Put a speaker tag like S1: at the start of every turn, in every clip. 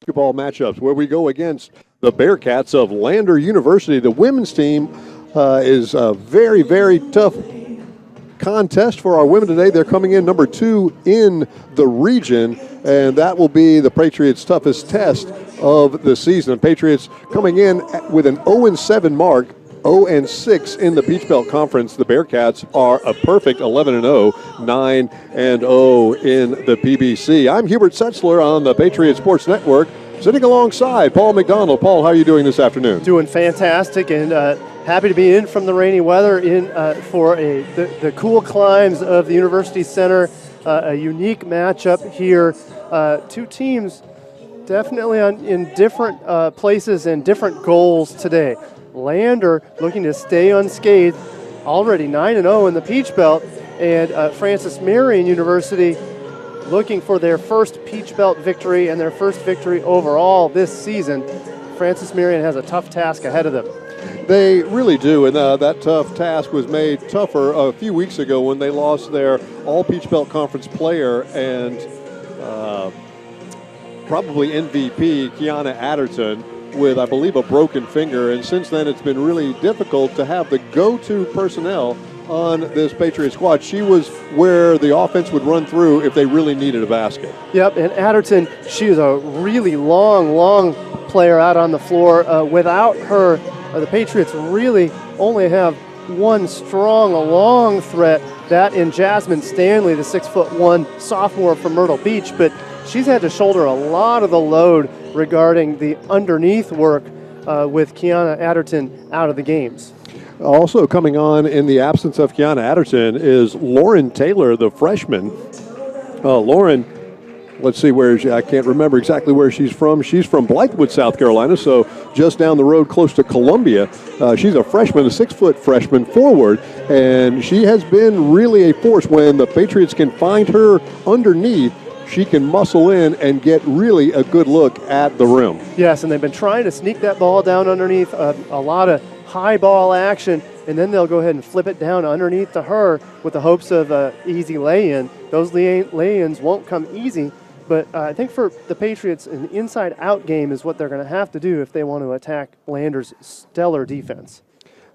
S1: Basketball matchups where we go against the Bearcats of Lander University. The women's team is a very, very tough contest for our women today. They're coming in number 2 in the region, and that will be the Patriots' toughest test of the season. Patriots coming in with an 0-7 mark, 0-6 in the Peach Belt Conference. The Bearcats are a perfect 11-0, 9-0 in the PBC. I'm Hubert Setzler on the Patriot Sports Network, sitting alongside Paul McDonald. Paul, how are you doing this afternoon?
S2: Doing fantastic, and happy to be in from the rainy weather for the cool climes of the University Center. A unique matchup here. Two teams definitely in different places and different goals today. Lander looking to stay unscathed, already 9-0 in the Peach Belt, and Marion University looking for their first Peach Belt victory and their first victory overall this season. Marion has a tough task ahead of them.
S1: They really do, and that tough task was made tougher a few weeks ago when they lost their All-Peach Belt Conference player and probably MVP, Kiana Adderton, with, I believe, a broken finger. And since then, it's been really difficult to have the go-to personnel on this Patriot squad. She was where the offense would run through if they really needed a basket.
S2: Yep, and Adderton, she is a really long player out on the floor. Without her, the Patriots really only have one strong, long threat, that in Jasmine Stanley, the 6'1" sophomore from Myrtle Beach. But she's had to shoulder a lot of the load regarding the underneath work with Kiana Adderton out of the games.
S1: Also coming on in the absence of Kiana Adderton is Lauren Taylor, the freshman. Lauren, let's see where I can't remember exactly where she's from. She's from Blythewood, South Carolina, so just down the road close to Columbia. She's a freshman, a 6-foot freshman forward, and she has been really a force. When the Patriots can find her underneath, she can muscle in and get really a good look at the rim.
S2: Yes, and they've been trying to sneak that ball down underneath, a lot of high ball action, and then they'll go ahead and flip it down underneath to her with the hopes of an easy lay-in. Those lay-ins won't come easy, but I think for the Patriots, an inside-out game is what they're going to have to do if they want to attack Lander's stellar defense.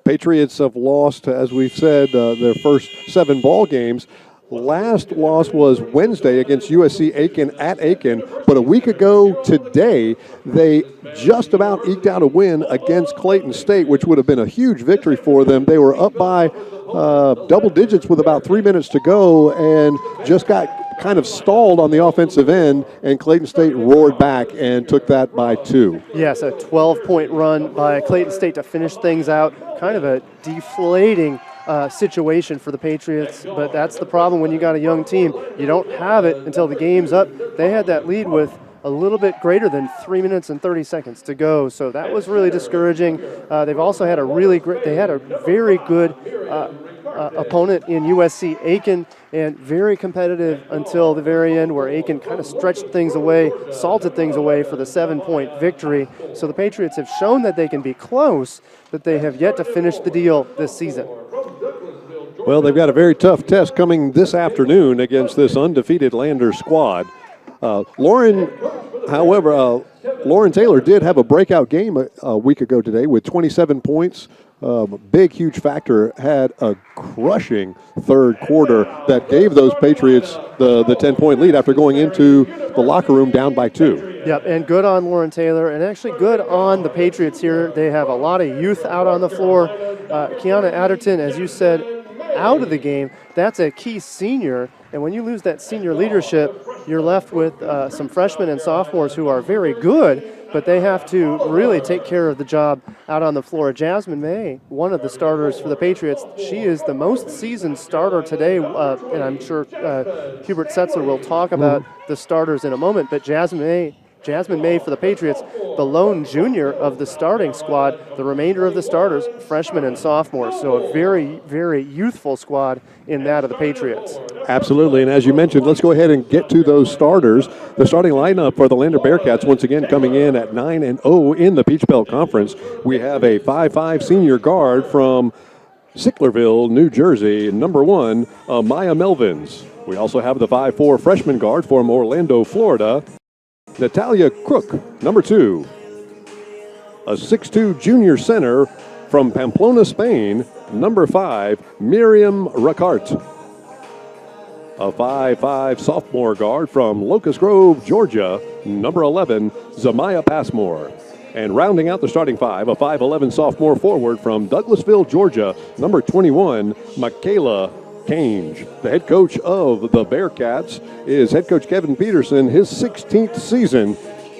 S1: Patriots have lost, as we've said, their first 7 ball games. Last loss was Wednesday against USC Aiken at Aiken, but a week ago today, they just about eked out a win against Clayton State, which would have been a huge victory for them. They were up by double digits with about 3 minutes to go and just got kind of stalled on the offensive end, and Clayton State roared back and took that by 2.
S2: Yes, a 12-point run by Clayton State to finish things out. Kind of a deflating situation for the Patriots, but that's the problem when you got a young team. You don't have it until the game's up. They had that lead with a little bit greater than 3 minutes and 30 seconds to go, so that was really discouraging. They've also had a very good opponent in USC Aiken, and very competitive until the very end, where Aiken kind of stretched things away, salted things away for the 7-point victory. So the Patriots have shown that they can be close, but they have yet to finish the deal this season.
S1: Well, they've got a very tough test coming this afternoon against this undefeated Lander squad. Lauren Taylor did have a breakout game a week ago today with 27 points. Big, huge factor, had a crushing third quarter that gave those Patriots the 10-point lead after going into the locker room down by 2.
S2: Yep, and good on Lauren Taylor, and actually good on the Patriots here. They have a lot of youth out on the floor. Kiana Adderton, as you said, out of the game. That's a key senior, and when you lose that senior leadership, you're left with some freshmen and sophomores who are very good, but they have to really take care of the job out on the floor. Jasmine May, one of the starters for the Patriots, she is the most seasoned starter today, and I'm sure Hubert Setzler will talk about the starters in a moment, but Jasmine May for the Patriots, the lone junior of the starting squad. The remainder of the starters, freshmen and sophomores. So a very, very youthful squad in that of the Patriots.
S1: Absolutely, and as you mentioned, let's go ahead and get to those starters. The starting lineup for the Lander Bearcats, once again coming in at 9-0 in the Peach Belt Conference. We have a 5'5" senior guard from Sicklerville, New Jersey, number 1, Maya Melvins. We also have the 5'4" freshman guard from Orlando, Florida, Natalia Crook, number 2. A 6'2 junior center from Pamplona, Spain, number 5, Miriam Ricart. A 5'5 sophomore guard from Locust Grove, Georgia, number 11, Zamaya Passmore. And rounding out the starting 5, a 5'11 sophomore forward from Douglasville, Georgia, number 21, Michaela Cange. The head coach of the Bearcats is head coach Kevin Peterson, his 16th season.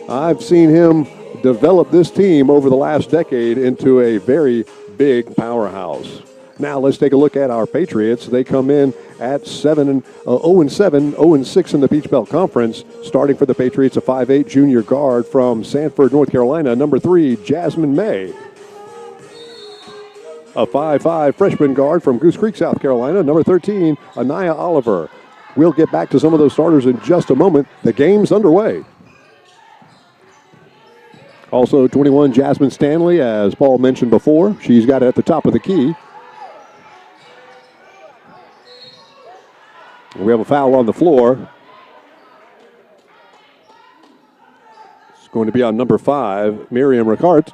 S1: I've seen him develop this team over the last decade into a very big powerhouse. Now let's take a look at our Patriots. They come in at 0-7, 0-6 in the Peach Belt Conference. Starting for the Patriots, a 5'8 junior guard from Sanford, North Carolina, number 3, Jasmine May. A 5'5 freshman guard from Goose Creek, South Carolina, number 13, Anaya Oliver. We'll get back to some of those starters in just a moment. The game's underway. Also 21, Jasmine Stanley, as Paul mentioned before. She's got it at the top of the key. We have a foul on the floor. It's going to be on number 5, Miriam Ricart.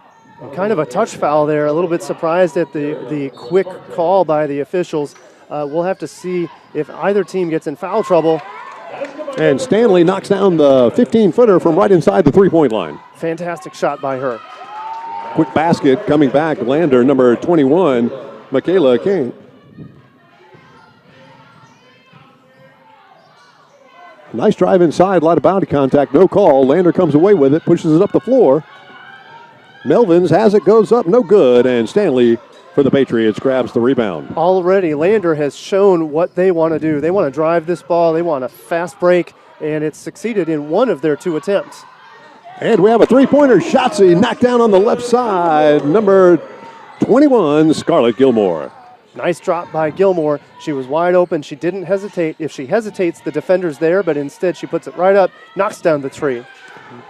S2: Kind of a touch foul there. A little bit surprised at the quick call by the officials. We'll have to see if either team gets in foul trouble.
S1: And Stanley knocks down the 15-footer from right inside the three-point line.
S2: Fantastic shot by her.
S1: Quick basket coming back. Lander, number 21, Michaela King. Nice drive inside, a lot of boundary contact, no call. Lander comes away with it, pushes it up the floor. Melvins has it, goes up, no good, and Stanley for the Patriots grabs the rebound.
S2: Already, Lander has shown what they want to do. They want to drive this ball, they want a fast break, and it's succeeded in one of their 2 attempts.
S1: And we have a three-pointer. Shotzi knocked down on the left side. Number 21, Scarlett Gilmore.
S2: Nice drop by Gilmore. She was wide open. She didn't hesitate. If she hesitates, the defender's there, but instead she puts it right up, knocks down the tree.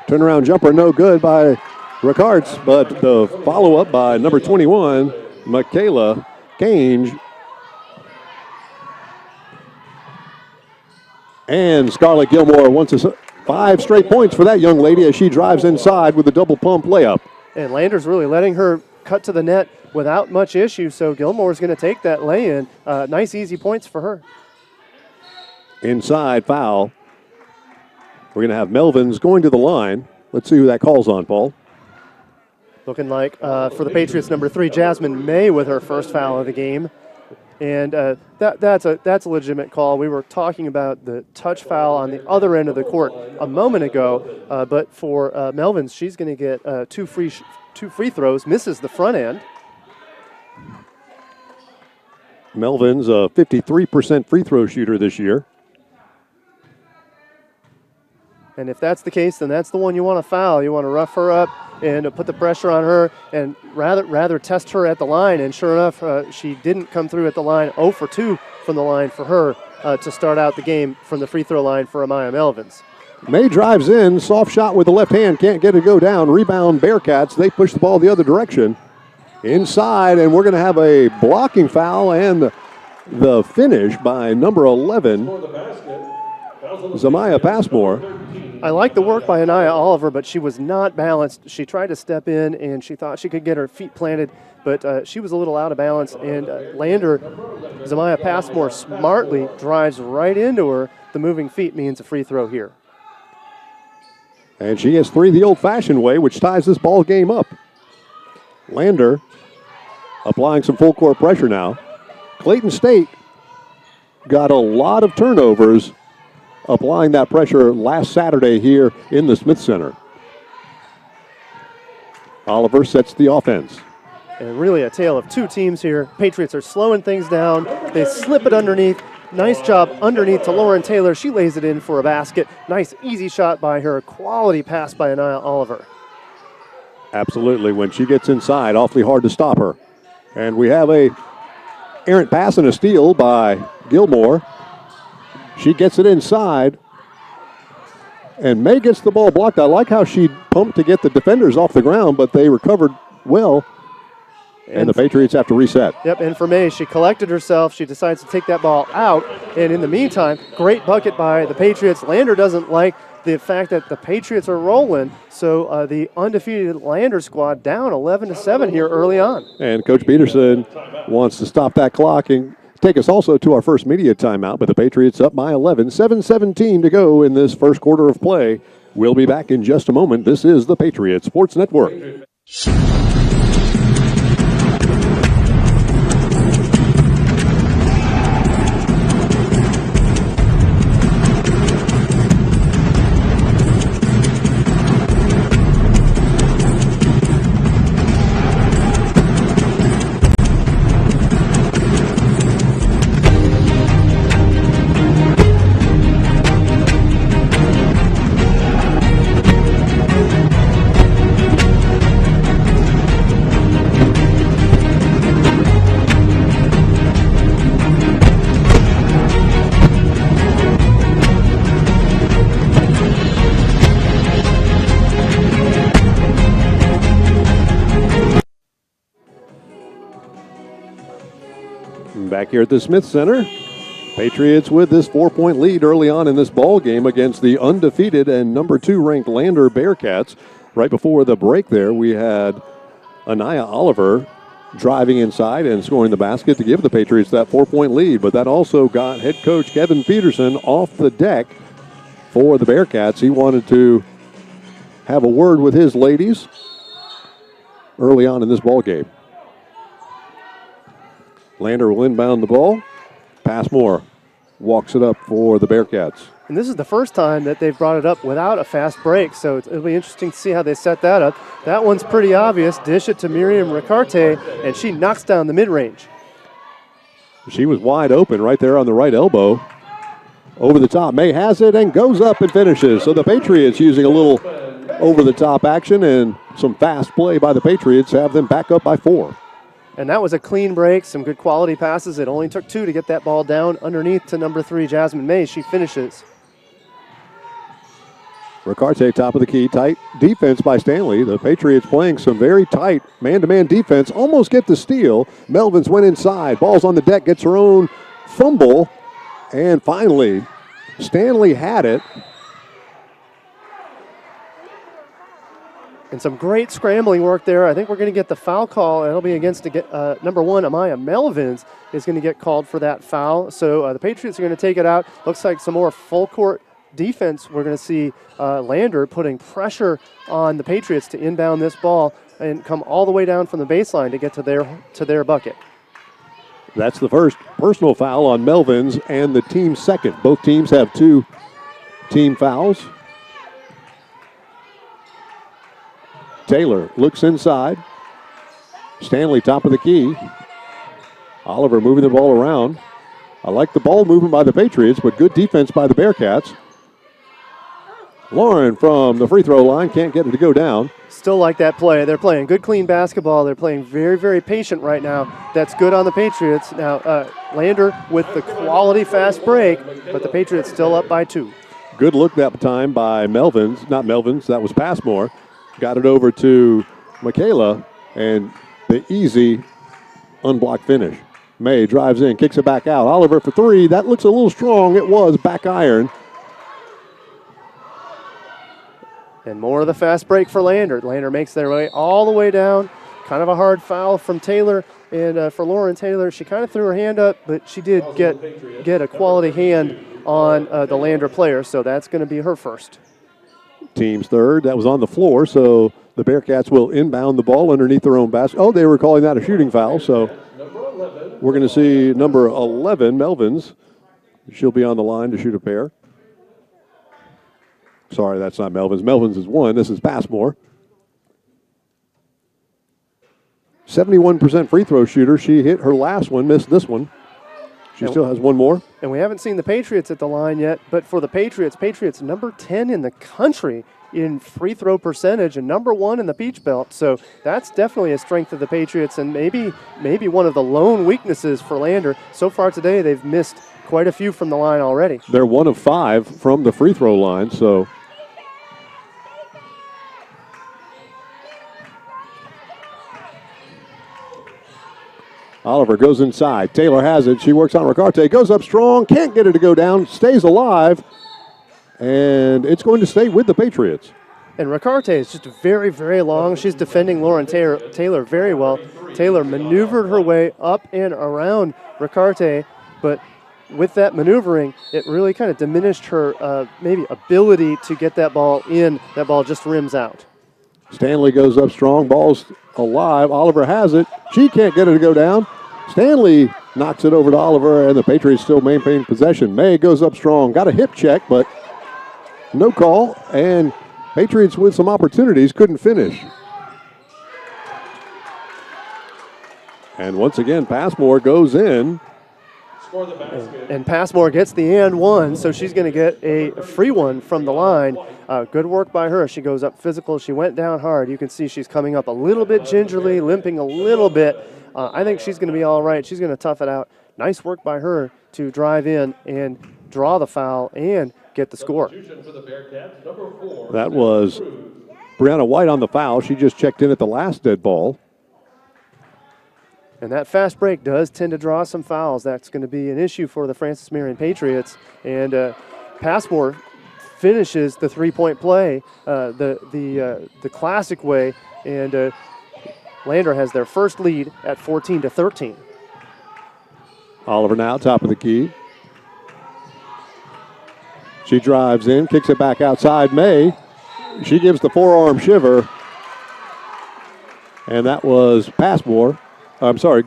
S1: Turnaround jumper, no good by Ricards, but the follow-up by number 21, Michaela Cange. And Scarlett Gilmore wants 5 straight points for that young lady as she drives inside with a double pump layup.
S2: And Lander's really letting her cut to the net without much issue, so Gilmore's going to take that lay-in. Nice, easy points for her.
S1: Inside foul. We're going to have Melvins going to the line. Let's see who that calls on, Paul.
S2: Looking like for the Patriots, number 3, Jasmine May with her first foul of the game. And that's a legitimate call. We were talking about the touch foul on the other end of the court a moment ago, but for Melvins, she's going to get 2 free throws, misses the front end.
S1: Melvin's a 53% free throw shooter this year.
S2: And if that's the case, then that's the one you want to foul. You want to rough her up and put the pressure on her and rather test her at the line. And sure enough, she didn't come through at the line. 0 for 2 from the line for her to start out the game from the free throw line for Amaya Melvins.
S1: May drives in, soft shot with the left hand, can't get it to go down. Rebound Bearcats, they push the ball the other direction. Inside, and we're going to have a blocking foul and the finish by number 11, Zamaya Passmore.
S2: I like the work by Anaya Oliver, but she was not balanced. She tried to step in, and she thought she could get her feet planted, but she was a little out of balance. And Lander, Zamaya Passmore, smartly drives right into her. The moving feet means a free throw here.
S1: And she has 3 the old-fashioned way, which ties this ball game up. Lander applying some full-court pressure now. Clayton State got a lot of turnovers applying that pressure last Saturday here in the Smith Center. Oliver sets the offense.
S2: And really a tale of 2 teams here. Patriots are slowing things down. They slip it underneath. Nice job underneath to Lauren Taylor. She lays it in for a basket. Nice, easy shot by her. Quality pass by Anaya Oliver.
S1: Absolutely. When she gets inside, awfully hard to stop her. And we have a errant pass and a steal by Gilmore. She gets it inside. And May gets the ball blocked. I like how she pumped to get the defenders off the ground, but they recovered well. And the Patriots have to reset.
S2: Yep, and for May, she collected herself. She decides to take that ball out. And in the meantime, great bucket by the Patriots. Lander doesn't like the fact that the Patriots are rolling. So the undefeated Lander squad down 11-7 here early on.
S1: And Coach Peterson wants to stop that clock and take us also to our first media timeout, but the Patriots up by 11, 7:17 to go in this first quarter of play. We'll be back in just a moment. This is the Patriot Sports Network. Back here at the Smith Center, Patriots with this 4-point lead early on in this ball game against the undefeated and number 2 ranked Lander Bearcats. Right before the break there, we had Anaya Oliver driving inside and scoring the basket to give the Patriots that 4-point lead. But that also got head coach Kevin Peterson off the deck for the Bearcats. He wanted to have a word with his ladies early on in this ball game. Lander will inbound the ball. Passmore walks it up for the Bearcats.
S2: And this is the first time that they've brought it up without a fast break, so it'll be interesting to see how they set that up. That one's pretty obvious. Dish it to Marion Ricarte, and she knocks down the mid-range.
S1: She was wide open right there on the right elbow. Over the top. May has it and goes up and finishes. So the Patriots using a little over-the-top action and some fast play by the Patriots have them back up by 4.
S2: And that was a clean break, some good quality passes. It only took 2 to get that ball down underneath to number 3, Jasmine May. She finishes.
S1: Ricarte, top of the key. Tight defense by Stanley. The Patriots playing some very tight man-to-man defense. Almost get the steal. Melvins went inside. Ball's on the deck, gets her own fumble. And finally, Stanley had it.
S2: And some great scrambling work there. I think we're going to get the foul call. It'll be against number 1, Amaya Melvins, is going to get called for that foul. So the Patriots are going to take it out. Looks like some more full court defense. We're going to see Lander putting pressure on the Patriots to inbound this ball and come all the way down from the baseline to get to their bucket.
S1: That's the first personal foul on Melvins and the team's second. Both teams have 2 team fouls. Taylor looks inside. Stanley top of the key. Oliver moving the ball around. I like the ball movement by the Patriots, but good defense by the Bearcats. Lauren from the free throw line can't get it to go down.
S2: Still like that play. They're playing good, clean basketball. They're playing very, very patient right now. That's good on the Patriots. Now, Lander with the quality fast break, but the Patriots still up by 2.
S1: Good look that time by Melvins. Not Melvins, that was Passmore. Got it over to Michaela, and the easy unblocked finish. May drives in, kicks it back out. Oliver for 3. That looks a little strong. It was back iron.
S2: And more of the fast break for Lander. Lander makes their way all the way down. Kind of a hard foul from Taylor. And for Lauren Taylor, she kind of threw her hand up, but she did get a quality hand on the Lander player, so that's going to be her first.
S1: Team's third. That was on the floor, so the Bearcats will inbound the ball underneath their own basket. Oh, they were calling that a shooting foul, so we're going to see number 11, Melvins. She'll be on the line to shoot a pair. Sorry, that's not Melvins. Melvins is 1. This is Passmore. 71% free throw shooter. She hit her last one, missed this one. She still has 1 more.
S2: And we haven't seen the Patriots at the line yet, but for the Patriots number 10 in the country in free throw percentage and number 1 in the Peach Belt. So that's definitely a strength of the Patriots and maybe one of the lone weaknesses for Lander. So far today, they've missed quite a few from the line already.
S1: They're 1 of 5 from the free throw line, so Oliver goes inside. Taylor has it. She works on Ricarte. Goes up strong. Can't get it to go down. Stays alive. and it's going to stay with the Patriots.
S2: And Ricarte is just very, very long. She's defending Lauren Taylor very well. Taylor maneuvered her way up and around Ricarte, but with that maneuvering, it really kind of diminished her maybe ability to get that ball in. That ball just rims out.
S1: Stanley goes up strong. Ball's alive. Oliver has it. She can't get it to go down. Stanley knocks it over to Oliver, and the Patriots still maintain possession. May goes up strong. Got a hip check, but no call. And Patriots with some opportunities couldn't finish. And once again, Passmore goes in.
S2: And Passmore gets the and one, so she's going to get a free one from the line. Good work by her. She goes up physical. She went down hard. You can see she's coming up a little bit gingerly, limping a little bit. I think she's going to be all right. She's going to tough it out. Nice work by her to drive in and draw the foul and get the score.
S1: That was Brianna White on the foul. She just checked in at the last dead ball.
S2: And that fast break does tend to draw some fouls. That's going to be an issue for the Francis Marion Patriots. And Passmore finishes the three-point play the classic way, and Lander has their first lead at 14-13.
S1: Oliver now top of the key. She drives in, kicks it back outside. May, she gives the forearm shiver, and that was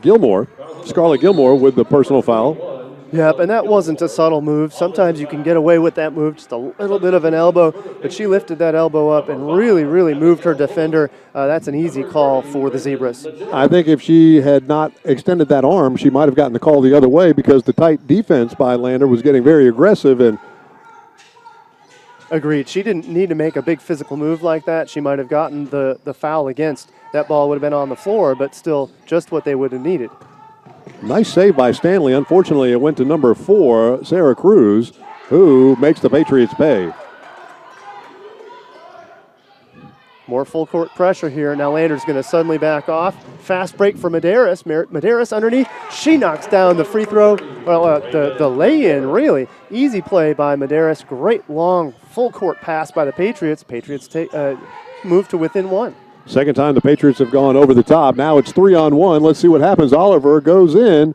S1: Gilmore. Scarlett Gilmore with the personal foul.
S2: Yep, and that wasn't a subtle move. Sometimes you can get away with that move, just a little bit of an elbow, but she lifted that elbow up and really, really moved her defender. That's an easy call for the Zebras.
S1: I think if she had not extended that arm, she might have gotten the call the other way because the tight defense by Lander was getting very aggressive. And
S2: agreed. She didn't need to make a big physical move like that. She might have gotten the foul against. That ball would have been on the floor, but still just what they would have needed.
S1: Nice save by Stanley. Unfortunately, it went to number 4, Sarah Cruz, who makes the Patriots pay.
S2: More full court pressure here. Now Lander's going to suddenly back off. Fast break for Medeiros. Medeiros underneath. She knocks down the free throw. Well, the lay-in, really. Easy play by Medeiros. Great long full court pass by the Patriots. Patriots move to within one.
S1: Second time the Patriots have gone over the top. Now it's 3-on-1. Let's see what happens. Oliver goes in,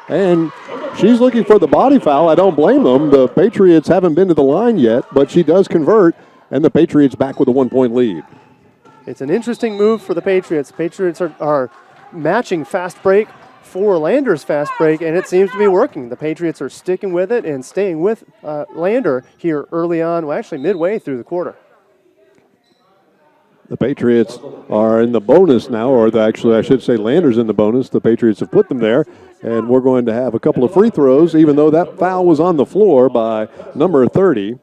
S1: and she's looking for the body foul. I don't blame them. The Patriots haven't been to the line yet, but she does convert, and the Patriots back with a 1-point lead.
S2: It's an interesting move for the Patriots. Patriots are matching fast break for Lander's fast break, and it seems to be working. The Patriots are sticking with it and staying with Lander here early on, well, actually midway through the quarter.
S1: The Patriots are in the bonus now, or actually I should say Lander's in the bonus. The Patriots have put them there, and we're going to have a couple of free throws, even though that foul was on the floor by number 30,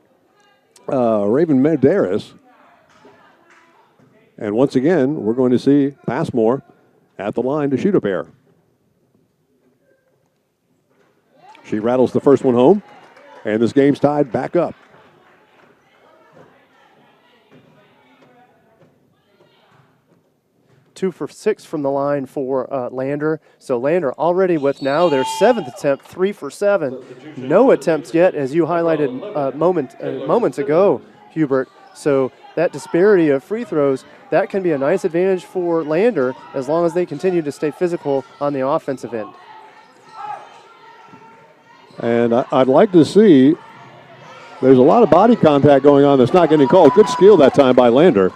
S1: Raven Medeiros. And once again, we're going to see Passmore at the line to shoot a pair. She rattles the first one home, and this game's tied back up.
S2: 2 for 6 from the line for Lander. So Lander already with now their 7th attempt, 3 for 7. No attempts yet, as you highlighted moments ago, Hubert. So that disparity of free throws, that can be a nice advantage for Lander as long as they continue to stay physical on the offensive end.
S1: And I'd like to see, there's a lot of body contact going on that's not getting called. Good steal that time by Lander.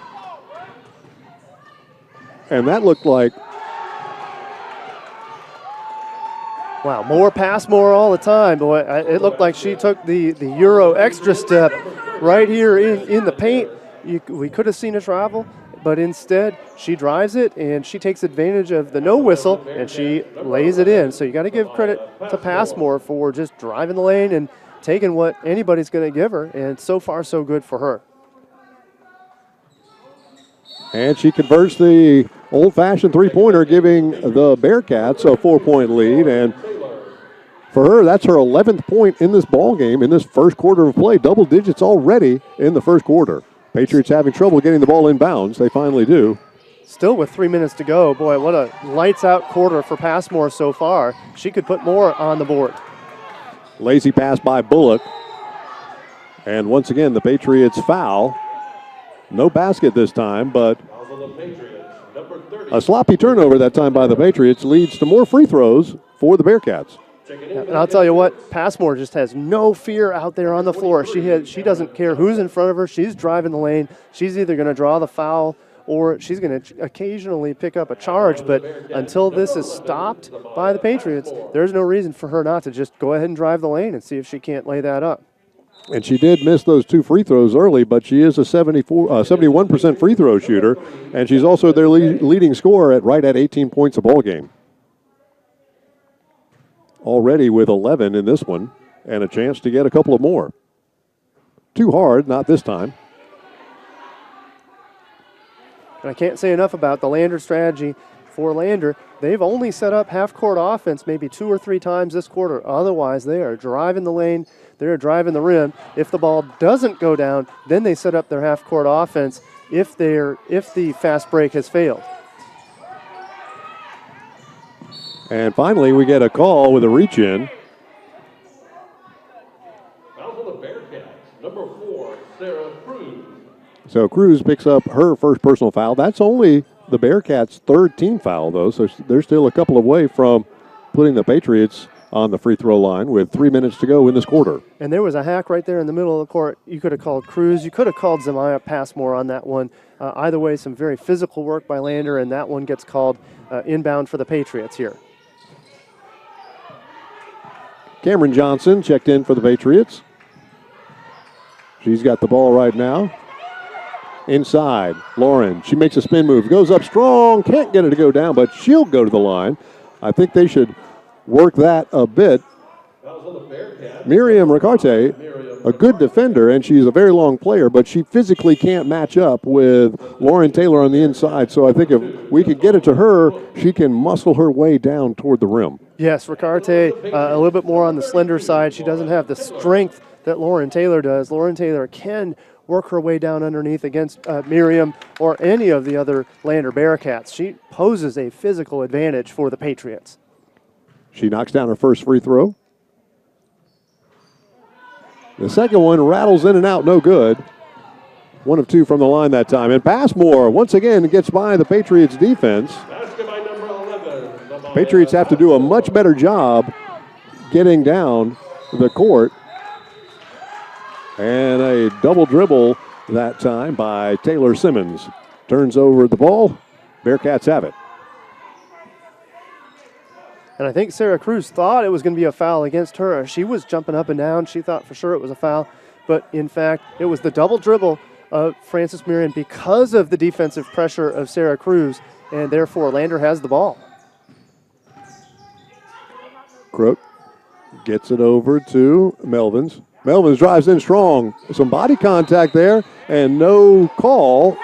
S1: And that looked like...
S2: Wow, more all the time. Boy, it looked like she took the Euro extra step right here in the paint. We could have seen a travel, but instead she drives it and she takes advantage of the no whistle and she lays it in. So you got to give credit to Passmore for just driving the lane and taking what anybody's going to give her. And so far, so good for her.
S1: And she converts the old-fashioned three-pointer, giving the Bearcats a 4-point lead. And for her, that's her 11th point in this ball game in this first quarter of play. Double digits already in the first quarter. Patriots having trouble getting the ball in bounds. They finally do.
S2: Still with 3 minutes to go. Boy, what a lights-out quarter for Passmore so far. She could put more on the board.
S1: Lazy pass by Bullock. And once again, the Patriots foul. No basket this time, but a sloppy turnover that time by the Patriots leads to more free throws for the Bearcats.
S2: And I'll tell you what, Passmore just has no fear out there on the floor. She doesn't care who's in front of her. She's driving the lane. She's either going to draw the foul or she's going to occasionally pick up a charge. But until this is stopped by the Patriots, there's no reason for her not to just go ahead and drive the lane and see if she can't lay that up.
S1: And she did miss those 2 free throws early, but she is a 71% free throw shooter, and she's also their leading scorer at 18 points a ball game. Already with 11 in this one, and a chance to get a couple of more. Too hard, not this time.
S2: And I can't say enough about the Lander strategy. For Lander, they've only set up half-court offense maybe 2 or 3 times this quarter. Otherwise, they are driving the lane. They're driving the rim. If the ball doesn't go down, then they set up their half-court offense if the fast break has failed.
S1: And finally, we get a call with a reach-in.
S3: Foul for the Bearcats, number 4, Sarah Cruz.
S1: So Cruz picks up her first personal foul. That's only the Bearcats' 3rd team foul, though, so they're still a couple away from putting the Patriots on the free throw line with 3 minutes to go in this quarter.
S2: And there was a hack right there in the middle of the court. You could have called Cruz. You could have called Zemaya Passmore on that one. Either way, some very physical work by Lander, and that one gets called inbound for the Patriots here.
S1: Cameron Johnson checked in for the Patriots. She's got the ball right now. Inside, Lauren. She makes a spin move. Goes up strong. Can't get it to go down, but she'll go to the line. I think they should work that a bit. Miriam Ricarte, a good defender, and she's a very long player, but she physically can't match up with Lauren Taylor on the inside. So I think if we could get it to her, she can muscle her way down toward the rim.
S2: Yes, Ricarte a little bit more on the slender side. She doesn't have the strength that Lauren Taylor does. Lauren Taylor can work her way down underneath against Miriam or any of the other Lander Bearcats. She poses a physical advantage for the Patriots.
S1: She knocks down her first free throw. The second one rattles in and out, no good. 1 of 2 from the line that time. And Passmore, once again, gets by the Patriots defense. Patriots have to do a much better job getting down the court. And a double dribble that time by Taylor Simmons. Turns over the ball. Bearcats have it.
S2: And I think Sarah Cruz thought it was going to be a foul against her. She was jumping up and down. She thought for sure it was a foul. But in fact, it was the double dribble of Frances Marion because of the defensive pressure of Sarah Cruz. And therefore, Lander has the ball.
S1: Crook gets it over to Melvins. Melvins drives in strong. Some body contact there and no call.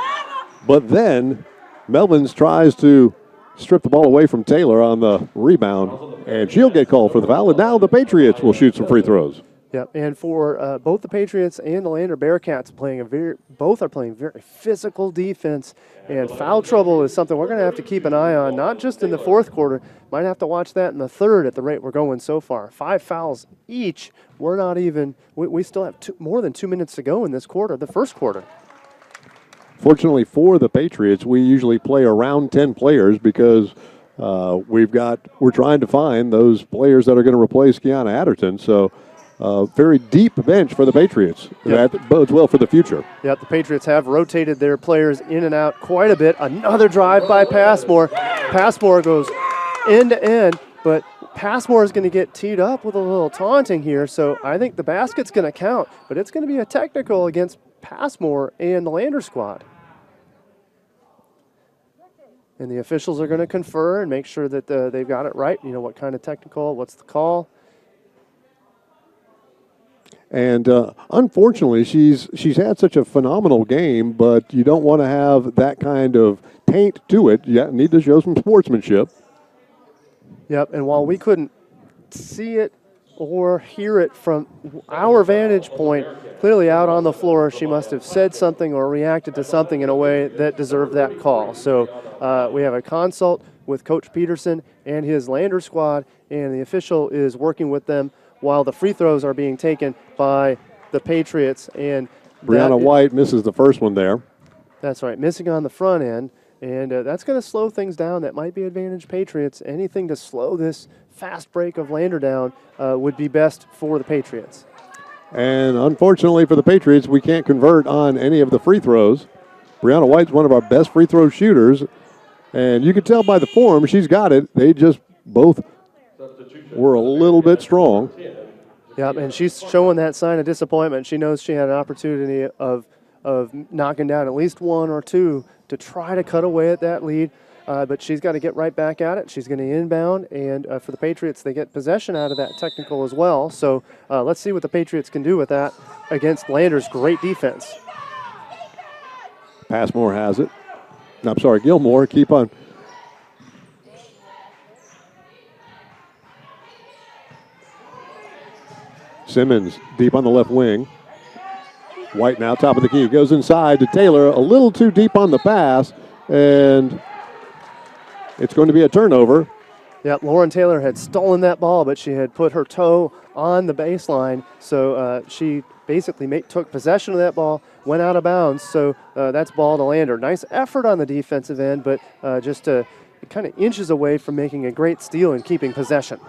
S1: But then Melvins tries to strip the ball away from Taylor on the rebound, and she'll get called for the foul. And now the Patriots will shoot some free throws.
S2: Yep, and for both the Patriots and the Lander Bearcats both are playing very physical defense, and foul trouble is something we're going to have to keep an eye on, not just in the fourth quarter. Might have to watch that in the third at the rate we're going so far. 5 fouls each. We're not even, we still have more than 2 minutes to go in this quarter, the first quarter.
S1: Fortunately for the Patriots, we usually play around 10 players because we're trying to find those players that are going to replace Kiana Adderton. So very deep bench for the Patriots.
S2: Yep.
S1: That bodes well for the future.
S2: Yep, the Patriots have rotated their players in and out quite a bit. Another drive by Passmore. Passmore goes end to end, but Passmore is going to get teed up with a little taunting here. So I think the basket's going to count, but it's going to be a technical against Passmore and the Lander squad. And the officials are going to confer and make sure that they've got it right. You know, what kind of technical, what's the call.
S1: And unfortunately, she's had such a phenomenal game, but you don't want to have that kind of taint to it. You need to show some sportsmanship.
S2: Yep, and while we couldn't see it or hear it from our vantage point, clearly out on the floor, she must have said something or reacted to something in a way that deserved that call. So we have a consult with Coach Peterson and his Lander squad, and the official is working with them while the free throws are being taken by the Patriots. And
S1: Brianna White misses the first one there.
S2: That's right, missing on the front end. And that's going to slow things down. That might be advantage Patriots. Anything to slow this fast break of Lander down would be best for the Patriots.
S1: And unfortunately for the Patriots, we can't convert on any of the free throws. Brianna White's one of our best free throw shooters. And you can tell by the form, she's got it. They just both were a little bit strong.
S2: Yep, and she's showing that sign of disappointment. She knows she had an opportunity of knocking down at least one or two to try to cut away at that lead. But she's got to get right back at it. She's going to inbound, and for the Patriots, they get possession out of that technical as well. So let's see what the Patriots can do with that against Lander's great defense.
S1: Passmore has it. I'm sorry, Gilmore. Keep on. Simmons deep on the left wing. White now top of the key. Goes inside to Taylor. A little too deep on the pass, and it's going to be a turnover.
S2: Yeah, Lauren Taylor had stolen that ball, but she had put her toe on the baseline, so she basically took possession of that ball, went out of bounds, so that's ball to Lander. Nice effort on the defensive end, but just kind of inches away from making a great steal and keeping possession.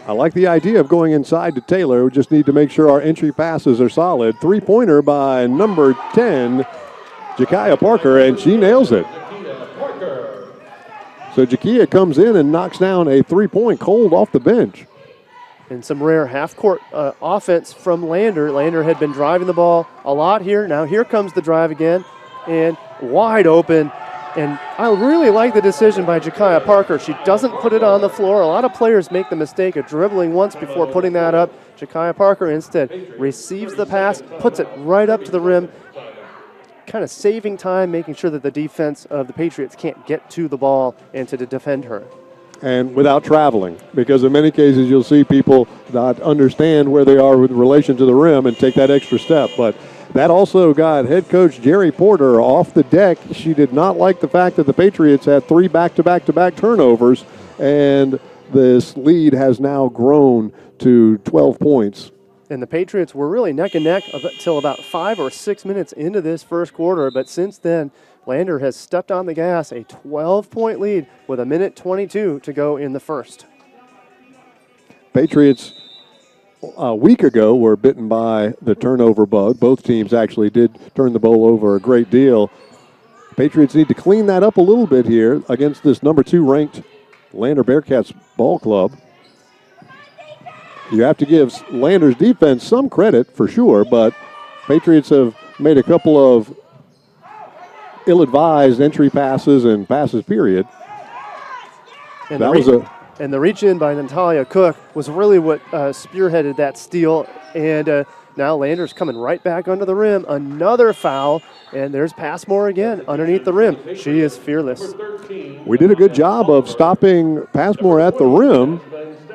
S1: I like the idea of going inside to Taylor. We just need to make sure our entry passes are solid. Three-pointer by number 10, Jakiah Parker, and she nails it. So Jakiah comes in and knocks down a three-point cold off the bench.
S2: And some rare half-court offense from Lander. Lander had been driving the ball a lot here. Now here comes the drive again, and wide open. And I really like the decision by Jakiah Parker. She doesn't put it on the floor. A lot of players make the mistake of dribbling once before putting that up. Jakiah Parker instead receives the pass, puts it right up to the rim, kind of saving time, making sure that the defense of the Patriots can't get to the ball and to defend her.
S1: And without traveling, because in many cases you'll see people not understand where they are with relation to the rim and take that extra step. But that also got head coach Jerry Porter off the deck. She did not like the fact that the Patriots had three back-to-back-to-back turnovers, and this lead has now grown to 12 points.
S2: And the Patriots were really neck and neck until about 5 or 6 minutes into this first quarter, but since then, Lander has stepped on the gas, a 12-point lead with 1:22 to go in the first.
S1: Patriots a week ago were bitten by the turnover bug. Both teams actually did turn the ball over a great deal. Patriots need to clean that up a little bit here against this number 2 ranked Lander Bearcats ball club. You have to give Lander's defense some credit for sure, but Patriots have made a couple of ill-advised entry passes and passes, period.
S2: And the reach in by Natalia Cook was really what spearheaded that steal. And now Lander's coming right back under the rim. Another foul, and there's Passmore again underneath the rim. She is fearless.
S1: We did a good job of stopping Passmore at the rim.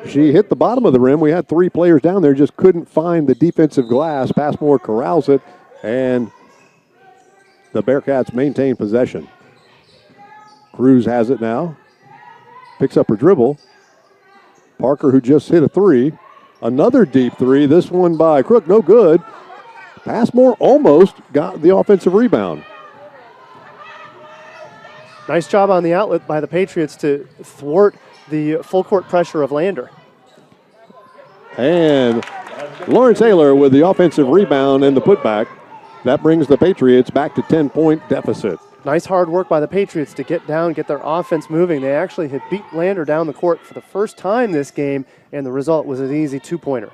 S1: She hit the bottom of the rim. We had 3 players down there, just couldn't find the defensive glass. Passmore corrals it, and the Bearcats maintain possession. Cruz has it now. Picks up her dribble. Parker, who just hit a 3. Another deep 3. This one by Crook, no good. Passmore almost got the offensive rebound.
S2: Nice job on the outlet by the Patriots to thwart the full court pressure of Lander.
S1: And Lauren Taylor with the offensive rebound and the putback. That brings the Patriots back to 10-point deficit.
S2: Nice hard work by the Patriots to get down, get their offense moving. They actually had beat Lander down the court for the first time this game, and the result was an easy 2-pointer.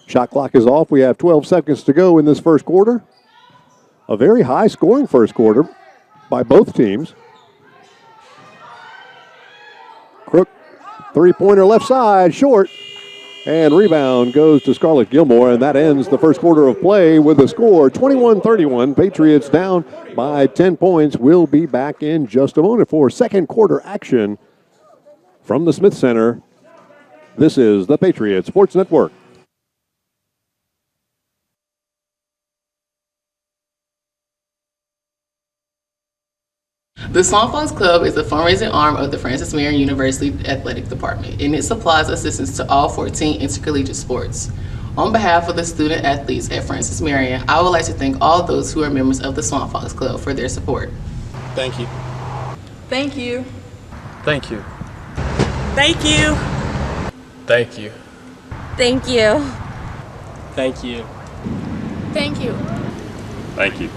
S1: Shot clock is off. We have 12 seconds to go in this first quarter. A very high-scoring first quarter by both teams. Crook, three-pointer left side, short. And rebound goes to Scarlett Gilmore, and that ends the first quarter of play with a score 21-31. Patriots down by 10 points. We'll be back in just a moment for second quarter action from the Smith Center. This is the Patriot Sports Network.
S4: The Small Funds Club is the fundraising arm of the Francis Marion University Athletic Department, and it supplies assistance to all 14 intercollegiate sports. On behalf of the student athletes at Francis Marion, I would like to thank all those who are members of the Swamp Fox Club for their support.
S5: Thank you.
S6: Thank you.
S5: Thank you.
S6: Thank you.
S5: Thank you.
S6: Thank you.
S5: Thank you.
S6: Thank you.
S5: Thank you.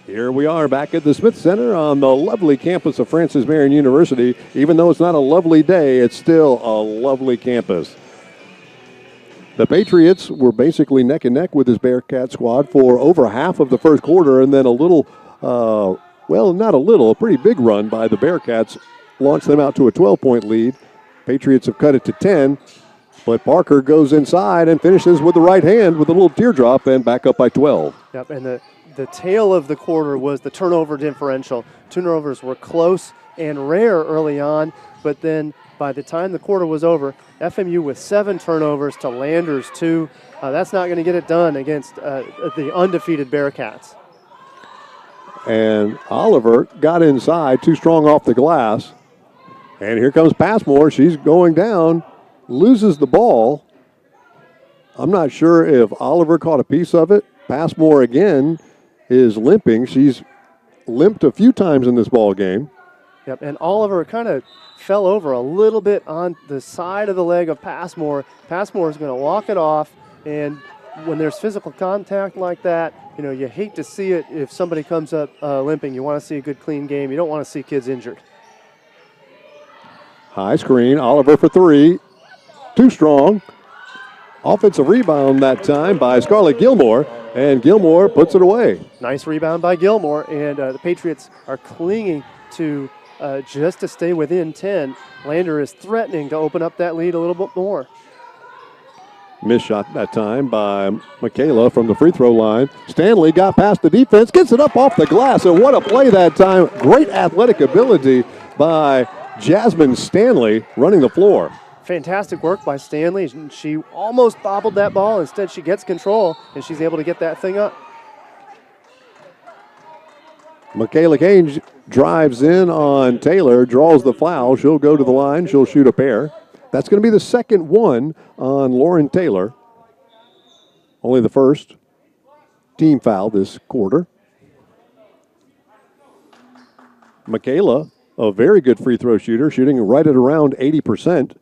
S1: Here we are back at the Smith Center on the lovely campus of Francis Marion University. Even though it's not a lovely day, it's still a lovely campus. The Patriots were basically neck and neck with this Bearcat squad for over half of the first quarter, and then a little, well, not a little, a pretty big run by the Bearcats launched them out to a 12-point lead. Patriots have cut it to 10, but Parker goes inside and finishes with the right hand with a little teardrop and back up by 12.
S2: Yep, and the tail of the quarter was the turnover differential. Turnovers were close and rare early on, but then by the time the quarter was over, FMU with 7 turnovers to Landers 2. That's not going to get it done against the undefeated Bearcats.
S1: And Oliver got inside, too strong off the glass. And here comes Passmore. She's going down, loses the ball. I'm not sure if Oliver caught a piece of it. Passmore again is limping. She's limped a few times in this ball game.
S2: Yep, and Oliver kind of fell over a little bit on the side of the leg of Passmore. Passmore is going to walk it off, and when there's physical contact like that, you know, you hate to see it if somebody comes up limping. You want to see a good, clean game. You don't want to see kids injured.
S1: High screen, Oliver for 3. Too strong. Offensive rebound that time by Scarlett Gilmore, and Gilmore puts it away.
S2: Nice rebound by Gilmore, and the Patriots are clinging to just to stay within 10. Lander is threatening to open up that lead a little bit more.
S1: Missed shot that time by Michaela from the free throw line. Stanley got past the defense, gets it up off the glass, and what a play that time. Great athletic ability by Jasmine Stanley running the floor.
S2: Fantastic work by Stanley. She almost bobbled that ball. Instead, she gets control, and she's able to get that thing up.
S1: Michaela Cage drives in on Taylor, draws the foul. She'll go to the line. She'll shoot a pair. That's going to be the second one on Lauren Taylor. Only the first team foul this quarter. Michaela, a very good free throw shooter, shooting right at around 80%.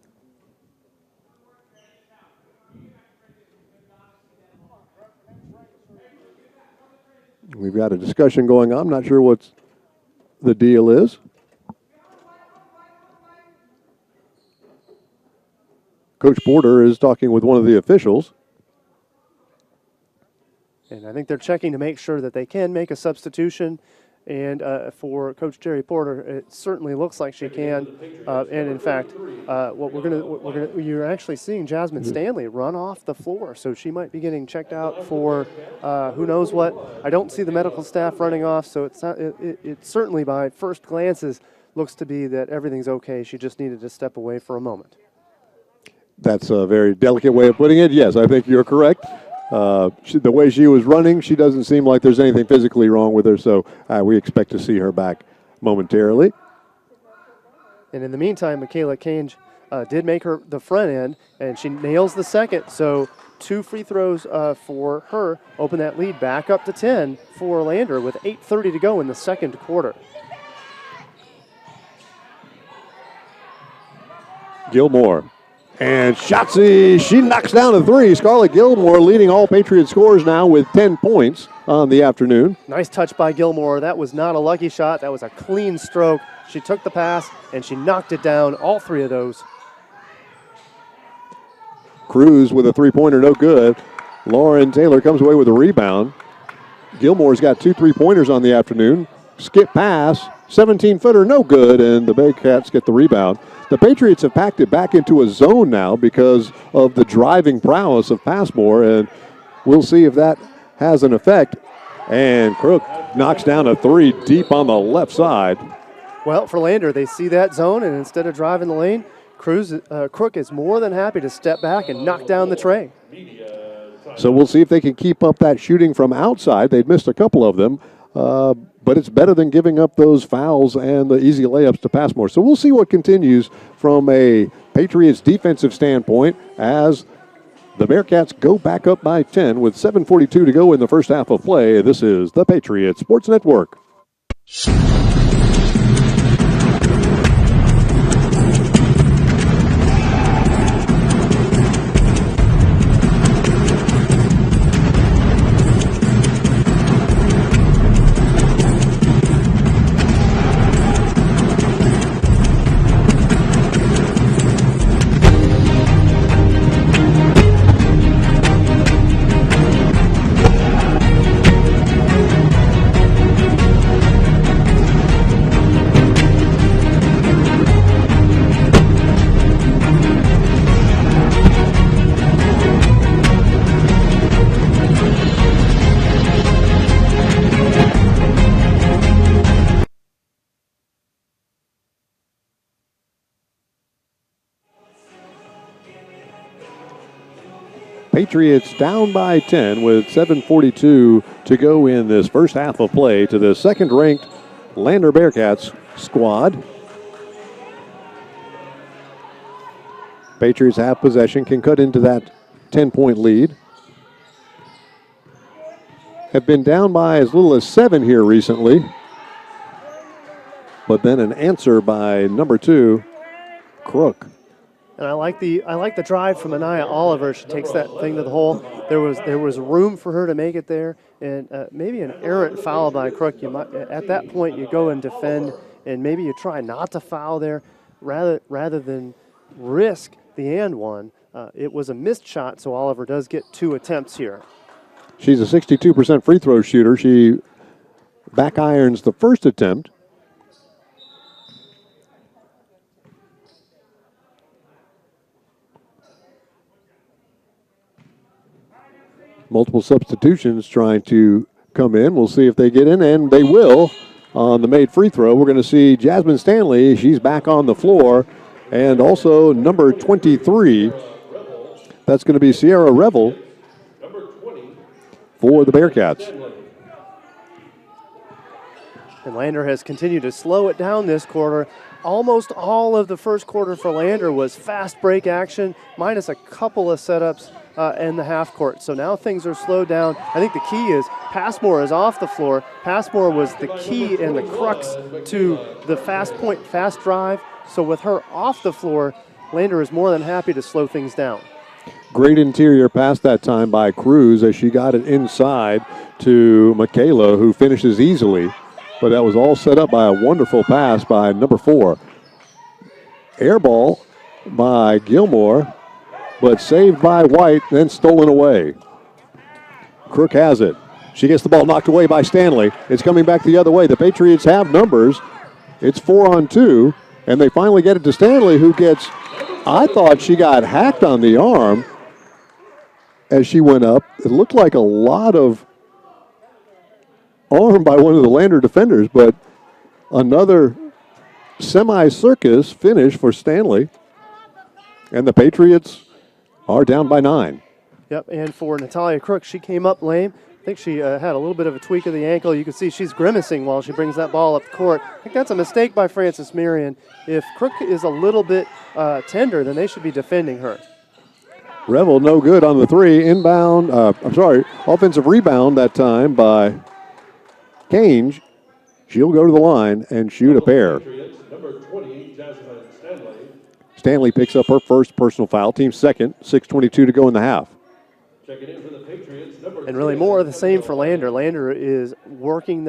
S1: We've got a discussion going on. I'm not sure what the deal is. Coach Porter is talking with one of the officials.
S2: And I think they're checking to make sure that they can make a substitution. And for Coach Jerry Porter, it certainly looks like she can. And in fact, you're actually seeing Jasmine Stanley run off the floor, so she might be getting checked out for who knows what. I don't see the medical staff running off, so it certainly by first glances looks to be that everything's okay. She just needed to step away for a moment.
S1: That's a very delicate way of putting it. Yes, I think you're correct. The way she was running, she doesn't seem like there's anything physically wrong with her, so we expect to see her back momentarily.
S2: And in the meantime, Michaela Cage did make her the front end, and she nails the second, so 2 free throws for her open that lead back up to 10 for Lander with 8:30 to go in the second quarter.
S1: Gilmore. And Shotzi, she knocks down a 3. Scarlett Gilmore leading all Patriot scores now with 10 points on the afternoon.
S2: Nice touch by Gilmore. That was not a lucky shot. That was a clean stroke. She took the pass, and she knocked it down, all 3 of those.
S1: Cruz with a 3-pointer, no good. Lauren Taylor comes away with a rebound. Gilmore's got 2 3-pointers on the afternoon. Skip pass. 17-footer, no good, and the Bearcats get the rebound. The Patriots have packed it back into a zone now because of the driving prowess of Passmore, and we'll see if that has an effect. And Crook knocks down a three deep on the left side.
S2: Well, for Lander, they see that zone, and instead of driving the lane, Crook is more than happy to step back and knock down the tray.
S1: So we'll see if they can keep up that shooting from outside. They've missed a couple of them, but it's better than giving up those fouls and the easy layups to Passmore. So we'll see what continues from a Patriots defensive standpoint as the Bearcats go back up by 10 with 7:42 to go in the first half of play. This is the Patriots Sports Network. Patriots down by 10 with 7:42 to go in this first half of play to the second-ranked Lander Bearcats squad. Patriots have possession, can cut into that 10-point lead. Have been down by as little as 7 here recently. But then an answer by number 2, Crook.
S2: And I like the drive from Anaya Oliver. She takes that thing to the hole. There was room for her to make it there, and maybe an errant foul by Crook. You might, at that point, you go and defend, and maybe you try not to foul there, rather than risk the and one. It was a missed shot, so Oliver does get 2 attempts here.
S1: She's a 62% free throw shooter. She back irons the first attempt. Multiple substitutions trying to come in. We'll see if they get in, and they will on the made free throw. We're going to see Jasmine Stanley. She's back on the floor. And also number 23, that's going to be Sierra Revel for the Bearcats.
S2: And Lander has continued to slow it down this quarter. Almost all of the first quarter for Lander was fast break action, minus a couple of setups in the half court. So now things are slowed down. I think the key is Passmore is off the floor. Passmore was the key and the crux to the fast drive. So with her off the floor, Lander is more than happy to slow things down.
S1: Great interior pass that time by Cruz as she got it inside to Michaela, who finishes easily. But that was all set up by a wonderful pass by number 4. Air ball by Gilmore, but saved by White, then stolen away. Crook has it. She gets the ball knocked away by Stanley. It's coming back the other way. The Patriots have numbers. It's 4-on-2, and they finally get it to Stanley, who gets, I thought she got hacked on the arm as she went up. It looked like a lot of arm by one of the Lander defenders, but another semi-circus finish for Stanley. And the Patriots are down by 9.
S2: Yep, and for Natalia Crook, she came up lame. I think she had a little bit of a tweak of the ankle. You can see she's grimacing while she brings that ball up the court. I think that's a mistake by Frances Marion. If Crook is a little bit tender, then they should be defending her.
S1: Revel no good on the 3. Inbound, offensive rebound that time by Cange. She'll go to the line and shoot a pair. Stanley picks up her first personal foul, team second, 6:22 to go in the half.
S2: And really more of the same for Lander. Lander is working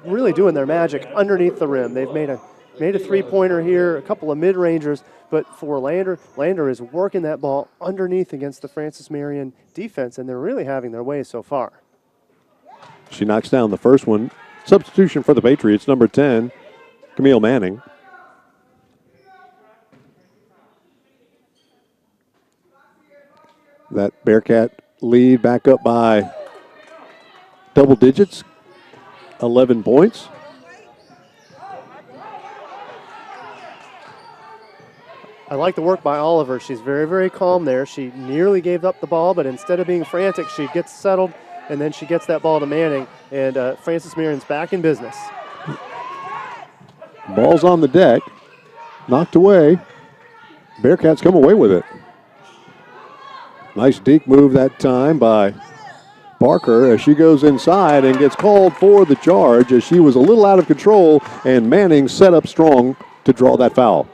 S2: really doing their magic underneath the rim. They've made a three-pointer here, a couple of mid-rangers, but for Lander is working that ball underneath against the Frances Marion defense, and they're really having their way so far.
S1: She knocks down the first one. Substitution for the Patriots, number 10, Camille Manning. That Bearcat lead back up by double digits, 11 points.
S2: I like the work by Oliver. She's very, very calm there. She nearly gave up the ball, but instead of being frantic, she gets settled, and then she gets that ball to Manning, and Frances Marion's back in business.
S1: Ball's on the deck, knocked away. Bearcats come away with it. Nice deke move that time by Parker as she goes inside and gets called for the charge as she was a little out of control, and Manning set up strong to draw that foul.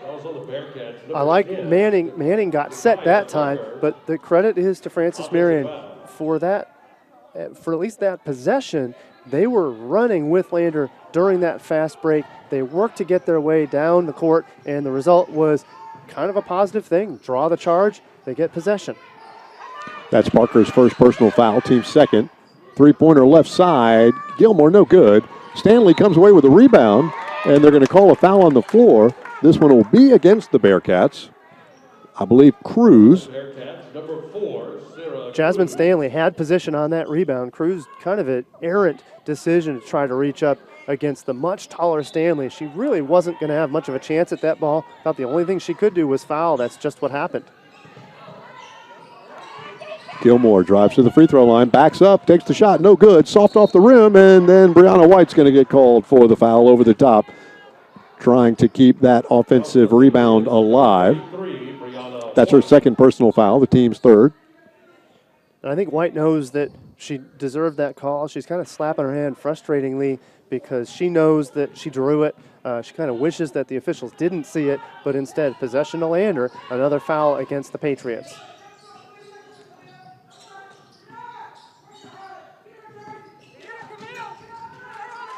S2: I like Manning. Manning got set that time, but the credit is to Frances Marion for that, for at least that possession. They were running with Lander during that fast break. They worked to get their way down the court, and the result was kind of a positive thing. Draw the charge, they get possession.
S1: That's Parker's first personal foul, team's second. Three-pointer left side, Gilmore no good. Stanley comes away with a rebound, and they're going to call a foul on the floor. This one will be against the Bearcats. I believe Cruz.
S2: Jasmine Stanley had position on that rebound. Cruz, kind of an errant decision to try to reach up against the much taller Stanley. She really wasn't going to have much of a chance at that ball. Thought the only thing she could do was foul. That's just what happened.
S1: Gilmore drives to the free throw line, backs up, takes the shot, no good, soft off the rim, and then Brianna White's going to get called for the foul over the top, trying to keep that offensive rebound alive. That's her second personal foul, the team's third.
S2: And I think White knows that she deserved that call. She's kind of slapping her hand frustratingly because she knows that she drew it. She kind of wishes that the officials didn't see it, but instead, possession to Lander, another foul against the Patriots.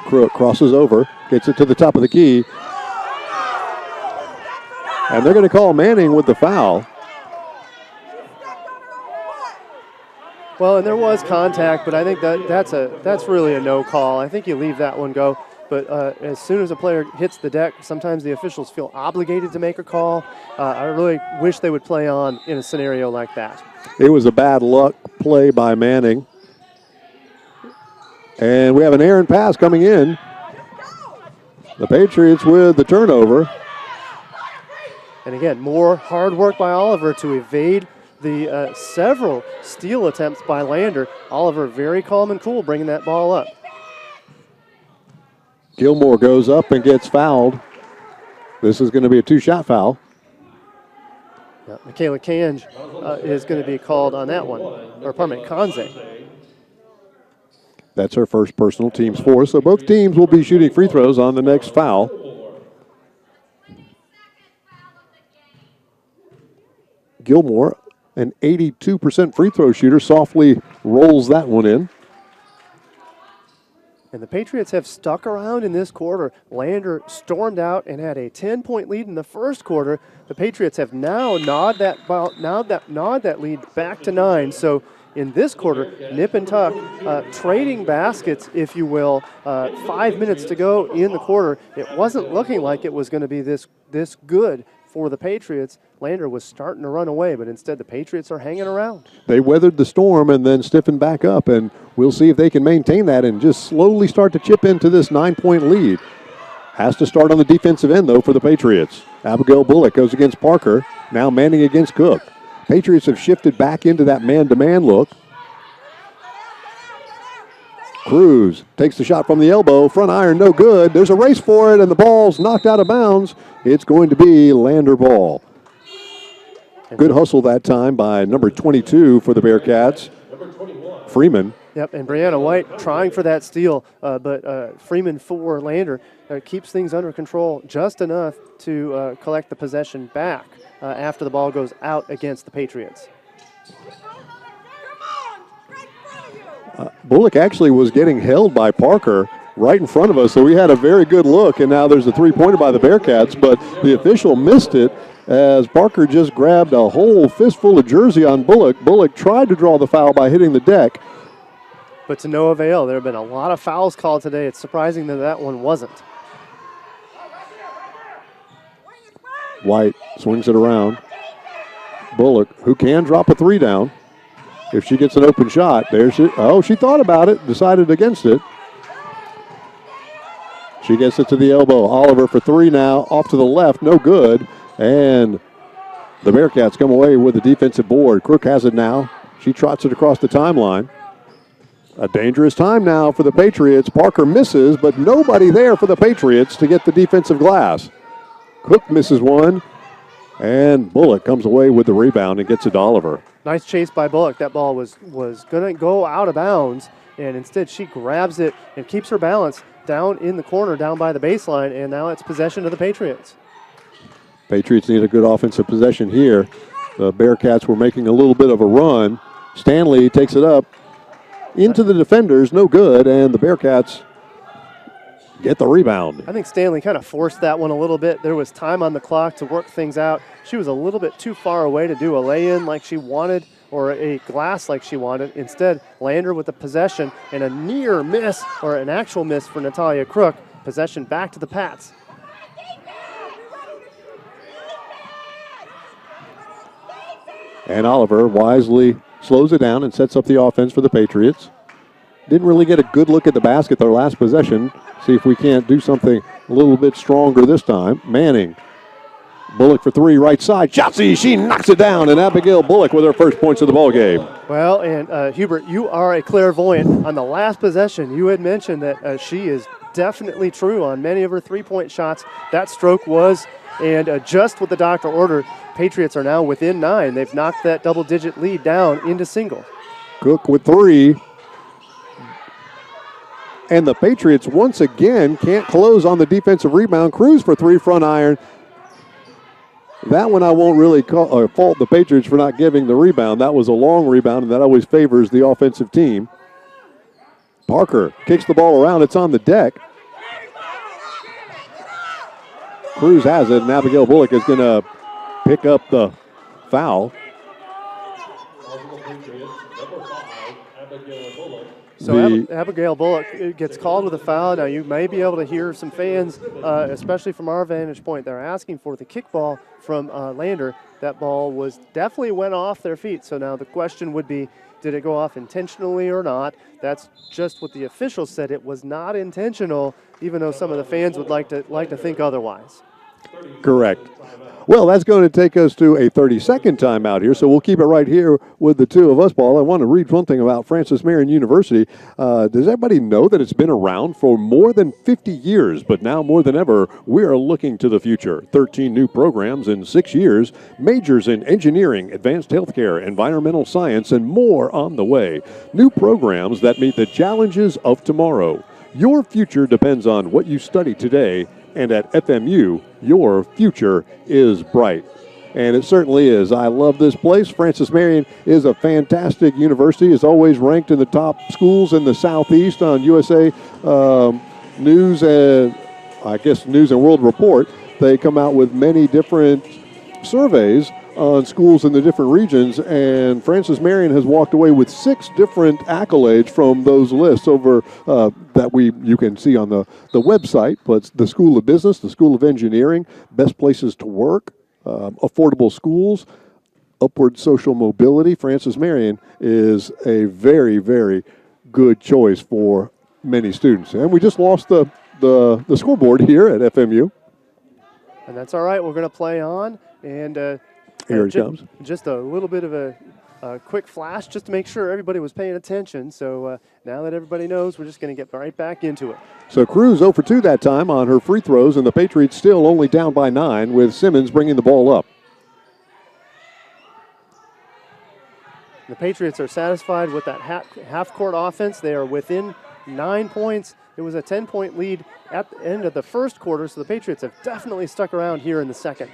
S1: Crook crosses over, gets it to the top of the key. And they're going to call Manning with the foul.
S2: Well, and there was contact, but I think that's really a no call. I think you leave that one go. But as soon as a player hits the deck, sometimes the officials feel obligated to make a call. I really wish they would play on in a scenario like that.
S1: It was a bad luck play by Manning. And we have an errant pass coming in. The Patriots with the turnover.
S2: And again, more hard work by Oliver to evade the several steal attempts by Lander. Oliver very calm and cool bringing that ball up.
S1: Gilmore goes up and gets fouled. This is going to be a two-shot foul.
S2: Yeah, Michaela Kange is going to be called on that one. Or pardon me, Kanze.
S1: That's her first personal, team's fourth. So both teams will be shooting free throws on the next foul. Gilmore, an 82% free throw shooter, softly rolls that one in.
S2: And the Patriots have stuck around in this quarter. Lander stormed out and had a 10-point lead in the first quarter. The Patriots have now gnawed that lead back to 9. So in this quarter, nip and tuck, trading baskets, if you will. 5 minutes to go in the quarter. It wasn't looking like it was going to be this good for the Patriots. Lander was starting to run away, but instead the Patriots are hanging around.
S1: They weathered the storm and then stiffened back up, and we'll see if they can maintain that and just slowly start to chip into this 9-point lead. Has to start on the defensive end, though, for the Patriots. Abigail Bullock goes against Parker. Now Manning against Cook. Patriots have shifted back into that man-to-man look. Cruz takes the shot from the elbow. Front iron, no good. There's a race for it, and the ball's knocked out of bounds. It's going to be Lander ball. Good hustle that time by number 22 for the Bearcats, Freeman.
S2: Yep, and Brianna White trying for that steal, but Freeman for Lander keeps things under control just enough to collect the possession back after the ball goes out against the Patriots.
S1: Bullock actually was getting held by Parker right in front of us, so we had a very good look, and now there's a three-pointer by the Bearcats, but the official missed it as Parker just grabbed a whole fistful of jersey on Bullock. Bullock tried to draw the foul by hitting the deck.
S2: But to no avail. There have been a lot of fouls called today. It's surprising that one wasn't.
S1: White swings it around. Bullock, who can drop a three down if she gets an open shot. She thought about it, decided against it. She gets it to the elbow. Oliver for three now, off to the left, no good. And the Bearcats come away with the defensive board. Crook has it now. She trots it across the timeline. A dangerous time now for the Patriots. Parker misses, but nobody there for the Patriots to get the defensive glass. Cook misses one, and Bullock comes away with the rebound and gets it to Oliver.
S2: Nice chase by Bullock. That ball was going to go out of bounds, and instead she grabs it and keeps her balance down in the corner, down by the baseline, and now it's possession of the Patriots.
S1: Patriots need a good offensive possession here. The Bearcats were making a little bit of a run. Stanley takes it up into the defenders, no good, and the Bearcats get the rebound.
S2: I think Stanley kind of forced that one a little bit. There was time on the clock to work things out. She was a little bit too far away to do a lay-in like she wanted or a glass like she wanted. Instead, Lander with the possession and a near miss or an actual miss for Natalia Crook. Possession back to the Pats.
S1: And Oliver wisely slows it down and sets up the offense for the Patriots. Didn't really get a good look at the basket their last possession. See if we can't do something a little bit stronger this time. Manning. Bullock for three, right side. Shotzi, she knocks it down, and Abigail Bullock with her first points of the ball game.
S2: Well, and Hubert, you are a clairvoyant. On the last possession, you had mentioned that she is definitely true on many of her three-point shots. That stroke was, and just what the doctor ordered, Patriots are now within 9. They've knocked that double-digit lead down into single.
S1: Cook with three. And the Patriots once again can't close on the defensive rebound. Cruz for three, front iron. That one I won't really fault the Patriots for not giving the rebound. That was a long rebound, and that always favors the offensive team. Parker kicks the ball around. It's on the deck. Cruz has it, and Abigail Bullock is going to pick up the foul.
S2: So Abigail Bullock gets called with a foul. Now you may be able to hear some fans, especially from our vantage point, they're asking for the kickball from Lander. That ball definitely went off their feet. So now the question would be, did it go off intentionally or not? That's just what the officials said. It was not intentional, even though some of the fans would like to think otherwise.
S1: Correct. Well, that's going to take us to a 30-second timeout here, so we'll keep it right here with the two of us, Paul. I want to read one thing about Francis Marion University. Does everybody know that it's been around for more than 50 years, but now more than ever, we are looking to the future. 13 new programs in 6 years, majors in engineering, advanced healthcare, environmental science, and more on the way. New programs that meet the challenges of tomorrow. Your future depends on what you study today. And at FMU, your future is bright. And it certainly is. I love this place. Francis Marion is a fantastic university. It's always ranked in the top schools in the Southeast on USA News and News and World Report. They come out with many different surveys on schools in the different regions, and Francis Marion has walked away with 6 different accolades from those lists over that you can see on the website. But the School of Business, the School of Engineering, best places to work, affordable schools, upward social mobility. Francis Marion is a very, very good choice for many students. And we just lost the scoreboard here at FMU.
S2: And that's all right. We're going to play on, and
S1: here it comes.
S2: Just a little bit of a quick flash just to make sure everybody was paying attention. So now that everybody knows, we're just going to get right back into it.
S1: So Cruz 0 for 2 that time on her free throws, and the Patriots still only down by 9 with Simmons bringing the ball up.
S2: The Patriots are satisfied with that half-court offense. They are within 9 points. It was a 10-point lead at the end of the first quarter, so the Patriots have definitely stuck around here in the second.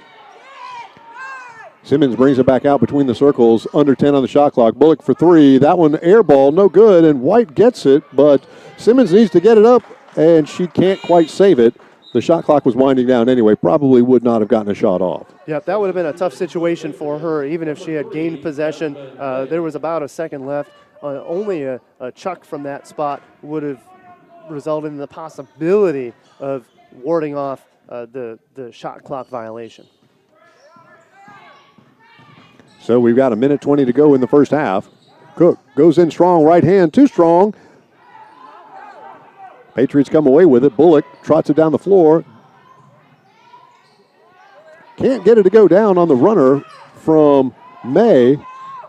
S1: Simmons brings it back out between the circles, under 10 on the shot clock. Bullock for three. That one air ball, no good, and White gets it, but Simmons needs to get it up, and she can't quite save it. The shot clock was winding down anyway. Probably would not have gotten a shot off.
S2: Yep, that would have been a tough situation for her, even if she had gained possession. There was about a second left. Only a chuck from that spot would have resulted in the possibility of warding off the shot clock violation.
S1: So we've got 1:20 to go in the first half. Cook goes in strong, right hand, too strong. Patriots come away with it. Bullock trots it down the floor. Can't get it to go down on the runner from May.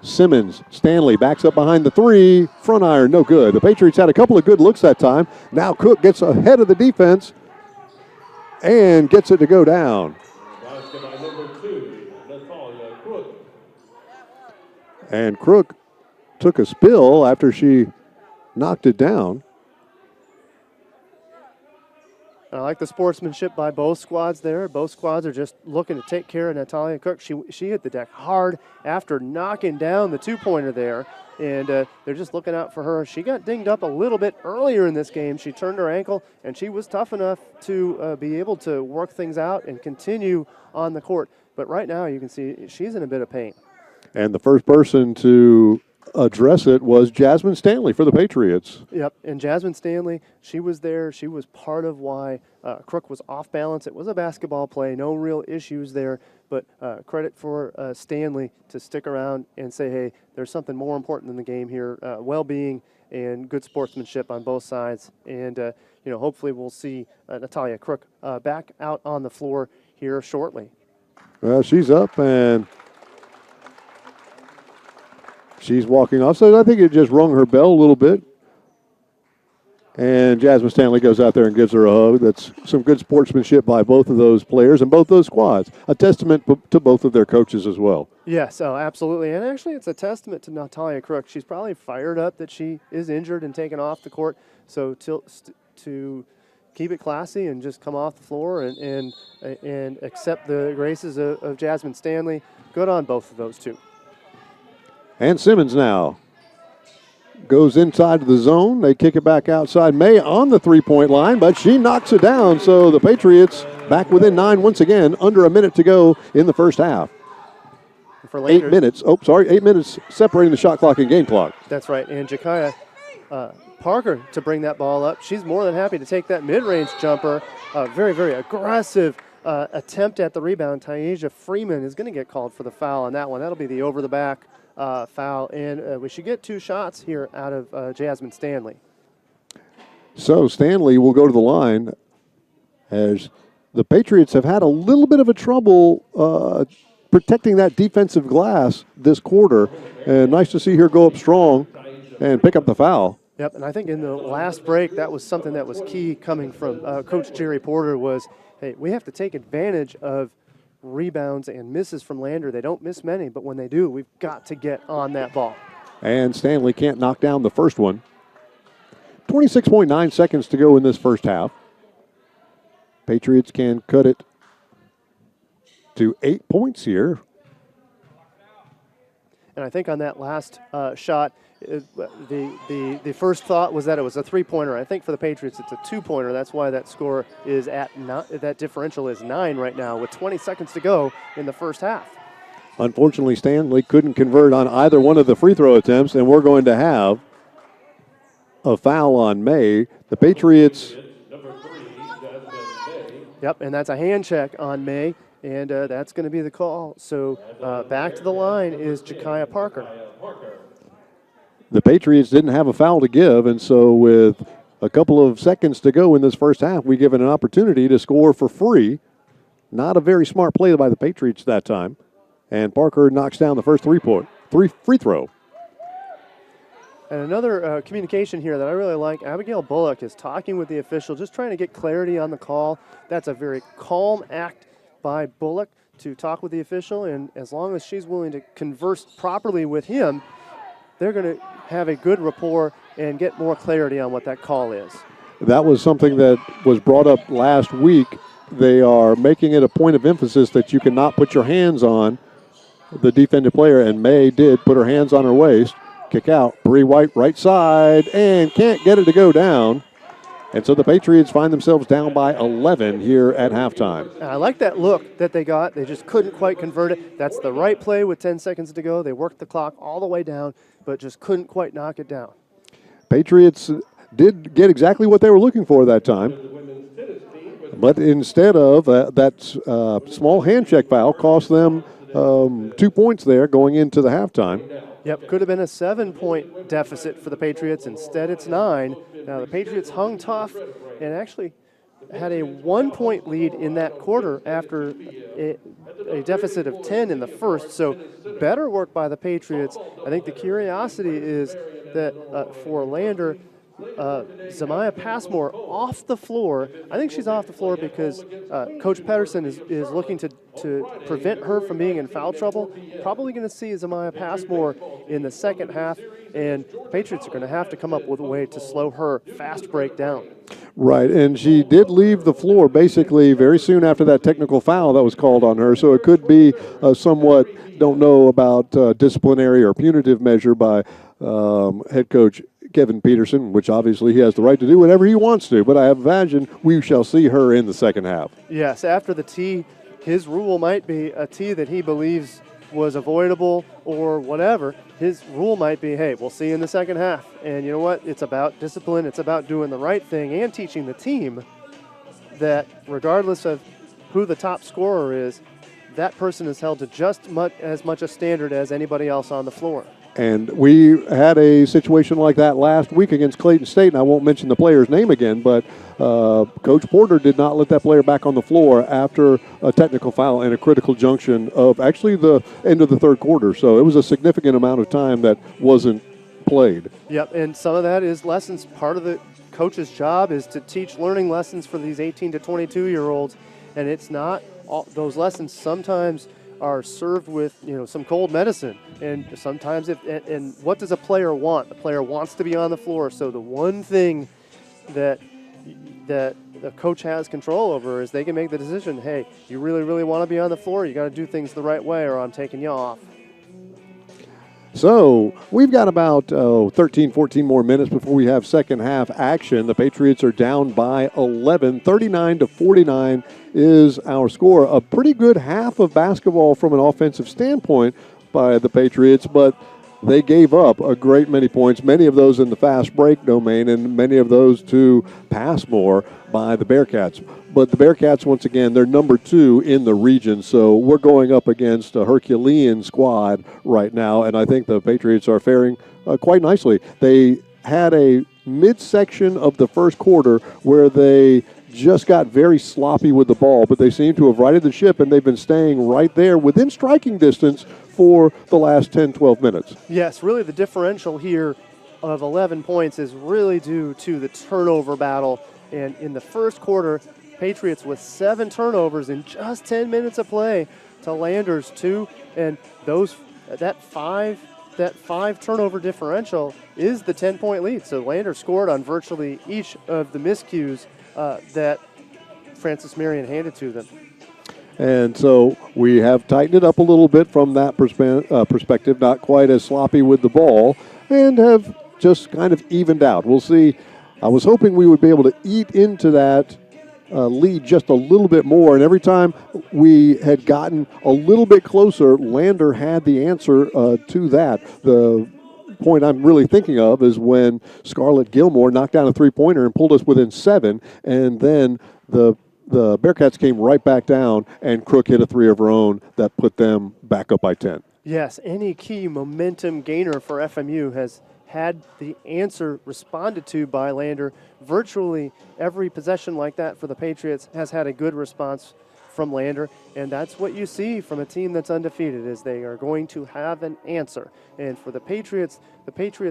S1: Simmons, Stanley backs up behind the three. Front iron, no good. The Patriots had a couple of good looks that time. Now Cook gets ahead of the defense and gets it to go down.
S3: Basket by number 2, Natalia Crook.
S1: And Crook took a spill after she knocked it down.
S2: I like the sportsmanship by both squads there. Both squads are just looking to take care of Natalia Cook. She hit the deck hard after knocking down the two-pointer there, and they're just looking out for her. She got dinged up a little bit earlier in this game. She turned her ankle, and she was tough enough to be able to work things out and continue on the court. But right now you can see she's in a bit of pain.
S1: And the first person to address it was Jasmine Stanley for the Patriots.
S2: Yep, and Jasmine Stanley, she was there. She was part of why Crook was off balance. It was a basketball play, no real issues there, but credit for Stanley to stick around and say, hey, there's something more important in the game here, well-being and good sportsmanship on both sides. And, hopefully we'll see Natalia Crook back out on the floor here shortly.
S1: Well, she's up and she's walking off. So I think it just rung her bell a little bit. And Jasmine Stanley goes out there and gives her a hug. That's some good sportsmanship by both of those players and both those squads. A testament to both of their coaches as well.
S2: Yes, absolutely. And actually, it's a testament to Natalia Crook. She's probably fired up that she is injured and taken off the court. So to keep it classy and just come off the floor and accept the graces of Jasmine Stanley, good on both of those two.
S1: And Simmons now goes inside the zone. They kick it back outside. May on the three-point line, but she knocks it down. So the Patriots back within 9 once again, under a minute to go in the first half.
S2: For Lander,
S1: 8 minutes. 8 minutes separating the shot clock and game clock.
S2: That's right. And Jakaya Parker to bring that ball up. She's more than happy to take that mid-range jumper. Very, very aggressive attempt at the rebound. Taisha Freeman is going to get called for the foul on that one. That'll be the over-the-back foul, and we should get 2 shots here out of Jasmine Stanley.
S1: So Stanley will go to the line as the Patriots have had a little bit of a trouble protecting that defensive glass this quarter, and nice to see her go up strong and pick up the foul.
S2: Yep, and I think in the last break that was something that was key coming from Coach Jerry Porter was, hey, we have to take advantage of rebounds and misses from Lander. They don't miss many, but when they do, we've got to get on that ball.
S1: And Stanley can't knock down the first one. 26.9 seconds to go in this first half. Patriots can cut it to 8 points here.
S2: And I think on that last shot, the first thought was that it was a three-pointer. I think for the Patriots, it's a two-pointer. That's why that score is that differential is 9 right now with 20 seconds to go in the first half.
S1: Unfortunately, Stanley couldn't convert on either one of the free throw attempts, and we're going to have a foul on May. The Patriots.
S3: Number 3, Jasmine May.
S2: Yep, and that's a hand check on May. And that's going to be the call. So back to the line is Jakaya Parker.
S1: The Patriots didn't have a foul to give, and so with a couple of seconds to go in this first half, we give it an opportunity to score for free. Not a very smart play by the Patriots that time. And Parker knocks down the first free throw.
S2: And another communication here that I really like, Abigail Bullock is talking with the official, just trying to get clarity on the call. That's a very calm act by Bullock to talk with the official, and as long as she's willing to converse properly with him, they're going to have a good rapport and get more clarity on what that call is.
S1: That was something that was brought up last week. They are making it a point of emphasis that you cannot put your hands on the defended player, and May did put her hands on her waist. Kick out, Bree White right side, and can't get it to go down. And so the Patriots find themselves down by 11 here at halftime.
S2: And I like that look that they got. They just couldn't quite convert it. That's the right play with 10 seconds to go. They worked the clock all the way down, but just couldn't quite knock it down.
S1: Patriots did get exactly what they were looking for that time. But instead of that small hand check foul cost them 2 points there going into the halftime.
S2: Yep, could have been a 7-point deficit for the Patriots. Instead, it's 9. Now, the Patriots hung tough and actually had a 1-point lead in that quarter after a deficit of 10 in the first. So better work by the Patriots. I think the curiosity is that for Lander, Zamiah Passmore off the floor. I think she's off the floor because Coach Pedersen is looking to prevent her from being in foul trouble. Probably going to see Zamiah Passmore in the second half, and the Patriots are going to have to come up with a way to slow her fast break down.
S1: Right, and she did leave the floor basically very soon after that technical foul that was called on her, so it could be a somewhat, don't know about disciplinary or punitive measure by head coach Kevin Peterson, which obviously he has the right to do whatever he wants to, but I imagine we shall see her in the second half.
S2: Yes, after the tee, his rule might be a tee that he believes was avoidable or whatever. His rule might be, hey, we'll see you in the second half. And you know what? It's about discipline. It's about doing the right thing and teaching the team that regardless of who the top scorer is, that person is held to just as much a standard as anybody else on the floor.
S1: And we had a situation like that last week against Clayton State, and I won't mention the player's name again, but Coach Porter did not let that player back on the floor after a technical foul in a critical junction of actually the end of the third quarter. So it was a significant amount of time that wasn't played.
S2: Yep, and some of that is lessons. Part of the coach's job is to teach learning lessons for these 18 to 22-year-olds, and it's not all, those lessons sometimes are served with, some cold medicine. And sometimes and what does a player want? The player wants to be on the floor. So the one thing that the coach has control over is they can make the decision, hey, you really, really want to be on the floor? You got to do things the right way or I'm taking you off.
S1: So we've got about 13, 14 more minutes before we have second half action. The Patriots are down by 11. 39-49 is our score. A pretty good half of basketball from an offensive standpoint by the Patriots, but they gave up a great many points, many of those in the fast break domain and many of those to Passmore by the Bearcats. But the Bearcats, once again, they're number 2 in the region, so we're going up against a Herculean squad right now, and I think the Patriots are faring quite nicely. They had a midsection of the first quarter where they just got very sloppy with the ball, but they seem to have righted the ship, and they've been staying right there within striking distance for the last 10, 12 minutes.
S2: Yes, really the differential here of 11 points is really due to the turnover battle. And in the first quarter, Patriots with 7 turnovers in just 10 minutes of play to Lander's 2. And that five turnover differential is the 10-point lead. So Lander scored on virtually each of the miscues that Francis Marion handed to them.
S1: And so we have tightened it up a little bit from that perspective, not quite as sloppy with the ball, and have just kind of evened out. We'll see. I was hoping we would be able to eat into that lead just a little bit more, and every time we had gotten a little bit closer, Lander had the answer to that. The point I'm really thinking of is when Scarlett Gilmore knocked down a three-pointer and pulled us within 7, and then the Bearcats came right back down, and Crook hit a 3 of her own that put them back up by 10.
S2: Yes, any key momentum gainer for FMU has had the answer responded to by Lander. Virtually every possession like that for the Patriots has had a good response from Lander, and that's what you see from a team that's undefeated, is they are going to have an answer. And for the Patriots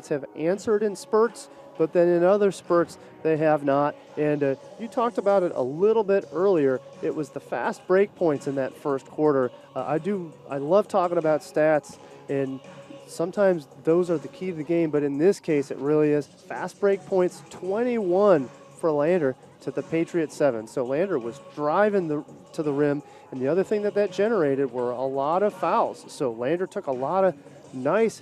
S2: have answered in spurts, but then in other spurts they have not. And you talked about it a little bit earlier. It was the fast break points in that first quarter. I love talking about stats, and sometimes those are the key to the game, but in this case it really is. Fast break points, 21 for Lander to the Patriots 7. So Lander was driving to the rim, and the other thing that generated were a lot of fouls. So Lander took a lot of nice,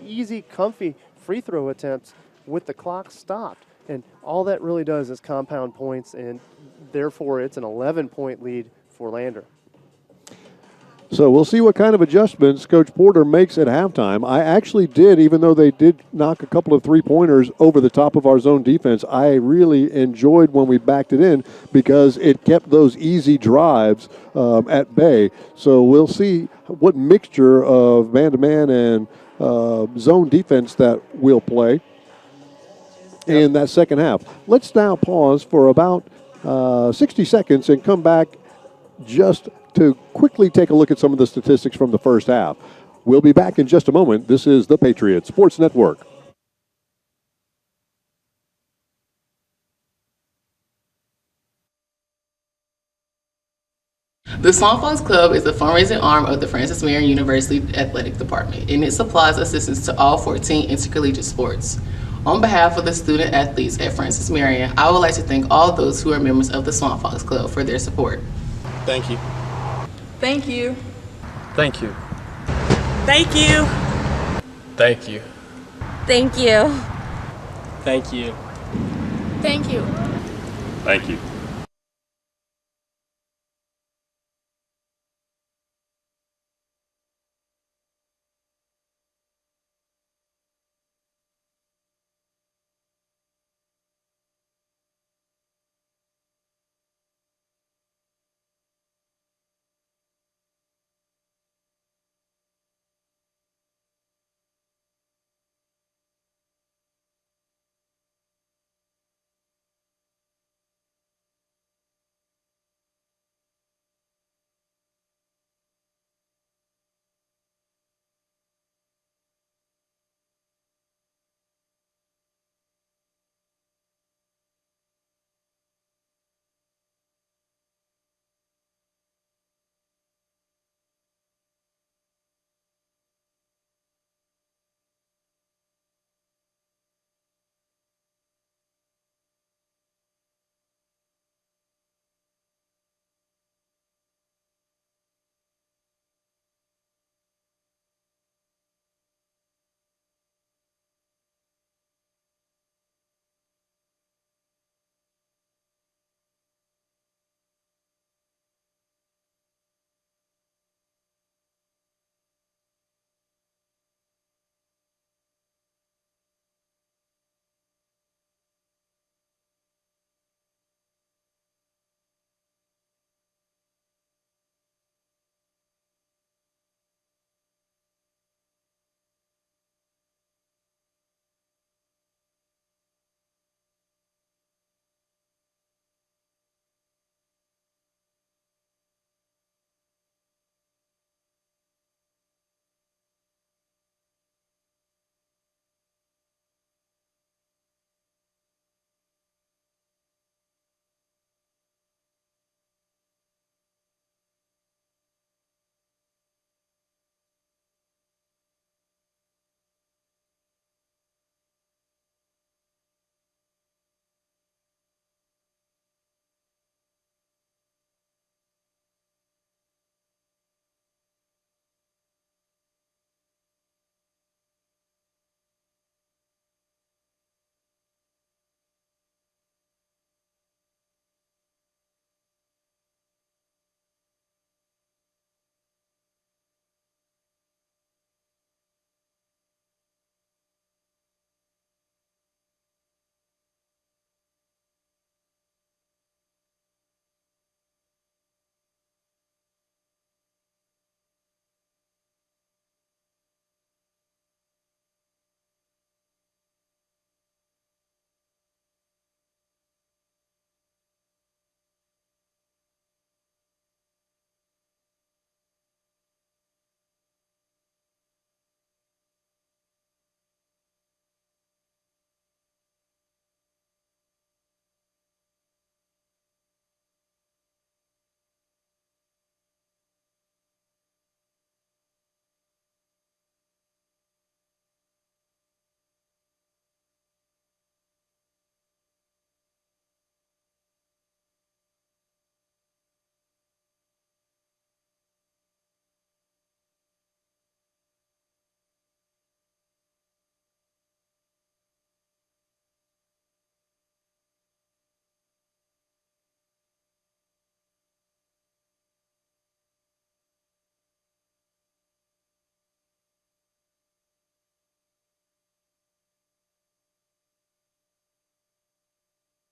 S2: easy, comfy free throw attempts with the clock stopped. And all that really does is compound points, and therefore it's an 11-point lead for Lander.
S1: So we'll see what kind of adjustments Coach Porter makes at halftime. I actually did, even though they did knock a couple of three-pointers over the top of our zone defense, I really enjoyed when we backed it in because it kept those easy drives at bay. So we'll see what mixture of man-to-man and zone defense that we'll play in that second half. Let's now pause for about 60 seconds and come back just to quickly take a look at some of the statistics from the first half. We'll be back in just a moment. This is the Patriots Sports Network.
S4: The Swan Fox Club is the fundraising arm of the Francis Marion University Athletic Department, and it supplies assistance to all 14 intercollegiate sports. On behalf of the student athletes at Francis Marion, I would like to thank all those who are members of the Swan Fox Club for their support.
S5: Thank you.
S6: Thank you.
S5: Thank you.
S6: Thank you.
S5: Thank you.
S6: Thank you.
S5: Thank you.
S6: Thank you.
S5: Thank you.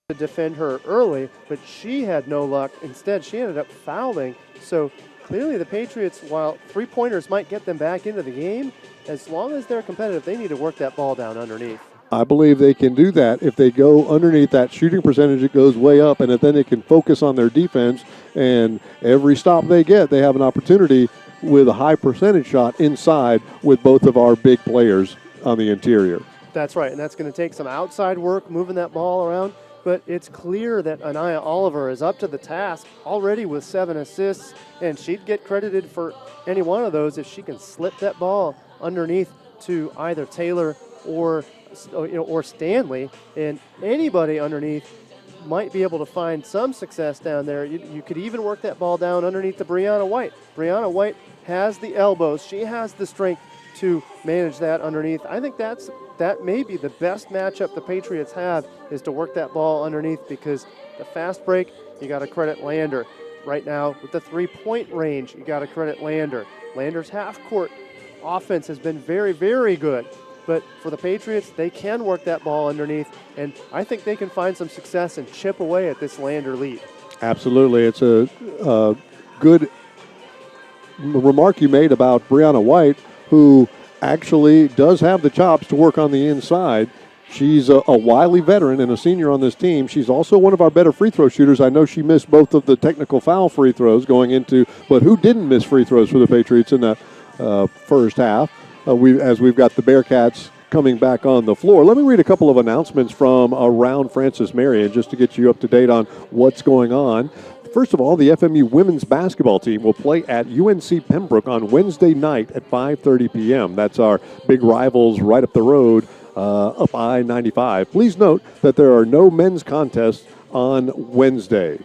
S2: to defend her early, but she had no luck. Instead, she ended up fouling. So clearly the Patriots, while three-pointers might get them back into the game, as long as they're competitive, they need to work that ball down underneath.
S1: I believe they can do that. If they go underneath, that shooting percentage, it goes way up, and then they can focus on their defense, and every stop they get, they have an opportunity with a high percentage shot inside with both of our big players on the interior.
S2: That's right, and that's going to take some outside work, moving that ball around. But it's clear that Anaya Oliver is up to the task already with 7 assists, and she'd get credited for any one of those if she can slip that ball underneath to either Taylor or Stanley, and anybody underneath might be able to find some success down there. You could even work that ball down underneath to Brianna White. Brianna White has the elbows. She has the strength to manage that underneath. I think that may be the best matchup the Patriots have, is to work that ball underneath, because the fast break, you got to credit Lander. Right now, with the three-point range, you got to credit Lander. Lander's half-court offense has been very, very good. But for the Patriots, they can work that ball underneath, and I think they can find some success and chip away at this Lander lead.
S1: Absolutely. It's a good remark you made about Brianna White, who actually does have the chops to work on the inside. She's a wily veteran and a senior on this team. She's also one of our better free throw shooters. I know she missed both of the technical foul free throws going into, but who didn't miss free throws for the Patriots in that first half? As we've got the Bearcats coming back on the floor. Let me read a couple of announcements from around Francis Marion just to get you up to date on what's going on. First of all, the FMU women's basketball team will play at UNC Pembroke on Wednesday night at 5:30 p.m. That's our big rivals right up the road, up I-95. Please note that there are no men's contests on Wednesday.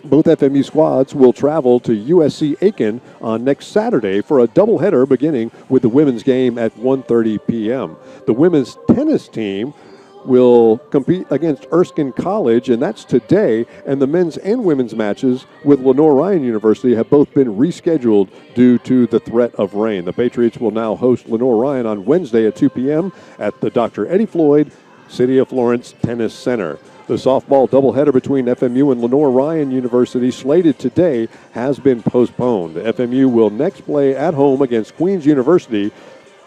S1: Both FMU squads will travel to USC Aiken on next Saturday for a doubleheader beginning with the women's game at 1:30 p.m. The women's tennis team will compete against Erskine College, and that's today, and the men's and women's matches with Lenore-Ryan University have both been rescheduled due to the threat of rain. The Patriots will now host Lenore-Ryan on Wednesday at 2 p.m. at the Dr. Eddie Floyd City of Florence Tennis Center. The softball doubleheader between FMU and Lenore-Ryan University, slated today, has been postponed. FMU will next play at home against Queens University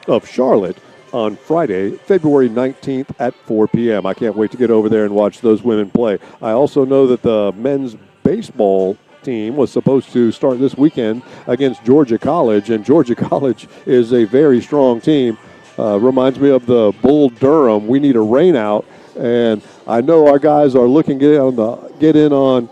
S1: of Charlotte on Friday, February 19th at 4 p.m. I can't wait to get over there and watch those women play. I also know that the men's baseball team was supposed to start this weekend against Georgia College, and Georgia College is a very strong team. Reminds me of the Bull Durham. We need a rain out, and I know our guys are looking to get in on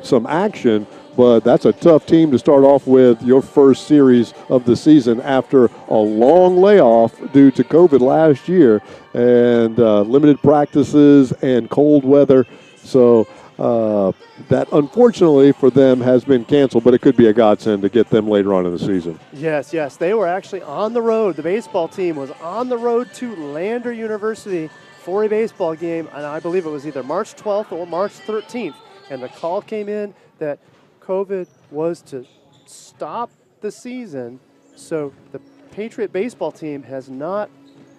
S1: some action, but that's a tough team to start off with your first series of the season after a long layoff due to COVID last year and limited practices and cold weather. So that, unfortunately for them, has been canceled, but it could be a godsend to get them later on in the season.
S2: Yes. They were actually on the road. The baseball team was on the road to Lander University for a baseball game, and I believe it was either March 12th or March 13th. And the call came in that COVID was to stop the season, so the Patriot baseball team has not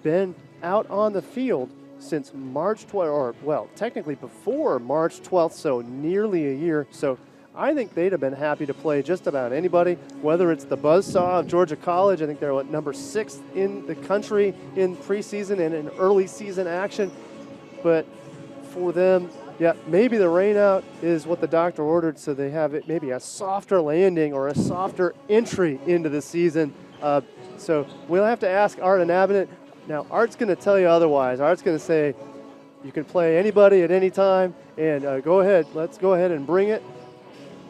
S2: been out on the field since March 12th, technically before March 12th, so nearly a year. So I think they'd have been happy to play just about anybody, whether it's the buzzsaw of Georgia College. I think they're number 6 in the country in preseason and in early season action. But for them, yeah, maybe the rain out is what the doctor ordered, so they have it maybe a softer landing or a softer entry into the season. So we'll have to ask Art and Abbott. Now, Art's going to tell you otherwise. Art's going to say you can play anybody at any time, and go ahead. Let's go ahead and bring it.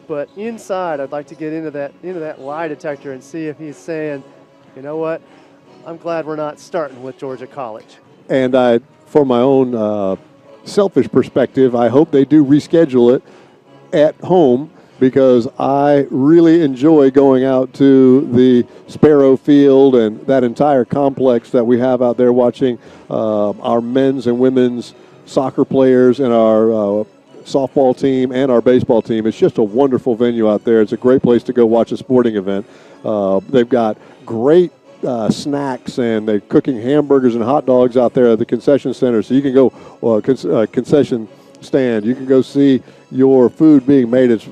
S2: But inside, I'd like to get into that lie detector and see if he's saying, you know what, I'm glad we're not starting with Georgia College.
S1: And for my own selfish perspective, I hope they do reschedule it at home, because I really enjoy going out to the Sparrow Field and that entire complex that we have out there, watching our men's and women's soccer players and our softball team and our baseball team. It's just a wonderful venue out there. It's a great place to go watch a sporting event. They've got great snacks, and they're cooking hamburgers and hot dogs out there at the concession center. So you can go concession stand. You can go see your food being made. It's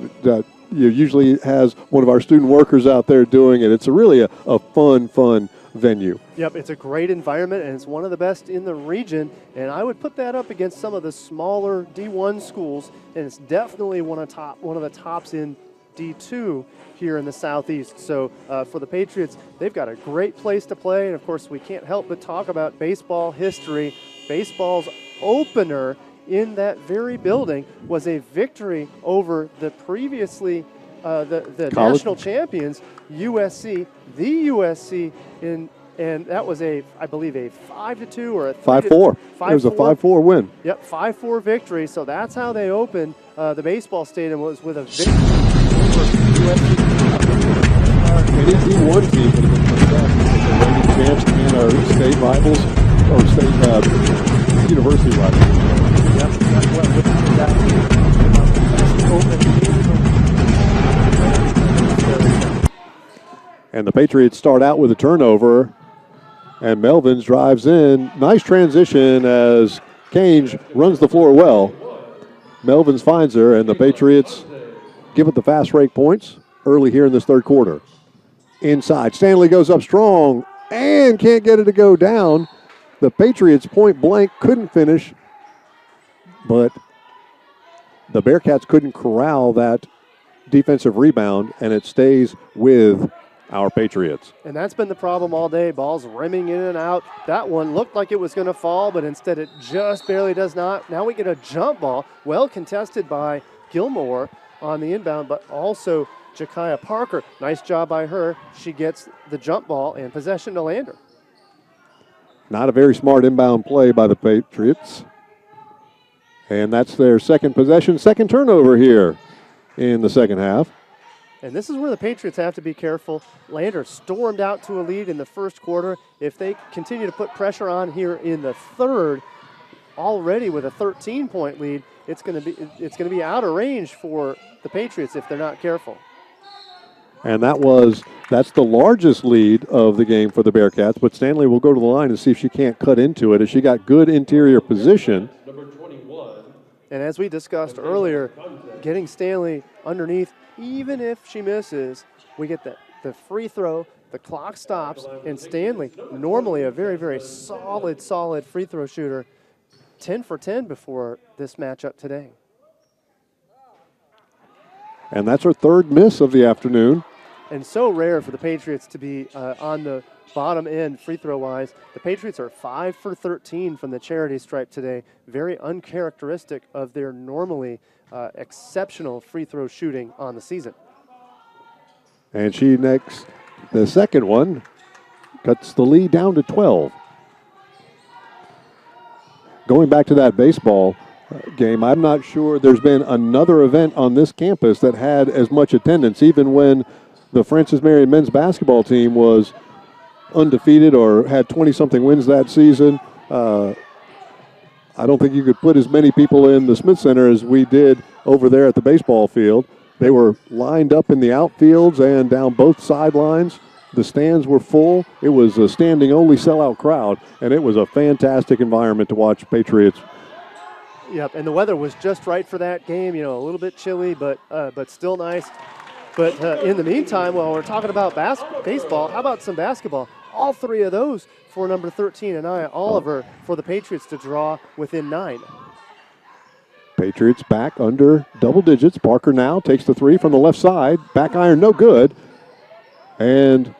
S1: usually has one of our student workers out there doing it. It's really a fun venue.
S2: Yep, it's a great environment, and it's one of the best in the region. And I would put that up against some of the smaller D1 schools, and it's definitely one of the tops in D2 here in the Southeast. So for the Patriots, they've got a great place to play, and of course we can't help but talk about baseball history. Baseball's opener in that very building was a victory over the previously the national champions, USC, the USC and that was I believe a 5-2 or a
S1: 5-4. It was a 5-4 win.
S2: Yep, 5-4 victory. So that's how they opened the baseball stadium, was with a victory over USC.
S1: Any D1 team would have been the reigning champs and our state rivals or state university rivals.
S2: Yep, that's what that
S1: and the Patriots start out with a turnover, and Melvins drives in. Nice transition as Cange runs the floor well. Melvins finds her, and the Patriots give it the fast break points early here in this third quarter. Inside, Stanley goes up strong and can't get it to go down. The Patriots point blank couldn't finish, but the Bearcats couldn't corral that defensive rebound, and it stays with our Patriots.
S2: And that's been the problem all day. Balls rimming in and out. That one looked like it was going to fall, but instead it just barely does not. Now we get a jump ball, well contested by Gilmore on the inbound, but also Jakaya Parker. Nice job by her. She gets the jump ball and possession to Lander.
S1: Not a very smart inbound play by the Patriots. And that's their second possession, second turnover here in the second half.
S2: And this is where the Patriots have to be careful. Lander stormed out to a lead in the first quarter. If they continue to put pressure on here in the third, already with a 13-point lead, it's going to be out of range for the Patriots if they're not careful.
S1: And that's the largest lead of the game for the Bearcats, but Stanley will go to the line and see if she can't cut into it, as she got good interior position.
S3: Number 21.
S2: And as we discussed earlier, getting Stanley underneath, even if she misses, we get the free throw, the clock stops, and Stanley, normally a very, very solid free throw shooter, 10 for 10 before this matchup today.
S1: And that's her third miss of the afternoon.
S2: And so rare for the Patriots to be on the bottom end free throw wise. The Patriots are 5 for 13 from the charity stripe today. Very uncharacteristic of their normally exceptional free throw shooting on the season.
S1: And she next, the second one, cuts the lead down to 12. Going back to that baseball game, I'm not sure there's been another event on this campus that had as much attendance, even when the Francis Marion men's basketball team was undefeated or had 20-something wins that season. I don't think you could put as many people in the Smith Center as we did over there at the baseball field. They were lined up in the outfields and down both sidelines. The stands were full. It was a standing-only sellout crowd, and it was a fantastic environment to watch Patriots.
S2: Yep, and the weather was just right for that game. You know, a little bit chilly, but still nice. But in the meantime, while we're talking about baseball, how about some basketball? All three of those for number 13, Anaya Oliver, for the Patriots to draw within 9.
S1: Patriots back under double digits. Parker now takes the three from the left side. Back iron, no good. And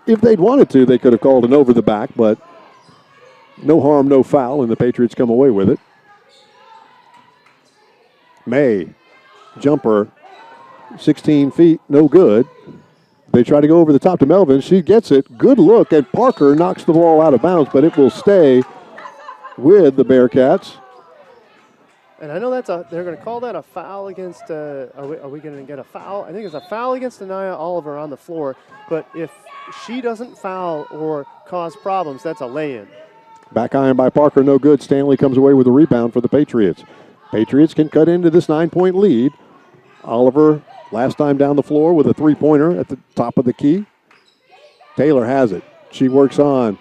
S1: if they'd wanted to, they could have called an over the back, but no harm, no foul, and the Patriots come away with it. May, jumper, 16 feet, no good. They try to go over the top to Melvin. She gets it. Good look, and Parker knocks the ball out of bounds, but it will stay with the Bearcats.
S2: And I know they're going to call that a foul against, are we going to get a foul? I think it's a foul against Anaya Oliver on the floor, but if she doesn't foul or cause problems, that's a lay-in.
S1: Back iron by Parker, no good. Stanley comes away with a rebound for the Patriots. Patriots can cut into this 9-point lead. Oliver, last time down the floor with a three-pointer at the top of the key. Taylor has it. She works on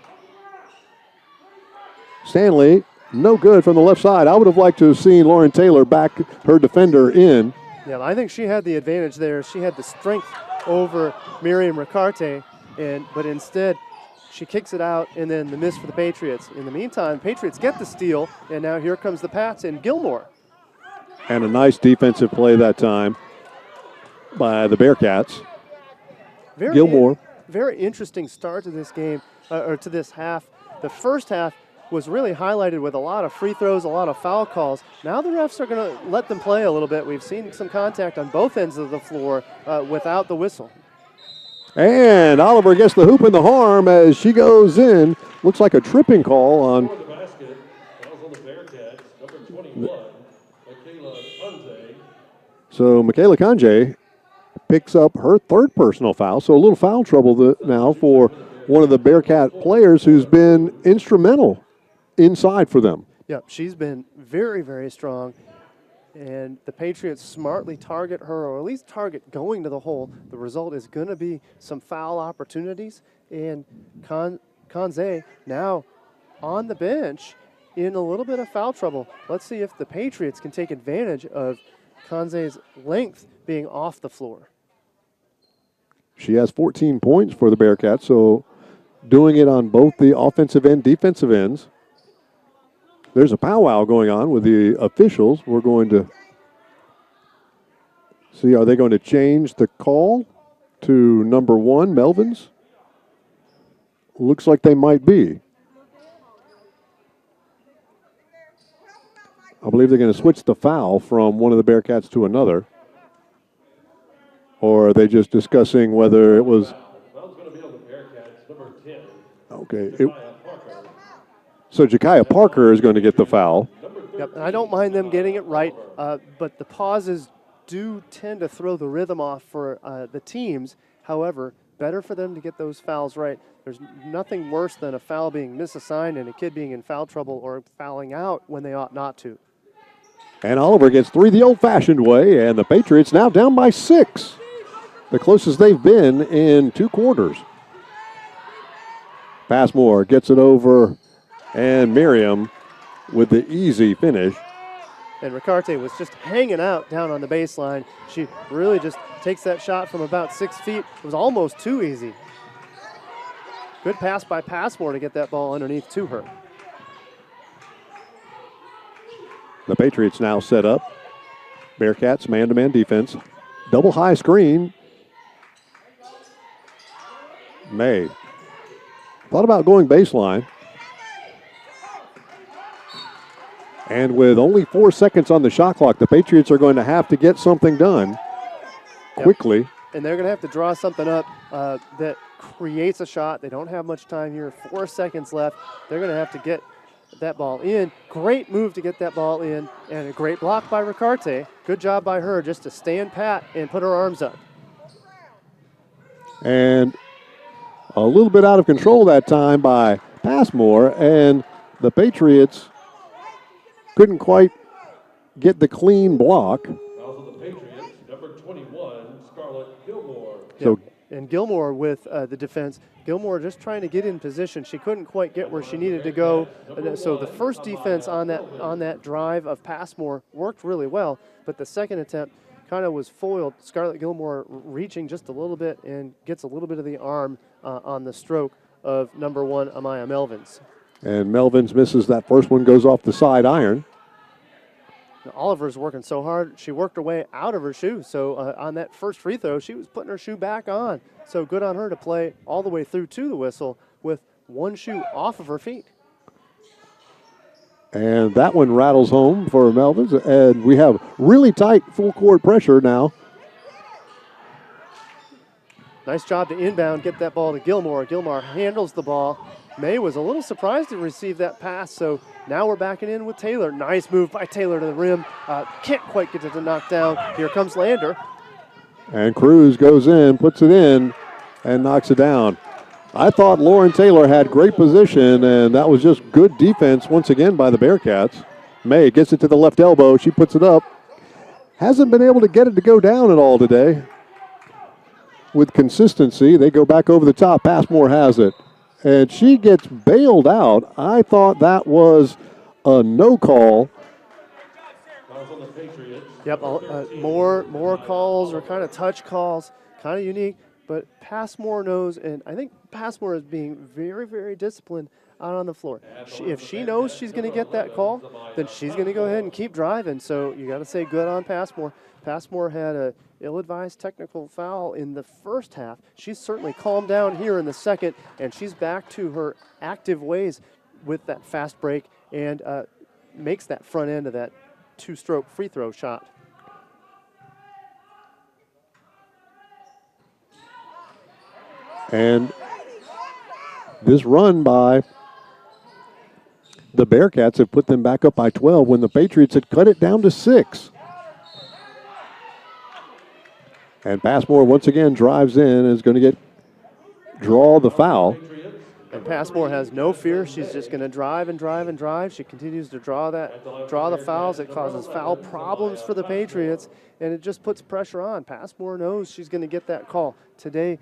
S1: Stanley. No good from the left side. I would have liked to have seen Lauren Taylor back her defender in.
S2: Yeah, I think she had the advantage there. She had the strength over Miriam Ricarte, but instead she kicks it out, and then the miss for the Patriots. In the meantime, Patriots get the steal, and now here comes the Pats and Gilmore.
S1: And a nice defensive play that time by the Bearcats. Gilmore.
S2: Very interesting start to this game, or to this half. The first half was really highlighted with a lot of free throws, a lot of foul calls. Now the refs are going to let them play a little bit. We've seen some contact on both ends of the floor without the whistle.
S1: And Oliver gets the hoop in the harm as she goes in. Looks like a tripping call on.
S3: For the basket, fouls on the Bearcats, number 21, Michaela Kunze.
S1: So Michaela Kanje picks up her third personal foul. So a little foul trouble now for one of the Bearcat players who's been instrumental inside for them.
S2: Yep, she's been very, very strong. And the Patriots smartly target her, or at least target going to the hole. The result is going to be some foul opportunities. And Kanze now on the bench in a little bit of foul trouble. Let's see if the Patriots can take advantage of Kanze's length being off the floor.
S1: She has 14 points for the Bearcats, so doing it on both the offensive and defensive ends. There's a powwow going on with the officials. We're going to see, are they going to change the call to number 1, Melvin's? Looks like they might be. I believe they're going to switch the foul from one of the Bearcats to another. Or are they just discussing whether it was...
S3: Foul's going to be on the Bearcats, number 10.
S1: Okay. So Jakaya Parker is going to get the foul.
S2: Yep, and I don't mind them getting it right, but the pauses do tend to throw the rhythm off for the teams. However, better for them to get those fouls right. There's nothing worse than a foul being misassigned and a kid being in foul trouble or fouling out when they ought not to.
S1: And Oliver gets 3 the old-fashioned way, and the Patriots now down by 6. The closest they've been in 2 quarters. Passmore gets it over, and Miriam with the easy finish.
S2: And Ricarte was just hanging out down on the baseline. She really just takes that shot from about 6 feet. It was almost too easy. Good pass by Passmore to get that ball underneath to her.
S1: The Patriots now set up. Bearcats man-to-man defense. Double high screen. May thought about going baseline. And with only 4 seconds on the shot clock, the Patriots are going to have to get something done quickly.
S2: Yep. And they're going to have to draw something up that creates a shot. They don't have much time here. 4 seconds left. They're going to have to get that ball in. Great move to get that ball in, and a great block by Ricarte. Good job by her just to stand pat and put her arms up.
S1: And a little bit out of control that time by Passmore, and the Patriots couldn't quite get the clean block.
S3: Fouls on the Patriots, number 21, Scarlett Gilmore.
S1: So,
S2: and Gilmore with the defense. Gilmore just trying to get in position. She couldn't quite get where she needed to go. So the first defense on that drive of Passmore worked really well, but the second attempt kind of was foiled. Scarlett Gilmore reaching just a little bit and gets a little bit of the arm on the stroke of number 1, Amaya Melvins.
S1: And Melvins misses that first one, goes off the side iron.
S2: Now, Oliver's working so hard, she worked her way out of her shoe. So on that first free throw, she was putting her shoe back on. So good on her to play all the way through to the whistle with one shoe off of her feet.
S1: And that one rattles home for Melvins. And we have really tight full court pressure now.
S2: Nice job to inbound, get that ball to Gilmore. Gilmore handles the ball. May was a little surprised to receive that pass, so now we're backing in with Taylor. Nice move by Taylor to the rim. Can't quite get it to knock down. Here comes Lander.
S1: And Cruz goes in, puts it in, and knocks it down. I thought Lauren Taylor had great position, and that was just good defense once again by the Bearcats. May gets it to the left elbow. She puts it up. Hasn't been able to get it to go down at all today. with consistency. They go back over the top. Passmore has it. And she gets bailed out. I thought that was a no call.
S3: Fouls on the Patriots.
S2: Yep, more calls or kind of touch calls, kind of unique, but Passmore knows, and I think Passmore is being very, very disciplined out on the floor. If she knows she's going to get that call, then she's going to go ahead and keep driving. So you got to say good on Passmore. Passmore had a ill-advised technical foul in the first half. She's certainly calmed down here in the second, and she's back to her active ways with that fast break and makes that front end of that two-stroke free throw shot.
S1: And this run by the Bearcats have put them back up by 12 when the Patriots had cut it down to 6. And Passmore once again drives in and is going to draw the foul.
S2: And Passmore has no fear. She's just going to drive and drive and drive. She continues to draw the fouls. It causes foul problems for the Patriots, and it just puts pressure on. Passmore knows she's going to get that call. Today,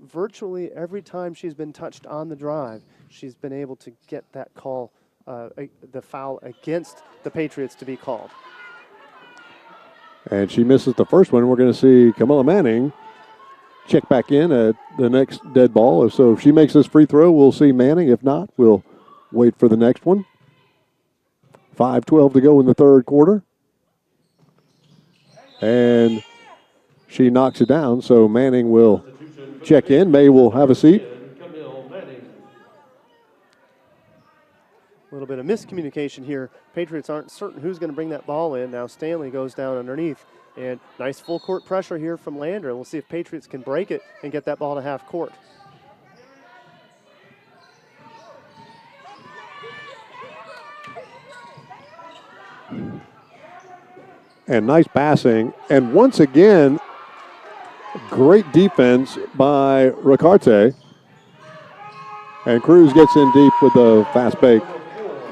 S2: virtually every time she's been touched on the drive, she's been able to get that call, the foul against the Patriots to be called.
S1: And she misses the first one. We're going to see Camilla Manning check back in at the next dead ball. So if she makes this free throw, we'll see Manning. If not, we'll wait for the next one. 5:12 to go in the third quarter. And she knocks it down, so Manning will check in. May will have a seat.
S2: A little bit of miscommunication here. Patriots aren't certain who's going to bring that ball in. Now Stanley goes down underneath. And nice full court pressure here from Lander. We'll see if Patriots can break it and get that ball to half court.
S1: And nice passing. And once again, great defense by Ricarte. And Cruz gets in deep with the fast break.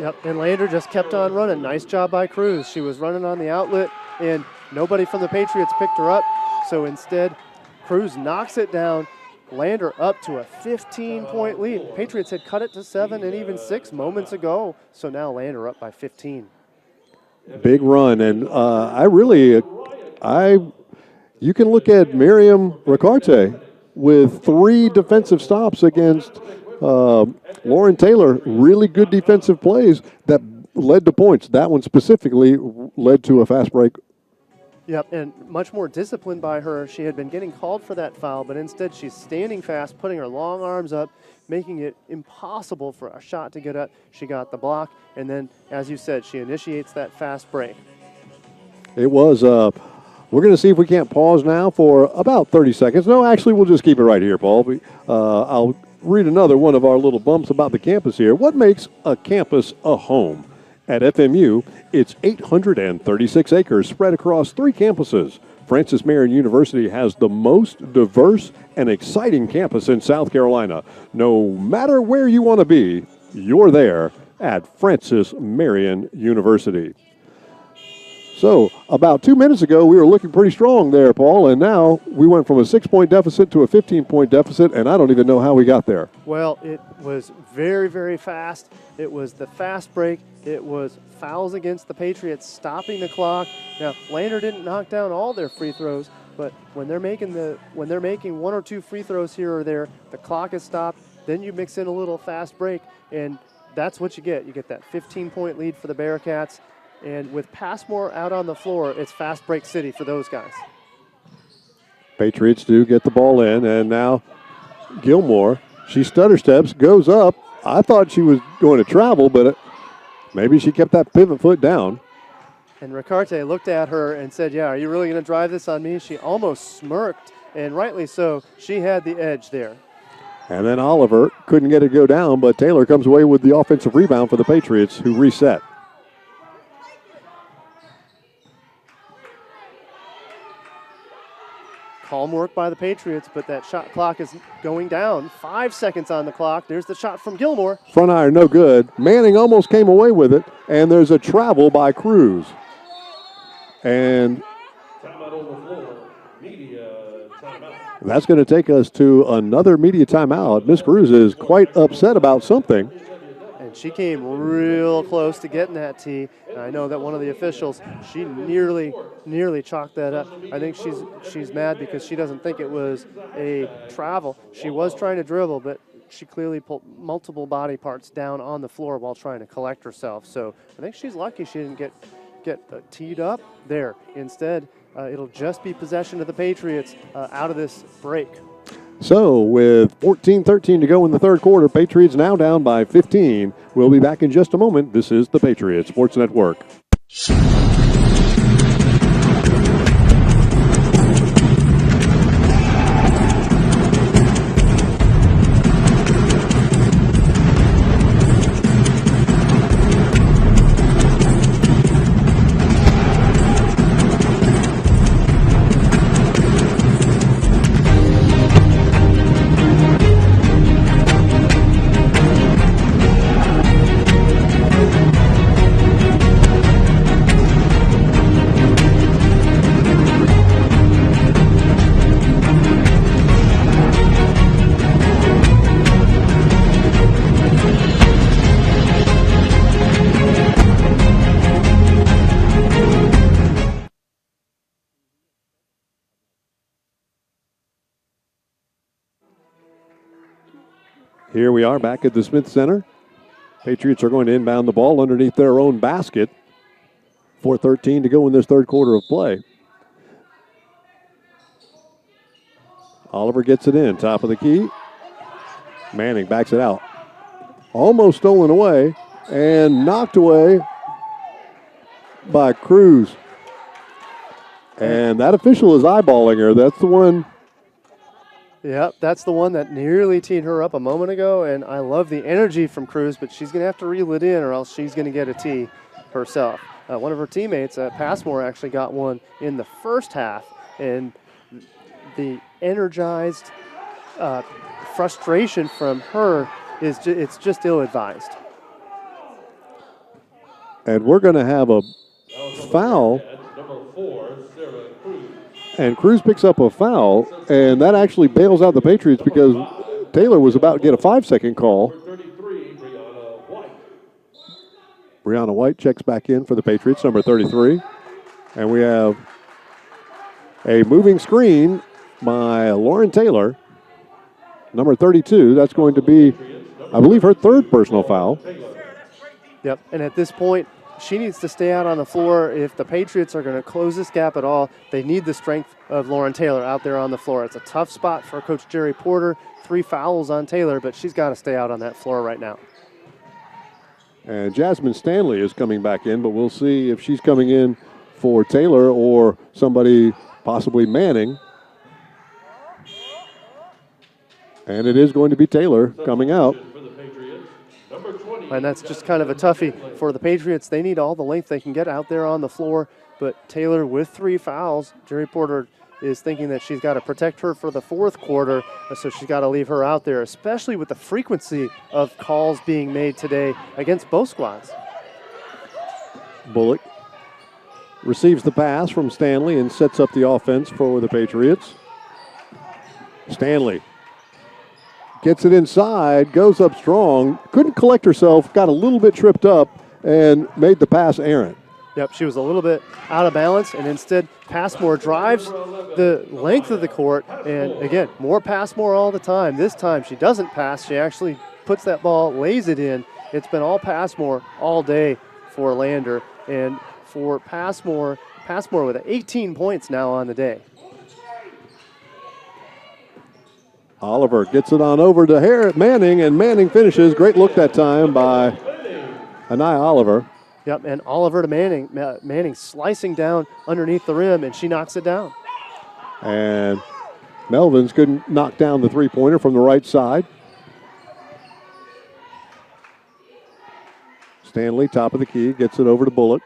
S2: Yep, and Lander just kept on running. Nice job by Cruz. She was running on the outlet, and nobody from the Patriots picked her up. So instead, Cruz knocks it down. Lander up to a 15-point lead. Patriots had cut it to 7 and even 6 moments ago. So now Lander up by 15.
S1: Big run, and you can look at Miriam Ricarte with 3 defensive stops against Lauren Taylor. Really good defensive plays that led to points. That one specifically led to a fast break.
S2: Yep, and much more disciplined by her. She had been getting called for that foul, but instead she's standing fast, putting her long arms up, making it impossible for a shot to get up. She got the block, and then, as you said, she initiates that fast break.
S1: It was, we're going to see if we can't pause now for about 30 seconds. No, actually, we'll just keep it right here, Paul. I'll read another one of our little bumps about the campus here. What makes a campus a home? At FMU, it's 836 acres spread across 3 campuses. Francis Marion University has the most diverse and exciting campus in South Carolina. No matter where you want to be, you're there at Francis Marion University. So about 2 minutes ago, we were looking pretty strong there, Paul, and now we went from a 6-point deficit to a 15-point deficit, and I don't even know how we got there.
S2: Well, it was very, very fast. It was the fast break. It was fouls against the Patriots, stopping the clock. Now, Lander didn't knock down all their free throws, but when they're making 1 or 2 free throws here or there, the clock is stopped. Then you mix in a little fast break, and that's what you get. You get that 15-point lead for the Bearcats. And with Passmore out on the floor, it's fast break city for those guys.
S1: Patriots do get the ball in, and now Gilmore, she stutter steps, goes up. I thought she was going to travel, but maybe she kept that pivot foot down.
S2: And Ricarte looked at her and said, yeah, are you really going to drive this on me? She almost smirked, and rightly so. She had the edge there.
S1: And then Oliver couldn't get it to go down, but Taylor comes away with the offensive rebound for the Patriots, who reset.
S2: Calm work by the Patriots, but that shot clock is going down. 5 seconds on the clock. There's the shot from Gilmore.
S1: Front iron, no good. Manning almost came away with it, and there's a travel by Cruz. And
S3: timeout on the floor. Media timeout.
S1: That's going to take us to another media timeout. Miss Cruz is quite upset about something.
S2: And she came real close to getting that tee. And I know that one of the officials, she nearly chalked that up. I think she's mad because she doesn't think it was a travel. She was trying to dribble, but she clearly pulled multiple body parts down on the floor while trying to collect herself. So I think she's lucky she didn't get teed up there. Instead, it'll just be possession of the Patriots out of this break.
S1: So with 14-13 to go in the third quarter, Patriots now down by 15. We'll be back in just a moment. This is the Patriots Sports Network. Here we are back at the Smith Center. Patriots are going to inbound the ball underneath their own basket. 4:13 to go in this third quarter of play. Oliver gets it in, top of the key. Manning backs it out. Almost stolen away and knocked away by Cruz. And that official is eyeballing her. That's the one.
S2: Yep, that's the one that nearly teed her up a moment ago, and I love the energy from Cruz, but she's going to have to reel it in or else she's going to get a tee herself. One of her teammates, Passmore, actually got one in the first half, and the energized frustration from her is it's just ill-advised.
S1: And we're going to have a foul. And Cruz picks up a foul, and that actually bails out the Patriots because Taylor was about to get a 5-second call. Brianna White checks back in for the Patriots, number 33. And we have a moving screen by Lauren Taylor, number 32. That's going to be, I believe, her third personal foul.
S2: Yep, and at this point, she needs to stay out on the floor. If the Patriots are going to close this gap at all, they need the strength of Lauren Taylor out there on the floor. It's a tough spot for Coach Jerry Porter. 3 fouls on Taylor, but she's got to stay out on that floor right now.
S1: And Jasmine Stanley is coming back in, but we'll see if she's coming in for Taylor or somebody, possibly Manning. And it is going to be Taylor coming out.
S2: And that's just kind of a toughie for the Patriots. They need all the length they can get out there on the floor. But Taylor with 3 fouls, Jerry Porter is thinking that she's got to protect her for the fourth quarter, so she's got to leave her out there, especially with the frequency of calls being made today against both squads.
S1: Bullock receives the pass from Stanley and sets up the offense for the Patriots. Stanley gets it inside, goes up strong, couldn't collect herself, got a little bit tripped up, and made the pass errant.
S2: Yep, she was a little bit out of balance, and instead Passmore drives the length of the court, and again, more Passmore all the time. This time she doesn't pass, she actually puts that ball, lays it in. It's been all Passmore all day for Lander, and for Passmore with 18 points now on the day.
S1: Oliver gets it on over to Manning, and Manning finishes. Great look that time by Anaya Oliver.
S2: Yep, and Oliver to Manning. Manning slicing down underneath the rim, and she knocks it down.
S1: And Melvins couldn't knock down the three-pointer from the right side. Stanley, top of the key, gets it over to Bullock.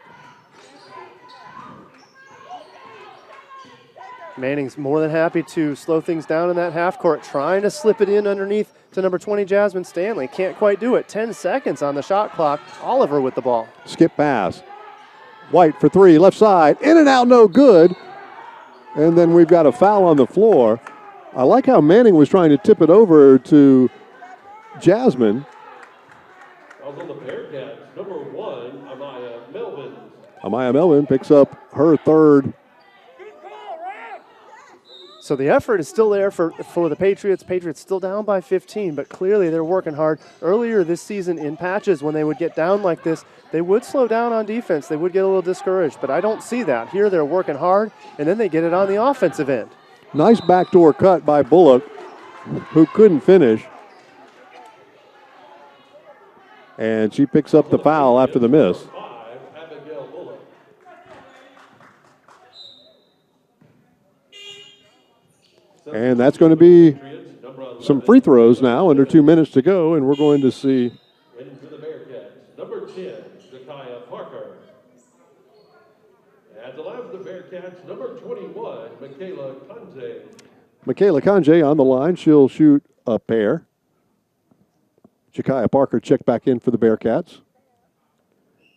S2: Manning's more than happy to slow things down in that half court, trying to slip it in underneath to number 20, Jasmine Stanley. Can't quite do it. 10 seconds on the shot clock. Oliver with the ball.
S1: Skip pass. White for 3, left side. In and out, no good. And then we've got a foul on the floor. I like how Manning was trying to tip it over to Jasmine.
S3: Fouls on the Bearcats. Number 1, Amaya Melvin.
S1: Amaya Melvin picks up her third.
S2: So the effort is still there for the Patriots. Patriots still down by 15, but clearly they're working hard. Earlier this season in patches, when they would get down like this, they would slow down on defense. They would get a little discouraged, but I don't see that. Here they're working hard, and then they get it on the offensive end.
S1: Nice backdoor cut by Bullock, who couldn't finish. And she picks up the foul after the miss.
S3: 5, Abigail Bullock.
S1: And that's going to be some free throws now, under 2 minutes to go, and we're going to see.
S3: In for the Bearcats. Number 10, Jakaya Parker. At the left, the Bearcats. Number 21, Michaela Conte.
S1: Michaela Conjay on the line. She'll shoot a pair. Jakaya Parker checked back in for the Bearcats.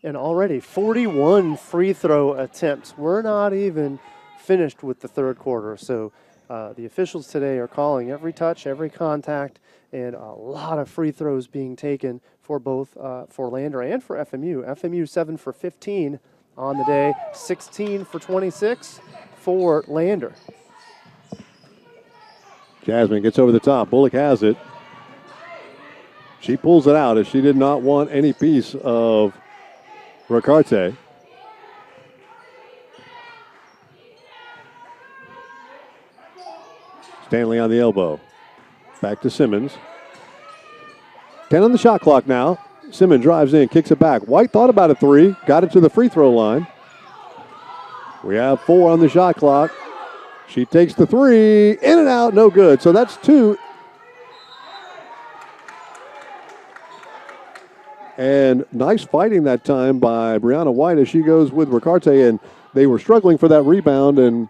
S2: And already 41 free throw attempts. We're not even finished with the third quarter. So the officials today are calling every touch, every contact, and a lot of free throws being taken for both for Lander and for FMU. FMU 7 for 15 on the day, 16 for 26 for Lander.
S1: Jasmine gets over the top. Bullock has it. She pulls it out as she did not want any piece of Ricarte. Stanley on the elbow. Back to Simmons. 10 on the shot clock now. Simmons drives in, kicks it back. White thought about a three, got it to the free throw line. We have 4 on the shot clock. She takes the three, in and out, no good. So that's 2. And nice fighting that time by Brianna White as she goes with Ricarte, and they were struggling for that rebound, and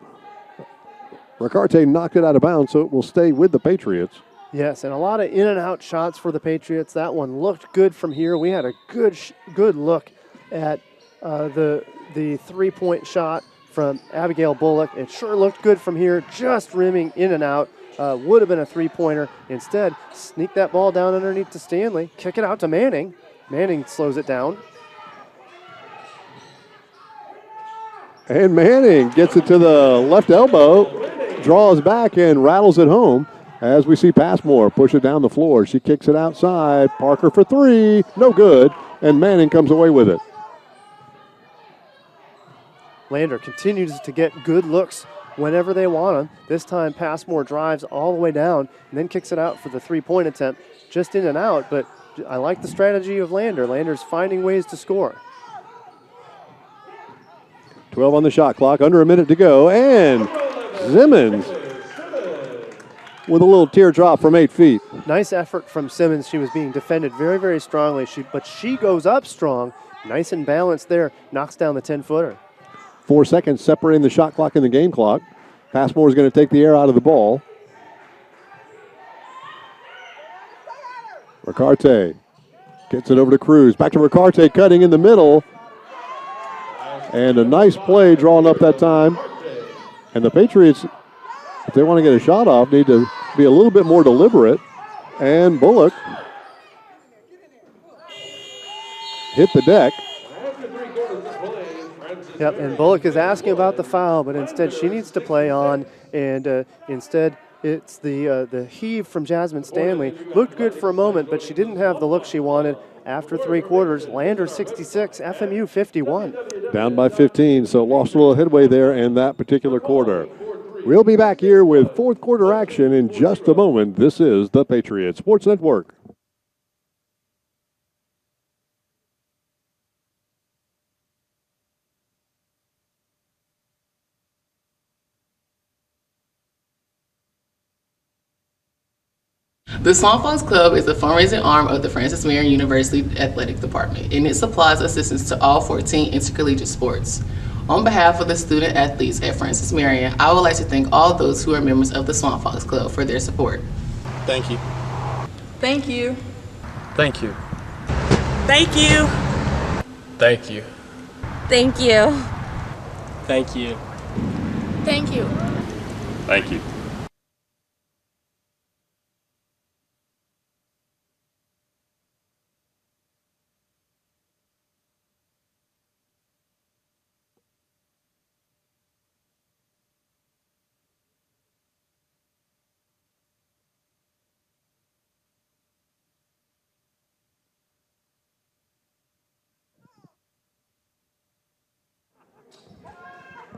S1: Ricarte knocked it out of bounds, so it will stay with the Patriots.
S2: Yes, and a lot of in and out shots for the Patriots. That one looked good from here. We had a good look at the 3-point shot from Abigail Bullock. It sure looked good from here, just rimming in and out. Would have been a 3-pointer. Instead, sneak that ball down underneath to Stanley, kick it out to Manning. Manning slows it down.
S1: And Manning gets it to the left elbow, draws back and rattles it home as we see Passmore push it down the floor. She kicks it outside. Parker for 3, no good, and Manning comes away with it.
S2: Lander continues to get good looks whenever they want them. This time Passmore drives all the way down and then kicks it out for the 3-point attempt. Just in and out, but I like the strategy of Lander. Lander's finding ways to score.
S1: 12 on the shot clock, under a minute to go, and Simmons with a little teardrop from 8 feet.
S2: Nice effort from Simmons. She was being defended very, very strongly, but she goes up strong. Nice and balanced there, knocks down the 10-footer.
S1: 4 seconds separating the shot clock and the game clock. Passmore is going to take the air out of the ball. Ricarte gets it over to Cruz. Back to Ricarte, cutting in the middle. And a nice play drawn up that time. And the Patriots, if they want to get a shot off, need to be a little bit more deliberate. And Bullock hit the deck.
S2: Yep, and Bullock is asking about the foul, but instead she needs to play on, and instead it's the heave from Jasmine Stanley. Looked good for a moment, but she didn't have the look she wanted. After 3 quarters, Lander 66, FMU 51.
S1: Down by 15, so lost a little headway there in that particular quarter. We'll be back here with fourth quarter action in just a moment. This is the Patriot Sports Network.
S4: The Swan Fox Club is the fundraising arm of the Francis Marion University Athletic Department, and it supplies assistance to all 14 intercollegiate sports. On behalf of the student athletes at Francis Marion, I would like to thank all those who are members of the Swan Fox Club for their support.
S5: Thank you.
S6: Thank you.
S5: Thank you.
S6: Thank you.
S5: Thank you.
S6: Thank you.
S5: Thank you.
S6: Thank you.
S5: Thank you.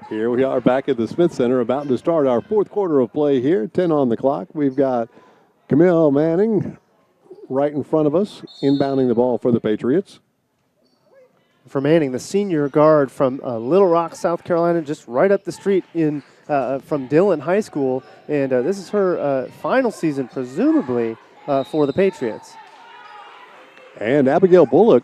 S1: Here we are back at the Smith Center, about to start our fourth quarter of play here. 10 on the clock. We've got Camille Manning right in front of us, inbounding the ball for the Patriots.
S2: For Manning, the senior guard from Little Rock, South Carolina, just right up the street from Dillon High School. And this is her final season, presumably, for the Patriots.
S1: And Abigail Bullock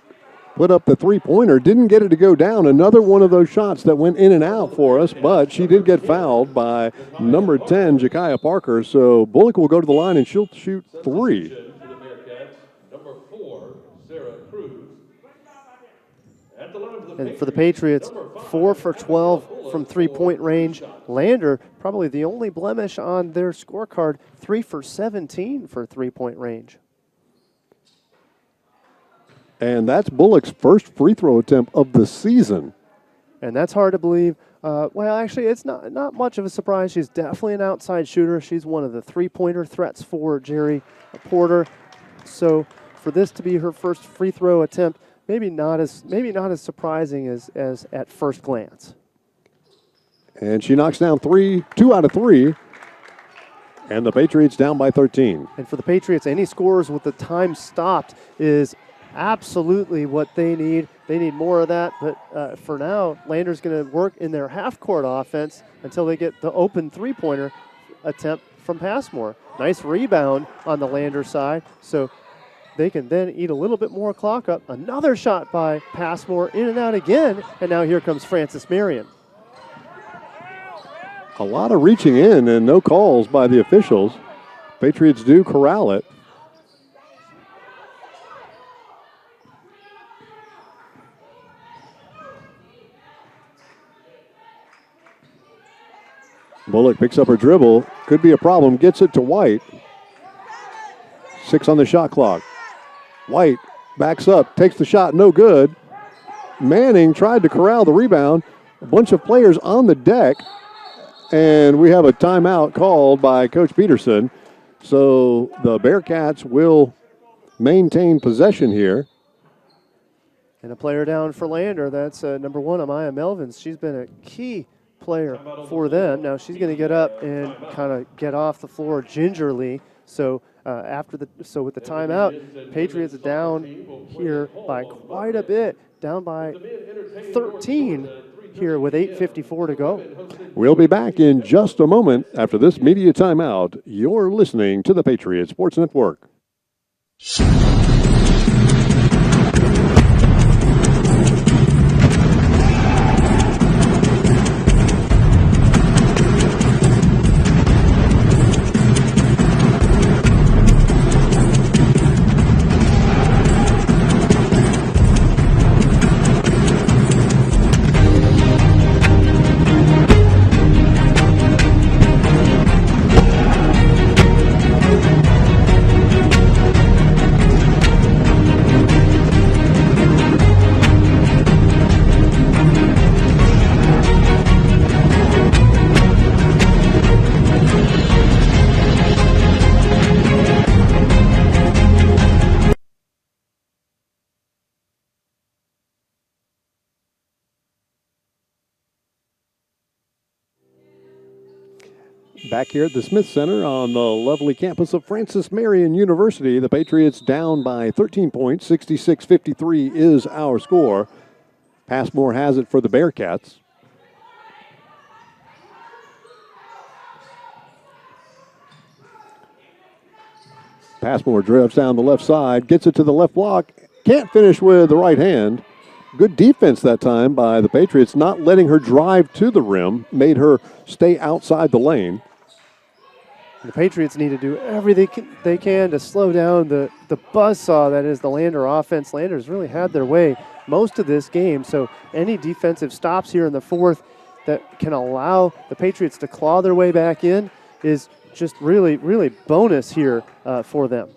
S1: put up the three-pointer, didn't get it to go down. Another one of those shots that went in and out for us, but she did get fouled by number 10, Jakaya Parker. So Bullock will go to the line and she'll shoot three.
S3: For the Bearcats, number 4, Sarah Cruz. At the line for the
S2: And for the Patriots, 4 for 12 from three-point range. Lander, probably the only blemish on their scorecard, 3 for 17 for three-point range.
S1: And that's Bullock's first free throw attempt of the season.
S2: And that's hard to believe. Well, actually, it's not much of a surprise. She's definitely an outside shooter. She's one of the three-pointer threats for Jerry Porter. So for this to be her first free throw attempt, maybe not as surprising as at first glance.
S1: And she knocks down 2 out of 3. And the Patriots down by 13.
S2: And for the Patriots, any scores with the time stopped is absolutely what they need. They need more of that, but for now, Lander's going to work in their half-court offense until they get the open three-pointer attempt from Passmore. Nice rebound on the Lander side, so they can then eat a little bit more clock up. Another shot by Passmore, in and out again, and now here comes Frances Marion.
S1: A lot of reaching in and no calls by the officials. Patriots do corral it. Bullock picks up her dribble. Could be a problem. Gets it to White. 6 on the shot clock. White backs up. Takes the shot. No good. Manning tried to corral the rebound. A bunch of players on the deck. And we have a timeout called by Coach Peterson. So the Bearcats will maintain possession here.
S2: And a player down for Lander. That's number 1, Amaya Melvins. She's been a key player for them. Now she's going to get up and kind of get off the floor gingerly. So with the timeout, Patriots down here by quite a bit, down by 13 here with 8:54 to go.
S1: We'll be back in just a moment after this media timeout. You're listening to the Patriots Sports Network. Back here at the Smith Center on the lovely campus of Frances Marion University, the Patriots down by 13 points. 66-53 is our score. Passmore has it for the Bearcats. Passmore drifts down the left side, gets it to the left block, can't finish with the right hand. Good defense that time by the Patriots, not letting her drive to the rim, made her stay outside the lane.
S2: The Patriots need to do everything they can to slow down the buzzsaw that is the Lander offense. Lander's really had their way most of this game, so any defensive stops here in the fourth that can allow the Patriots to claw their way back in is just really, really bonus here for them.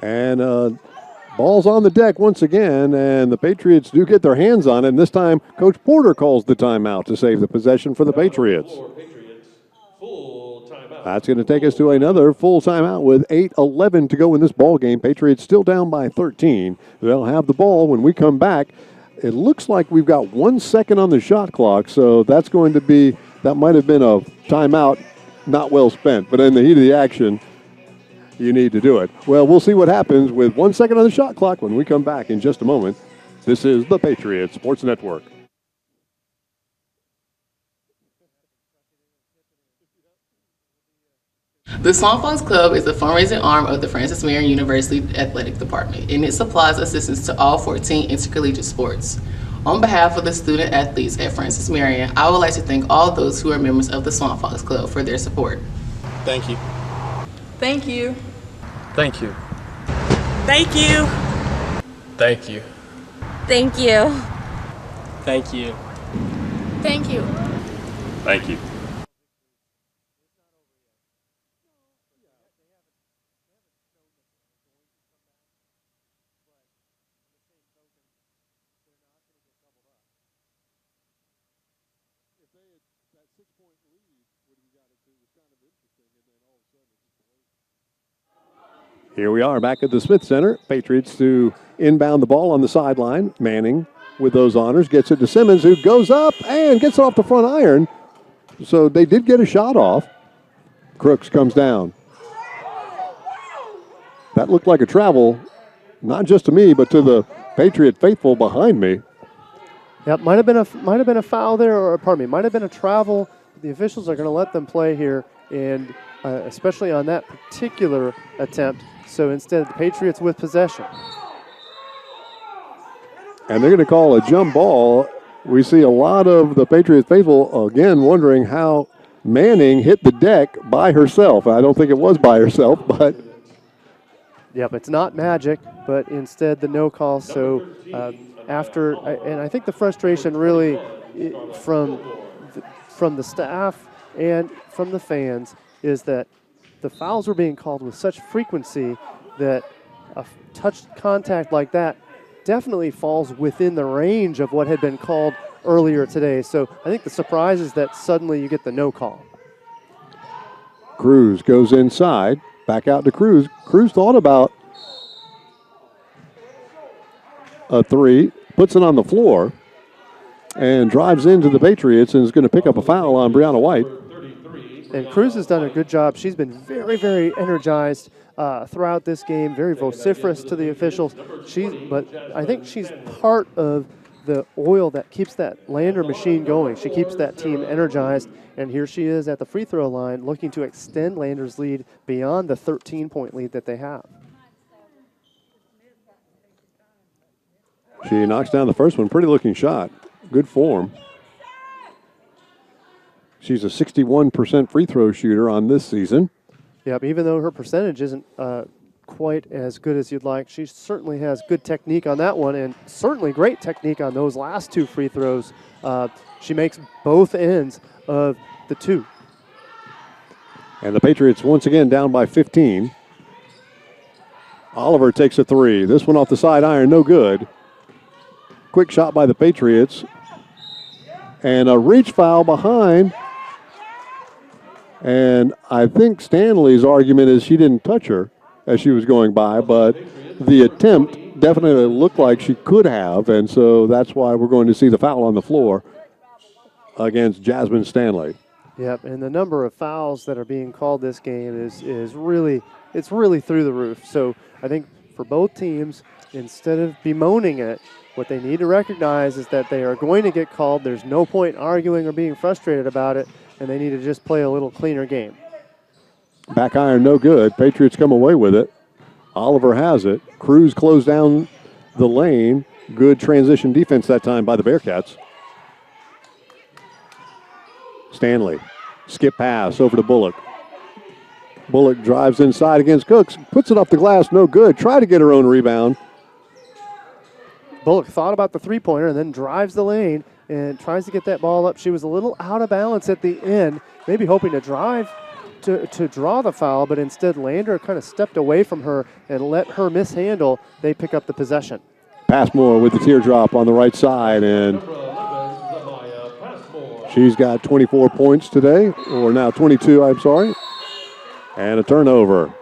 S1: And ball's on the deck once again, and the Patriots do get their hands on it, and this time Coach Porter calls the timeout to save the possession for the Patriots. That's going to take us to another full timeout with 8:11 to go in this ball game. Patriots still down by 13. They'll have the ball when we come back. it looks like we've got 1 second on the shot clock, so that's going to be, that might have been a timeout not well spent, but in the heat of the action, you need to do it. Well, we'll see what happens with 1 second on the shot clock when we come back in just a moment. This is the Patriots Sports Network.
S4: The Swan Fox Club is the fundraising arm of the Francis Marion University Athletic Department, and it supplies assistance to all 14 intercollegiate sports. On behalf of the student athletes at Francis Marion, I would like to thank all those who are members of the Swan Fox Club for their support.
S5: Thank you.
S6: Thank you.
S5: Thank you.
S6: Thank you.
S5: Thank you.
S6: Thank you.
S5: Thank you.
S6: Thank you.
S7: Thank you.
S1: Here we are back at the Smith Center. Patriots to inbound the ball on the sideline. Manning with those honors gets it to Simmons, who goes up and gets it off the front iron. So they did get a shot off. Crooks comes down. That looked like a travel, not just to me, but to the Patriot faithful behind me.
S2: Yep, might have been a foul there, or pardon me, might have been a travel. The officials are going to let them play here, and especially on that particular attempt. So instead, the Patriots with possession.
S1: And they're going to call a jump ball. We see a lot of the Patriots faithful, again, wondering how Manning hit the deck by herself. I don't think it was by herself, but...
S2: Yep, it's not magic, but instead the no call. So and I think the frustration really from the staff and from the fans is that the fouls were being called with such frequency that a touch contact like that definitely falls within the range of what had been called earlier today. So I think the surprise is that suddenly you get the no call.
S1: Cruz goes inside, back out to Cruz. Cruz thought about a three, puts it on the floor, and drives into the Patriots and is going to pick up a foul on Brianna White.
S2: And Cruz has done a good job. She's been very, very energized throughout this game, very vociferous to the officials. But I think she's part of the oil that keeps that Lander machine going. She keeps that team energized, and here she is at the free throw line looking to extend Lander's lead beyond the 13-point lead that they have.
S1: She knocks down the first one. Pretty looking shot. Good form. She's a 61% free throw shooter on this season.
S2: Yeah, but even though her percentage isn't quite as good as you'd like, she certainly has good technique on that one and certainly great technique on those last two free throws. She makes both ends of the two.
S1: And the Patriots once again down by 15. Oliver takes a three. This one off the side iron, no good. Quick shot by the Patriots. And a reach foul behind. And I think Stanley's argument is she didn't touch her as she was going by, but the attempt definitely looked like she could have, and so that's why we're going to see the foul on the floor against Jasmine Stanley.
S2: Yep, and the number of fouls that are being called this game is really through the roof. So I think for both teams, instead of bemoaning it, what they need to recognize is that they are going to get called. There's no point arguing or being frustrated about it, and they need to just play a little cleaner game.
S1: Back iron, no good. Patriots come away with it. Oliver has it. Cruz closed down the lane. Good transition defense that time by the Bearcats. Stanley, skip pass over to Bullock. Bullock drives inside against Cooks, puts it off the glass, no good. Try to get her own rebound.
S2: Bullock thought about the three-pointer and then drives the lane and tries to get that ball up. She was a little out of balance at the end, maybe hoping to drive to draw the foul, but instead Lander kind of stepped away from her and let her mishandle. They pick up the possession. Passmore
S1: with the teardrop on the right side, and she's got 24 points today, or now 22, I'm sorry, and a turnover.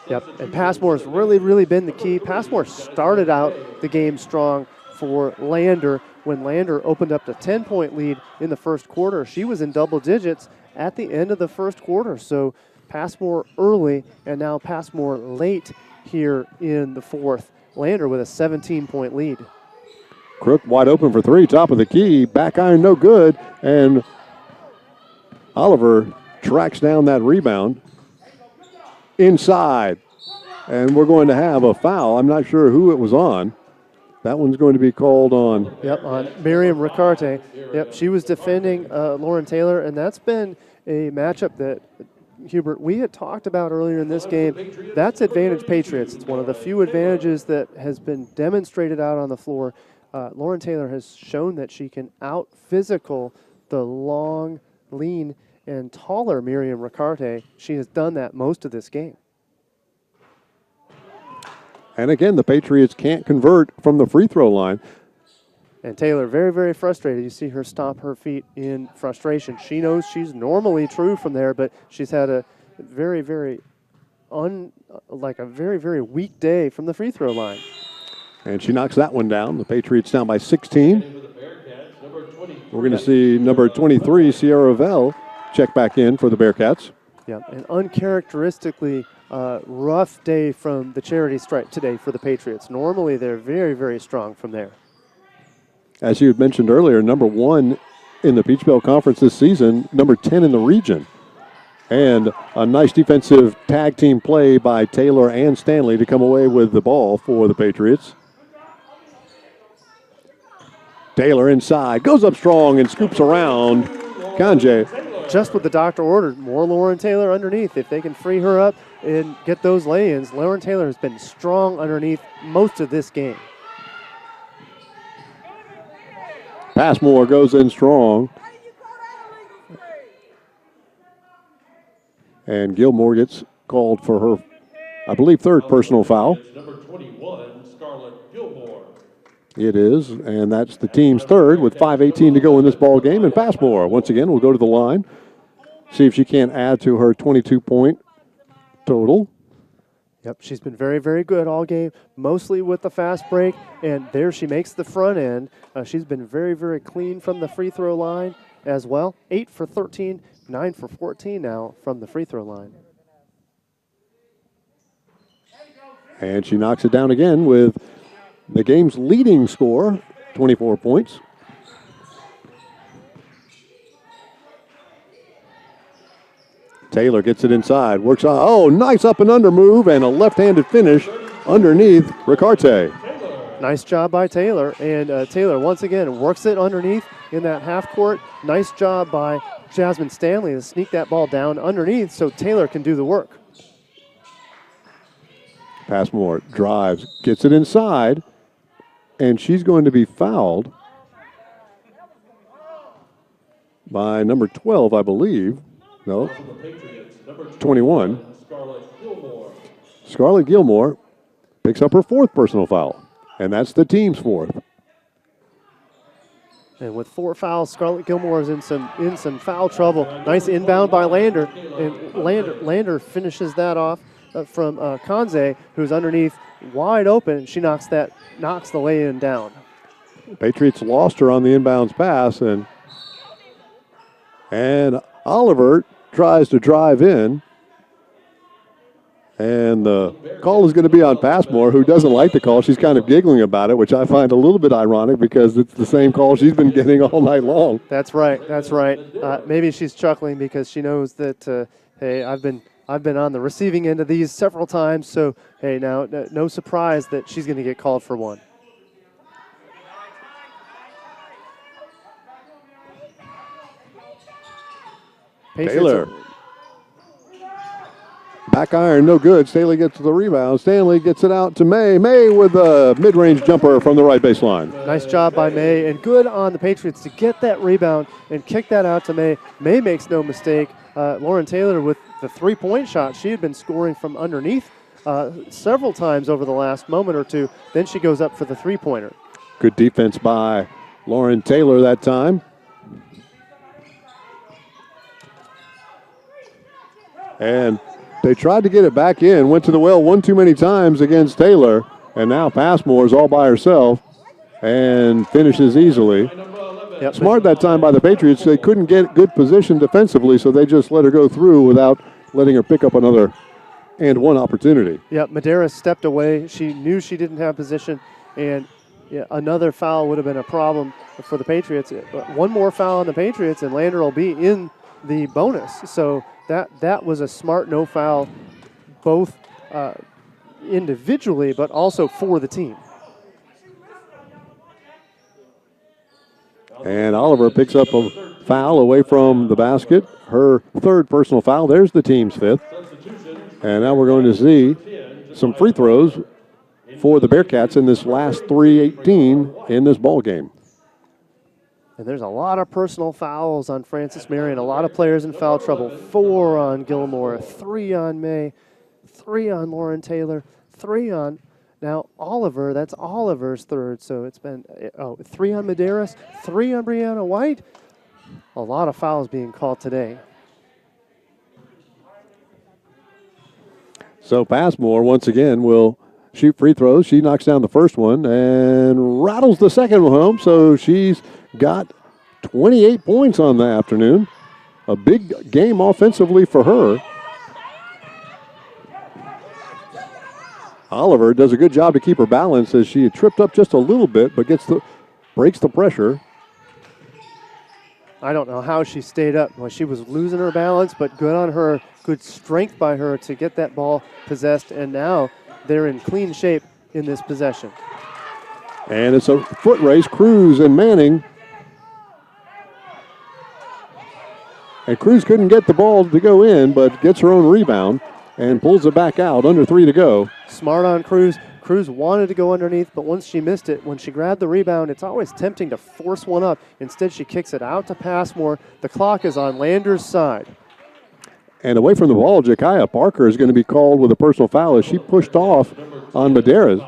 S2: Yep, and Passmore's really been the key. Passmore started out the game strong, for Lander. When Lander opened up the 10-point lead in the first quarter, she was in double digits at the end of the first quarter. So Passmore early and now Passmore late here in the fourth. Lander with a 17-point lead.
S1: Crook wide open for three, top of the key, back iron no good, and Oliver tracks down that rebound inside. And we're going to have a foul. I'm not sure who it was on. That one's going to be called on.
S2: Yep, on Marion Ricarte. Yep, she was defending Lauren Taylor, and that's been a matchup that, Hubert, we had talked about earlier in this game. That's advantage Patriots. It's one of the few advantages that has been demonstrated out on the floor. Lauren Taylor has shown that she can out-physical the long, lean, and taller Marion Ricarte. She has done that most of this game.
S1: And again, the Patriots can't convert from the free throw line.
S2: And Taylor very, very frustrated. You see her stomp her feet in frustration. She knows she's normally true from there, but she's had a very, very very weak day from the free throw line.
S1: And she knocks that one down. The Patriots down by 16. We're going to see number 23, Sierra Vell, check back in for the Bearcats.
S2: Yeah, an uncharacteristically rough day from the charity stripe today for the Patriots. Normally, they're very, very strong from there.
S1: As you had mentioned earlier, number 1 in the Peach Belt Conference this season, number 10 in the region. And a nice defensive tag team play by Taylor and Stanley to come away with the ball for the Patriots. Taylor inside, goes up strong and scoops around Kanje.
S2: Just what the doctor ordered, more Lauren Taylor underneath. If they can free her up and get those lay-ins, Lauren Taylor has been strong underneath most of this game.
S1: Passmore goes in strong. And Gilmore gets called for her, I believe, third personal foul.
S3: Number 21, Scarlett Gilmore.
S1: It is, and that's the team's third with 5:18 to go in this ball game. And Passmore, once again, will go to the line. See if she can't add to her 22-point total.
S2: Yep, she's been very, very good all game, mostly with the fast break. And there she makes the front end. She's been very, very clean from the free throw line as well. 8 for 13, 9 for 14 now from the free throw line.
S1: And she knocks it down again with the game's leading score, 24 points. Taylor gets it inside, works on, oh, nice up and under move and a left-handed finish underneath Ricarte.
S2: Nice job by Taylor, and Taylor once again works it underneath in that half court. Nice job by Jasmine Stanley to sneak that ball down underneath so Taylor can do the work.
S1: Passmore drives, gets it inside, and she's going to be fouled by number 12, I believe. No, 21. Scarlett Gilmore picks up her fourth personal foul, and that's the team's fourth.
S2: And with 4 fouls, Scarlett Gilmore is in some foul trouble. Nice inbound by Lander, and Lander finishes that off from Kanze, who's underneath wide open. She knocks the lay-in down.
S1: Patriots lost her on the inbounds pass, and Oliver tries to drive in, and the call is going to be on Passmore, who doesn't like the call. She's kind of giggling about it, which I find a little bit ironic because it's the same call she's been getting all night long.
S2: That's right. Maybe she's chuckling because she knows that, hey, I've been on the receiving end of these several times, so, hey, now no surprise that she's going to get called for one.
S1: Taylor. Back iron, no good. Stanley gets the rebound. Stanley gets it out to May. May with a mid-range jumper from the right baseline.
S2: Nice job by May, and good on the Patriots to get that rebound and kick that out to May. May makes no mistake. Lauren Taylor with the three-point shot. She had been scoring from underneath several times over the last moment or two. Then she goes up for the three-pointer.
S1: Good defense by Lauren Taylor that time. And they tried to get it back in, went to the well one too many times against Taylor, and now Passmore is all by herself. and finishes easily.
S2: Yep.
S1: Smart that time by the Patriots. They couldn't get good position defensively, so they just let her go through without letting her pick up another and one opportunity.
S2: Yep, Madera stepped away. She knew she didn't have position, and another foul would have been a problem for the Patriots. But one more foul on the Patriots, and Lander will be in the bonus. So that was a smart no foul, both individually, but also for the team.
S1: And Oliver picks up a foul away from the basket. Her third personal foul. There's the team's fifth. And now we're going to see some free throws for the Bearcats in this last 3:18 in this ball game.
S2: And there's a lot of personal fouls on Francis Marion. A lot of players in foul trouble. 4 on Gilmore, 3 on May, 3 on Lauren Taylor, 3 on now Oliver. That's Oliver's third. So it's been 3 on Medeiros, 3 on Brianna White. A lot of fouls being called today.
S1: So Passmore, once again, will shoot free throws. She knocks down the first one and rattles the second one home. So she's got 28 points on the afternoon. A big game offensively for her. Oliver does a good job to keep her balance as she tripped up just a little bit, but breaks the pressure.
S2: I don't know how she stayed up. Well, she was losing her balance, but good on her. Good strength by her to get that ball possessed, and now they're in clean shape in this possession.
S1: And it's a foot race. Cruz and Manning. And Cruz couldn't get the ball to go in, but gets her own rebound and pulls it back out. Under 3 to go.
S2: Smart on Cruz. Cruz wanted to go underneath, but once she missed it, when she grabbed the rebound, it's always tempting to force one up. Instead, she kicks it out to Passmore. The clock is on Lander's side.
S1: And away from the ball, Jakaya Parker is going to be called with a personal foul as she pushed off on Medeiros.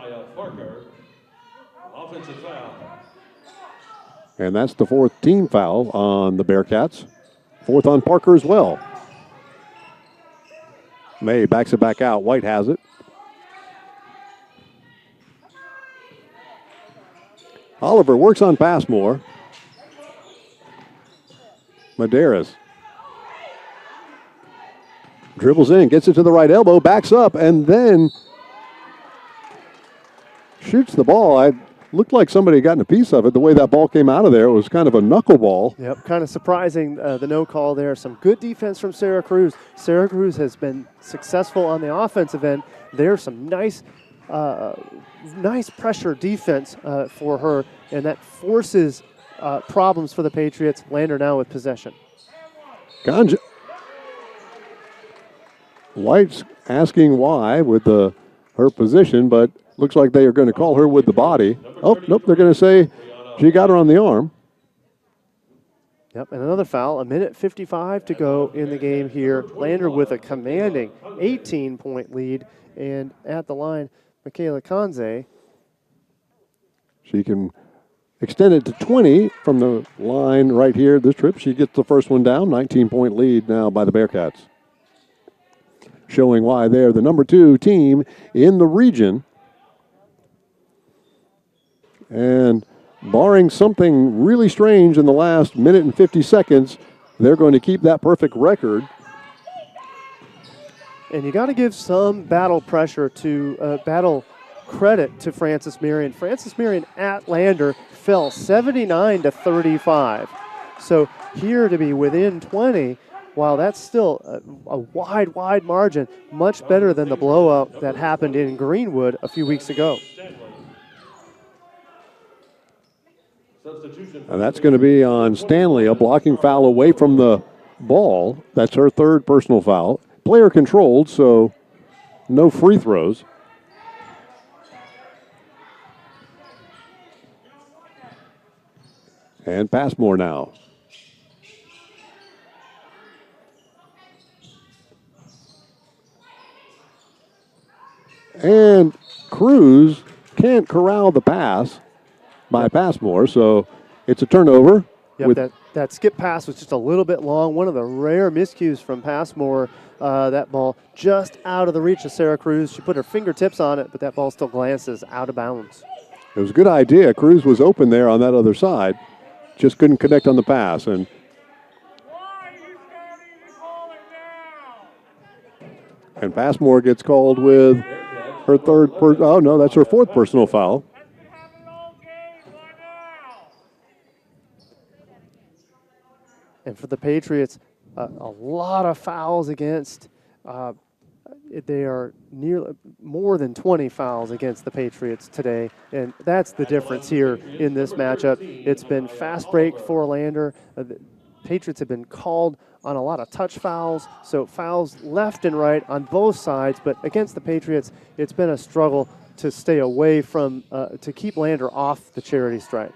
S1: And that's the 4th team foul on the Bearcats. 4th on Parker as well. May backs it back out. White has it. Oliver works on Passmore. Medeiros dribbles in, gets it to the right elbow, backs up, and then shoots the ball. I looked like somebody had gotten a piece of it. The way that ball came out of there, it was kind of a knuckleball.
S2: Yep, kind of surprising, the no call there. Some good defense from Sarah Cruz. Sarah Cruz has been successful on the offensive end. There's some nice pressure defense for her, and that forces problems for the Patriots. Lander now with possession.
S1: Ganja. White's asking why with her position, but looks like they are going to call her with the body. Oh, nope, they're going to say she got her on the arm.
S2: Yep, and another foul. 1:55 to go in the game here. Lander with a commanding 18-point lead, and at the line, Michaela Conze.
S1: She can extend it to 20 from the line right here this trip. She gets the first one down. 19-point lead now by the Bearcats. Showing why they're the number 2 team in the region. And barring something really strange in the last minute and 50 seconds, they're going to keep that perfect record.
S2: And you got to give some battle pressure to battle credit to Francis Marion. Francis Marion at Lander fell 79 to 35. So here to be within 20, while that's still a wide margin, much better than the blowout that happened in Greenwood a few weeks ago.
S1: And that's going to be on Stanley, a blocking foul away from the ball. That's her 3rd personal foul. Player controlled, so no free throws. And Passmore now. And Cruz can't corral the pass by Passmore, so it's a turnover.
S2: Yep, that skip pass was just a little bit long. One of the rare miscues from Passmore. That ball just out of the reach of Sarah Cruz. She put her fingertips on it, but that ball still glances out of bounds.
S1: It was a good idea. Cruz was open there on that other side. Just couldn't connect on the pass. And Passmore gets called with her that's her fourth personal foul.
S2: And for the Patriots, a lot of fouls against. They are more than 20 fouls against the Patriots today, and that's the difference here in this matchup. It's been fast break for Lander. The Patriots have been called on a lot of touch fouls, so fouls left and right on both sides, but against the Patriots, it's been a struggle to stay away from, to keep Lander off the charity stripe.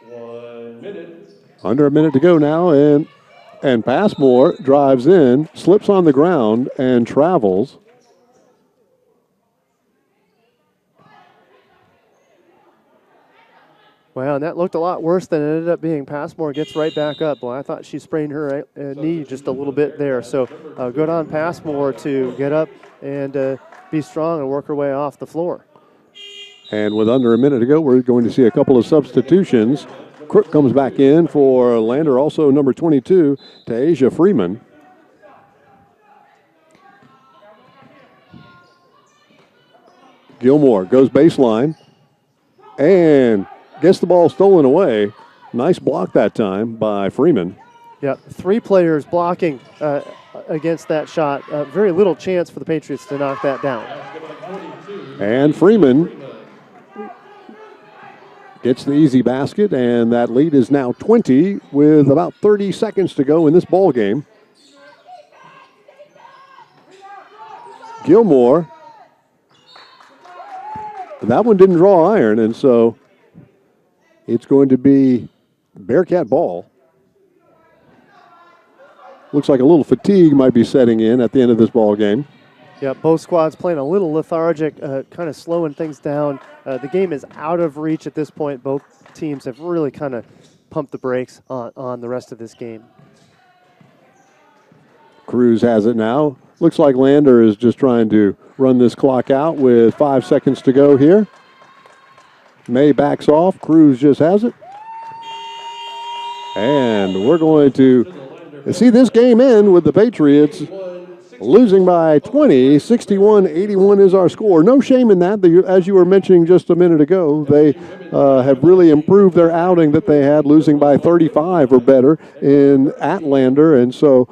S3: 1 minute.
S1: Under a minute to go now, and Passmore drives in, slips on the ground, and travels.
S2: Well, and that looked a lot worse than it ended up being. Passmore gets right back up. Well, I thought she sprained her knee just a little bit there. So good on Passmore to get up and be strong and work her way off the floor.
S1: And with under a minute to go, we're going to see a couple of substitutions. Crook comes back in for Lander, also number 22, Tasia Freeman. Gilmore goes baseline and gets the ball stolen away. Nice block that time by Freeman.
S2: Yep, 3 players blocking against that shot. Very little chance for the Patriots to knock that down.
S1: And Freeman gets the easy basket, and that lead is now 20 with about 30 seconds to go in this ball game. Gilmore, that one didn't draw iron, and so it's going to be Bearcat ball. Looks like a little fatigue might be setting in at the end of this ball game.
S2: Yeah, both squads playing a little lethargic, kind of slowing things down. The game is out of reach at this point. Both teams have really kind of pumped the brakes on the rest of this game.
S1: Cruz has it now. Looks like Lander is just trying to run this clock out with 5 seconds to go here. May backs off. Cruz just has it. And we're going to see this game end with the Patriots losing by 20, 61-81 is our score. No shame in that. As you were mentioning just a minute ago, they have really improved their outing that they had, losing by 35 or better at Lander. And so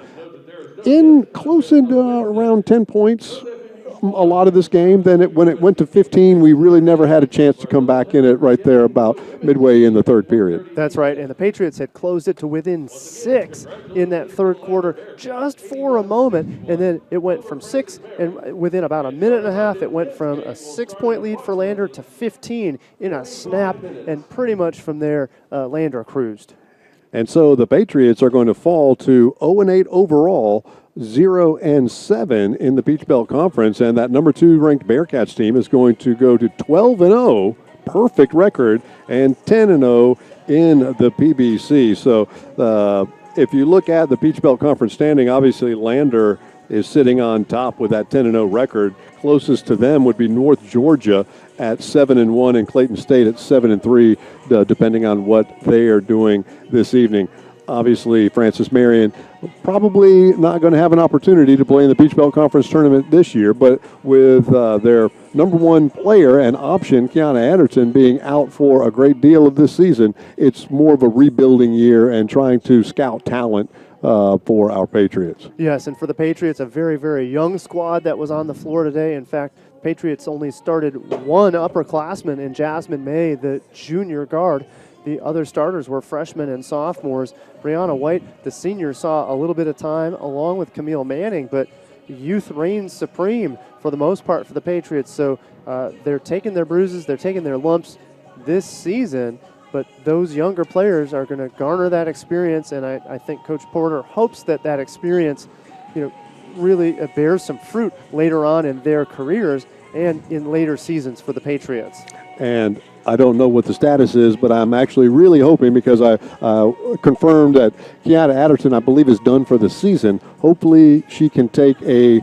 S1: close in around 10 points a lot of this game. Then when it went to 15, we really never had a chance to come back in it right there about midway in the third period.
S2: That's right, and the Patriots had closed it to within 6 in that third quarter just for a moment, and then it went from 6, and within about a minute and a half, it went from a 6-point lead for Lander to 15 in a snap, and pretty much from there, Lander cruised.
S1: And so the Patriots are going to fall to 0-8 overall, 0-7 in the Peach Belt Conference, and that number 2 ranked Bearcats team is going to go to 12-0, perfect record, and 10-0 in the PBC. So if you look at the Peach Belt Conference standing, obviously Lander is sitting on top with that 10-0 record. Closest to them would be North Georgia at 7-1 and Clayton State at 7-3, depending on what they are doing this evening. Obviously, Francis Marion probably not going to have an opportunity to play in the Peach Belt Conference tournament this year, but with their number 1 player and option, Kiana Anderson, being out for a great deal of this season, it's more of a rebuilding year and trying to scout talent for our Patriots.
S2: Yes, and for the Patriots, a very, very young squad that was on the floor today. In fact, Patriots only started 1 upperclassman in Jasmine May, the junior guard. The other starters were freshmen and sophomores. Brianna White, the senior, saw a little bit of time along with Camille Manning, but youth reigns supreme for the most part for the Patriots. So they're taking their bruises, they're taking their lumps this season, but those younger players are going to garner that experience, and I think Coach Porter hopes that experience, really bears some fruit later on in their careers and in later seasons for the Patriots.
S1: And I don't know what the status is, but I'm actually really hoping, because I confirmed that Kiana Anderson, I believe, is done for the season. Hopefully she can take a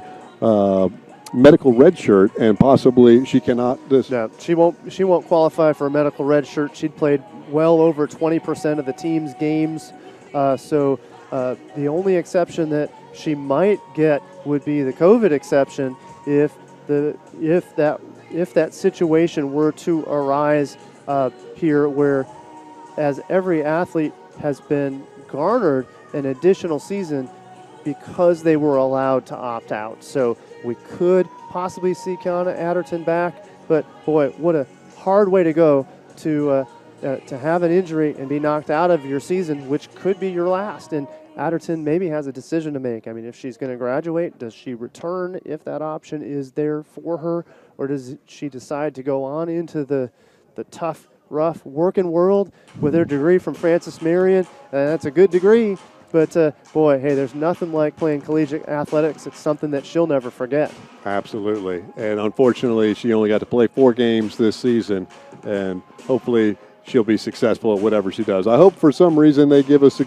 S1: medical red shirt, and possibly she cannot.
S2: No, she won't qualify for a medical red shirt. She'd played well over 20% of the team's games. So the only exception that she might get would be the COVID exception if that situation were to arise here, where as every athlete has been garnered an additional season because they were allowed to opt out. So we could possibly see Kiana Adderton back, but boy, what a hard way to go to have an injury and be knocked out of your season, which could be your last. And Adderton maybe has a decision to make. I mean, if she's going to graduate, does she return if that option is there for her, or does she decide to go on into the tough, rough working world with her degree from Francis Marion? That's a good degree, but boy, hey, there's nothing like playing collegiate athletics. It's something that she'll never forget.
S1: Absolutely. And unfortunately, she only got to play 4 games this season, and hopefully she'll be successful at whatever she does. I hope for some reason they give us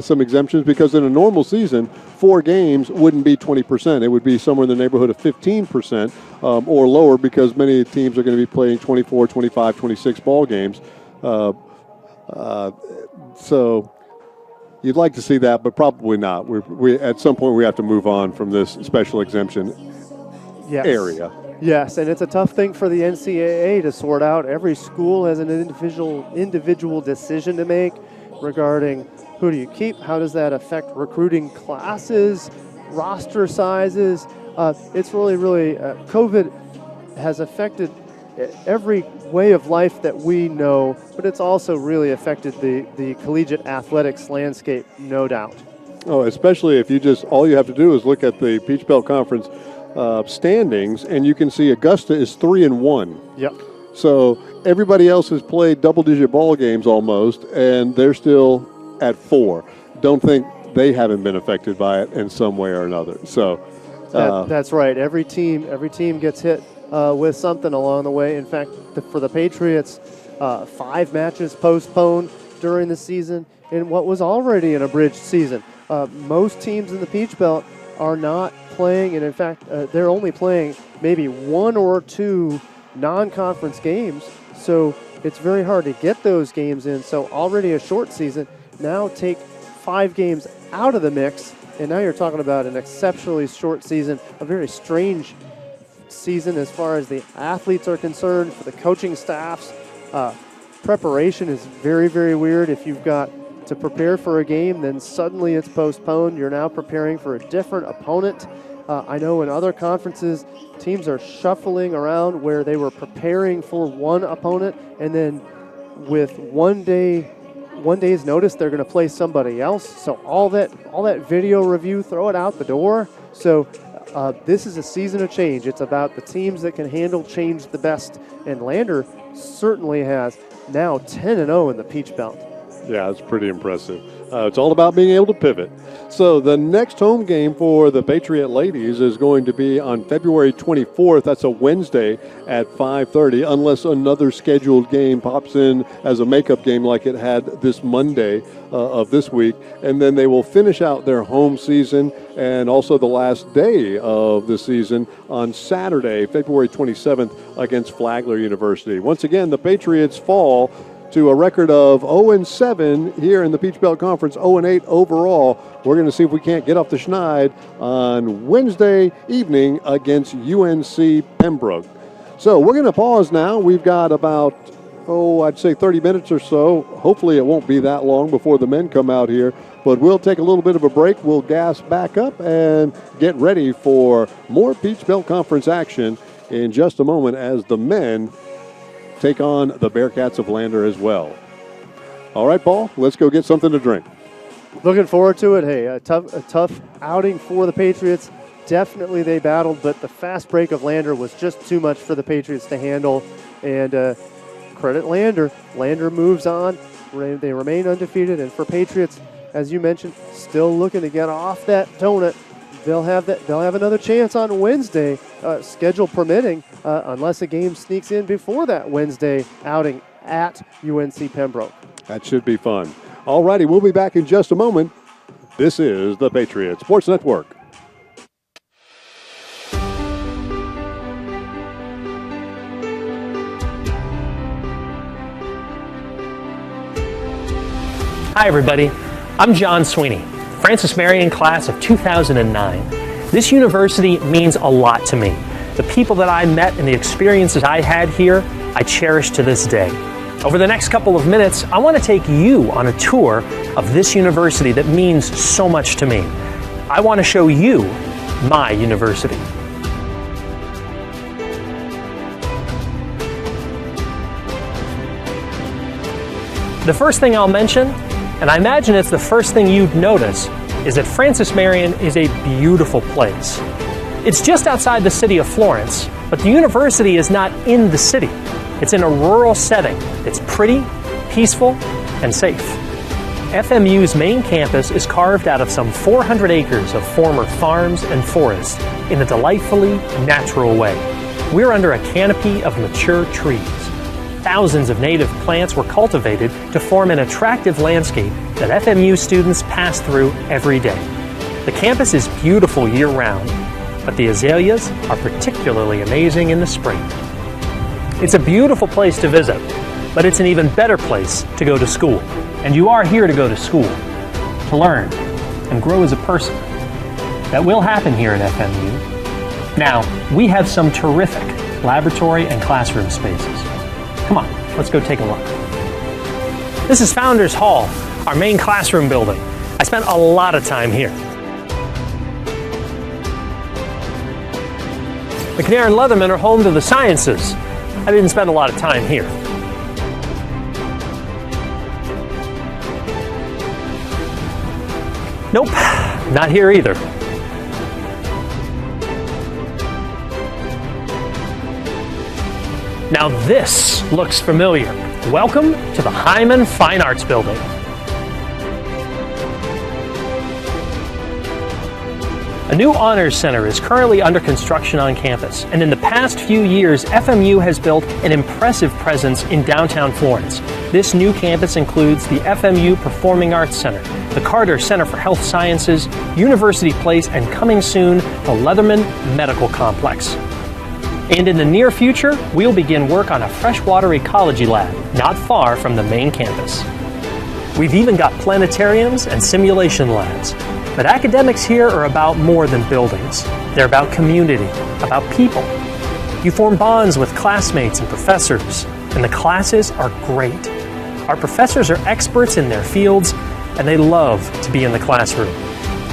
S1: some exemptions, because in a normal season, 4 games wouldn't be 20%. It would be somewhere in the neighborhood of 15% or lower, because many teams are going to be playing 24, 25, 26 ball games. So you'd like to see that, but probably not. We at some point we have to move on from this special exemption area.
S2: Yes, and it's a tough thing for the NCAA to sort out. Every school has an individual decision to make regarding who do you keep, how does that affect recruiting classes, roster sizes. It's really COVID has affected every way of life that we know, but it's also really affected the collegiate athletics landscape, no doubt.
S1: Oh, especially if all you have to do is look at the Peach Belt Conference standings, and you can see Augusta is 3-1.
S2: Yep.
S1: So everybody else has played double-digit ball games almost, and they're still at 4. Don't think they haven't been affected by it in some way or another. So
S2: that's right. Every team gets hit with something along the way. In fact, for the Patriots, 5 matches postponed during the season in what was already an abridged season. Most teams in the Peach Belt are not playing, and in fact, they're only playing maybe 1 or 2 non-conference games, so it's very hard to get those games in. So already a short season, now take 5 games out of the mix, and now you're talking about an exceptionally short season, a very strange season as far as the athletes are concerned. For the coaching staffs, preparation is very, very weird. If you've got to prepare for a game, then suddenly it's postponed. You're now preparing for a different opponent. I know in other conferences, teams are shuffling around where they were preparing for one opponent, and then with one day's notice, they're going to play somebody else. So all that video review, throw it out the door. So this is a season of change. It's about the teams that can handle change the best, and Lander certainly has now 10-0 in the Peach Belt.
S1: Yeah, it's pretty impressive. It's all about being able to pivot. So the next home game for the Patriot ladies is going to be on February 24th. That's a Wednesday at 5:30, unless another scheduled game pops in as a makeup game like it had this Monday of this week. And then they will finish out their home season and also the last day of the season on Saturday, February 27th, against Flagler University. Once again, the Patriots fall to a record of 0-7 here in the Peach Belt Conference, 0-8 overall. We're going to see if we can't get off the schneid on Wednesday evening against UNC Pembroke. So we're going to pause now. We've got about, I'd say 30 minutes or so. Hopefully it won't be that long before the men come out here. But we'll take a little bit of a break. We'll gas back up and get ready for more Peach Belt Conference action in just a moment as the men take on the Bearcats of Lander as well. All right, Paul, let's go get something to drink.
S2: Looking forward to it. Hey, a tough outing for the Patriots. Definitely they battled, but the fast break of Lander was just too much for the Patriots to handle. And credit Lander. Lander moves on. They remain undefeated. And for Patriots, as you mentioned, still looking to get off that donut. They'll have another chance on Wednesday, schedule permitting, unless a game sneaks in before that Wednesday outing at UNC Pembroke.
S1: That should be fun. All righty, we'll be back in just a moment. This is the Patriot Sports Network.
S7: Hi everybody, I'm John Sweeney, Francis Marion class of 2009. This university means a lot to me. The people that I met and the experiences I had here, I cherish to this day. Over the next couple of minutes, I want to take you on a tour of this university that means so much to me. I want to show you my university. The first thing I'll mention, and I imagine it's the first thing you'd notice, is that Francis Marion is a beautiful place. It's just outside the city of Florence, but the university is not in the city. It's in a rural setting. It's pretty, peaceful, and safe. FMU's main campus is carved out of some 400 acres of former farms and forests in a delightfully natural way. We're under a canopy of mature trees. Thousands of native plants were cultivated to form an attractive landscape that FMU students pass through every day. The campus is beautiful year-round, but the azaleas are particularly amazing in the spring. It's a beautiful place to visit, but it's an even better place to go to school. And you are here to go to school, to learn, and grow as a person. That will happen here at FMU. Now, we have some terrific laboratory and classroom spaces. Come on, let's go take a look. This is Founders Hall, our main classroom building. I spent a lot of time here. McNair and Leatherman are home to the sciences. I didn't spend a lot of time here. Nope, not here either. Now this looks familiar. Welcome to the Hyman Fine Arts Building. A new Honors Center is currently under construction on campus, and in the past few years, FMU has built an impressive presence in downtown Florence. This new campus includes the FMU Performing Arts Center, the Carter Center for Health Sciences, University Place, and coming soon, the Leatherman Medical Complex. And in the near future, we'll begin work on a freshwater ecology lab, not far from the main campus. We've even got planetariums and simulation labs. But academics here are about more than buildings. They're about community, about people. You form bonds with classmates and professors, and the classes are great. Our professors are experts in their fields, and they love to be in the classroom.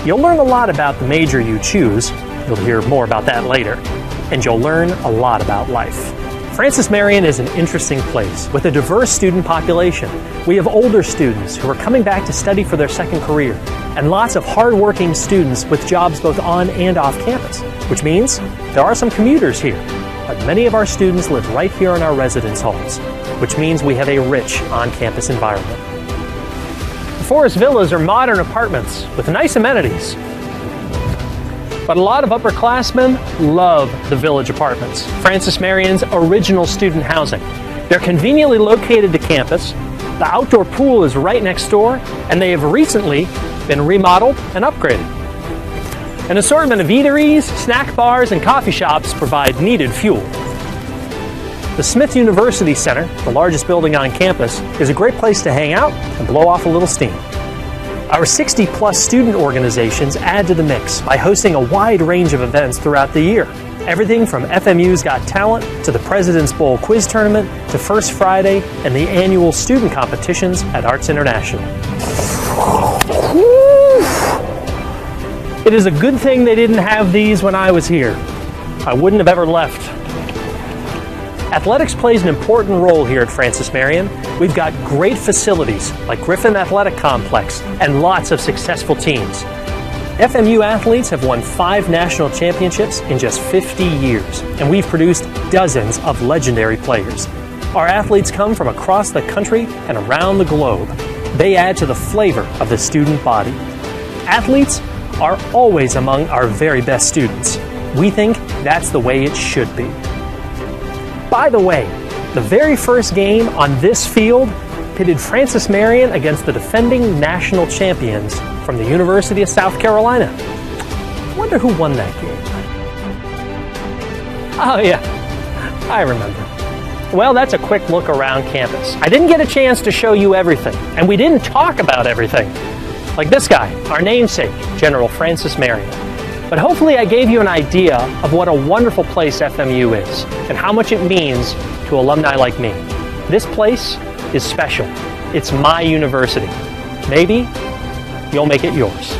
S7: You'll learn a lot about the major you choose. You'll hear more about that later. And you'll learn a lot about life. Francis Marion is an interesting place with a diverse student population. We have older students who are coming back to study for their second career, and lots of hard-working students with jobs both on and off campus, which means there are some commuters here. But many of our students live right here in our residence halls, which means we have a rich on-campus environment. The Forest Villas are modern apartments with nice amenities. But a lot of upperclassmen love the Village Apartments, Francis Marion's original student housing. They're conveniently located to campus, the outdoor pool is right next door, and they have recently been remodeled and upgraded. An assortment of eateries, snack bars, and coffee shops provide needed fuel. The Smith University Center, the largest building on campus, is a great place to hang out and blow off a little steam. Our 60-plus student organizations add to the mix by hosting a wide range of events throughout the year. Everything from FMU's Got Talent to the President's Bowl Quiz Tournament to First Friday and the annual student competitions at Arts International. It is a good thing they didn't have these when I was here. I wouldn't have ever left. Athletics plays an important role here at Francis Marion. We've got great facilities like Griffin Athletic Complex and lots of successful teams. FMU athletes have won 5 national championships in just 50 years, and we've produced dozens of legendary players. Our athletes come from across the country and around the globe. They add to the flavor of the student body. Athletes are always among our very best students. We think that's the way it should be. By the way, the very first game on this field pitted Francis Marion against the defending national champions from the University of South Carolina. I wonder who won that game. Oh yeah, I remember. Well, that's a quick look around campus. I didn't get a chance to show you everything, and we didn't talk about everything. Like this guy, our namesake, General Francis Marion. But hopefully I gave you an idea of what a wonderful place FMU is, and how much it means to alumni like me. This place is special. It's my university. Maybe you'll make it yours.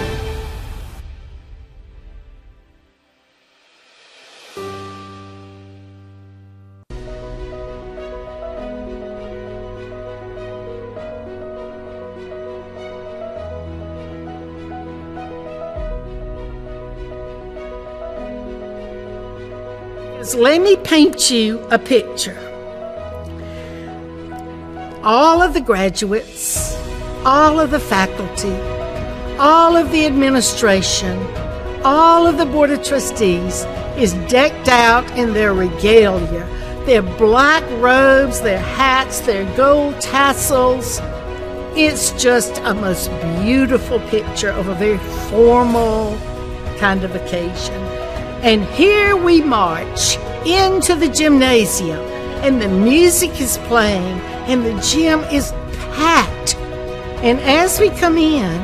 S8: Let me paint you a picture. All of the graduates, all of the faculty, all of the administration, all of the Board of Trustees is decked out in their regalia. Their black robes, their hats, their gold tassels. It's just a most beautiful picture of a very formal kind of occasion. And here we march into the gymnasium, and the music is playing, and the gym is packed. And as we come in,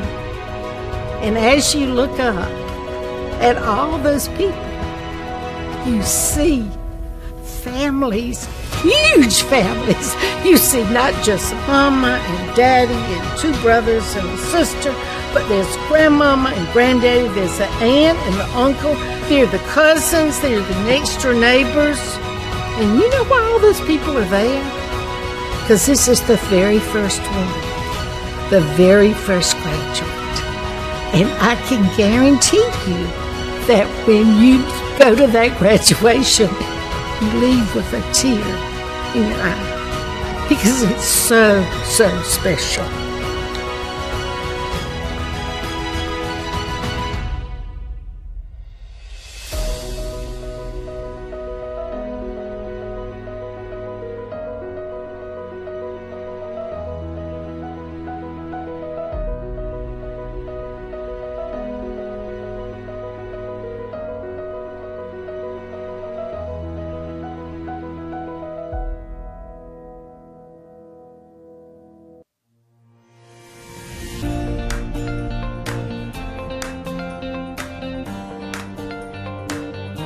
S8: and as you look up at all those people, you see families, huge families. You see not just mama and daddy and two brothers and a sister, but there's grandmama and granddaddy, there's the aunt and the uncle, they're the cousins, they're the next door neighbors. And you know why all those people are there? Because this is the very first one, the very first graduate. And I can guarantee you that when you go to that graduation, you leave with a tear in your eye. Because it's so, so special.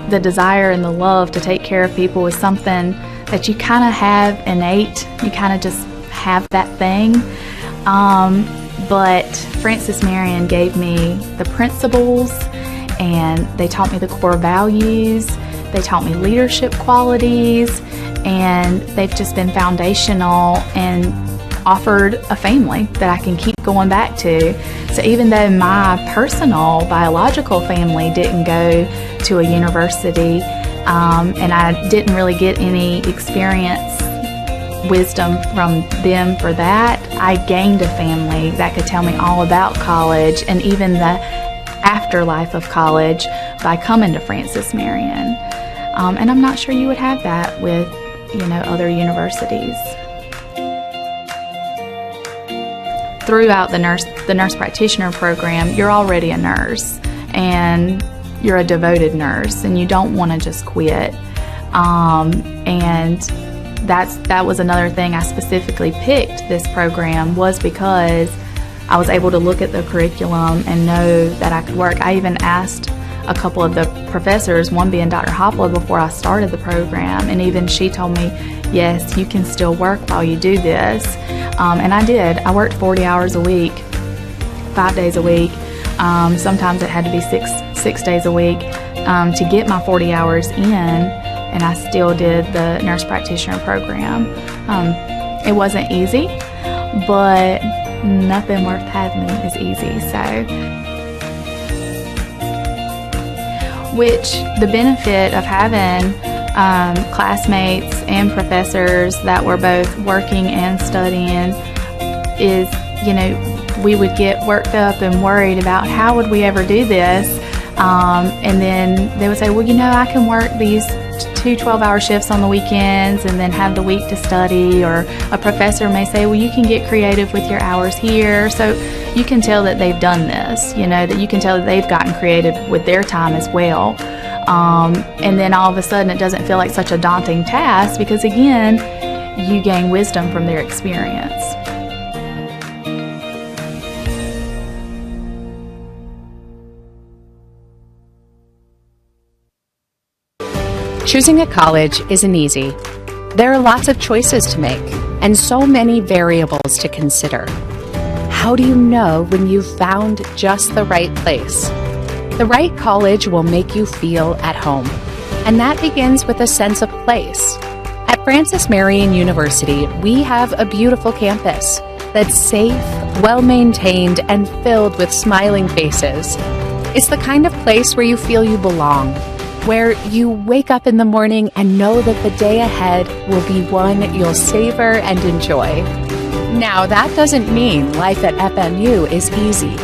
S9: The desire and the love to take care of people is something that you kind of have innate. You kind of just have that thing. But Francis Marion gave me the principles, and they taught me the core values. They taught me leadership qualities, and they've just been foundational and offered a family that I can keep going back to. So even though my personal biological family didn't go to a university, and I didn't really get any experience, wisdom from them for that, I gained a family that could tell me all about college and even the afterlife of college by coming to Francis Marion. And I'm not sure you would have that with, other universities. Throughout the nurse practitioner program, you're already a nurse, and you're a devoted nurse, and you don't want to just quit. And that was another thing I specifically picked this program, was because I was able to look at the curriculum and know that I could work. I even asked a couple of the professors, one being Dr. Hopla, before I started the program, and even she told me, yes, you can still work while you do this. And I did. I worked 40 hours a week, 5 days a week. Sometimes it had to be six days a week to get my 40 hours in, and I still did the nurse practitioner program. It wasn't easy, but nothing worth having is easy. Which the benefit of having classmates and professors that were both working and studying is, we would get worked up and worried about how would we ever do this. And then they would say, well, I can work these 2 12-hour shifts on the weekends and then have the week to study. Or a professor may say, well, you can get creative with your hours here. So you can tell that they've done this, that you can tell that they've gotten creative with their time as well. And then all of a sudden it doesn't feel like such a daunting task because, again, you gain wisdom from their experience.
S10: Choosing a college isn't easy. There are lots of choices to make and so many variables to consider. How do you know when you've found just the right place? The right college will make you feel at home, and that begins with a sense of place. At Francis Marion University, we have a beautiful campus that's safe, well-maintained, and filled with smiling faces. It's the kind of place where you feel you belong, where you wake up in the morning and know that the day ahead will be one you'll savor and enjoy. Now, that doesn't mean life at FMU is easy.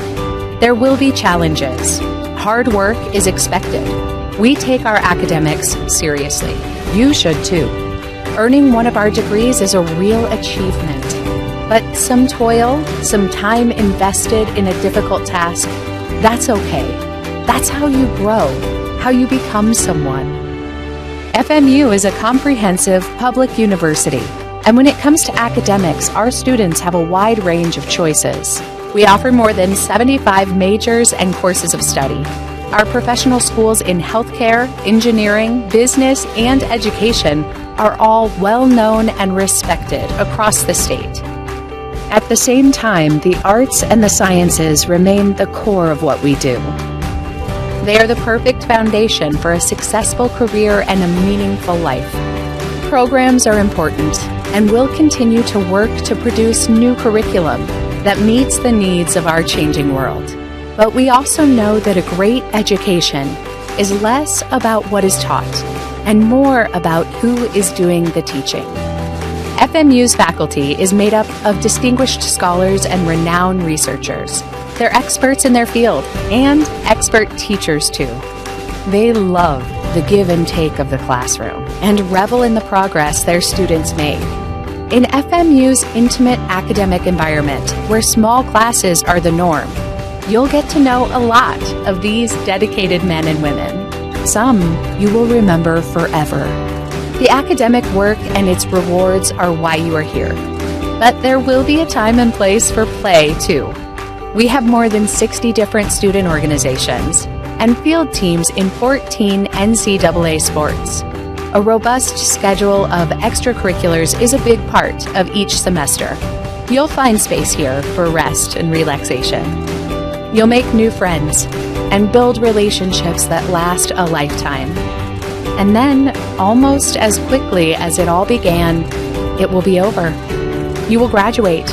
S10: There will be challenges. Hard work is expected. We take our academics seriously. You should too. Earning one of our degrees is a real achievement. But some toil, some time invested in a difficult task, that's okay. That's how you grow, how you become someone. FMU is a comprehensive public university, and when it comes to academics, our students have a wide range of choices. We offer more than 75 majors and courses of study. Our professional schools in healthcare, engineering, business, and education are all well known and respected across the state. At the same time, the arts and the sciences remain the core of what we do. They are the perfect foundation for a successful career and a meaningful life. Programs are important, and we'll continue to work to produce new curriculum that meets the needs of our changing world. But we also know that a great education is less about what is taught and more about who is doing the teaching. FMU's faculty is made up of distinguished scholars and renowned researchers. They're experts in their field and expert teachers too. They love the give and take of the classroom and revel in the progress their students make. In FMU's intimate academic environment, where small classes are the norm, you'll get to know a lot of these dedicated men and women. Some you will remember forever. The academic work and its rewards are why you are here. But there will be a time and place for play, too. We have more than 60 different student organizations and field teams in 14 NCAA sports. A robust schedule of extracurriculars is a big part of each semester. You'll find space here for rest and relaxation. You'll make new friends and build relationships that last a lifetime. And then, almost as quickly as it all began, it will be over. You will graduate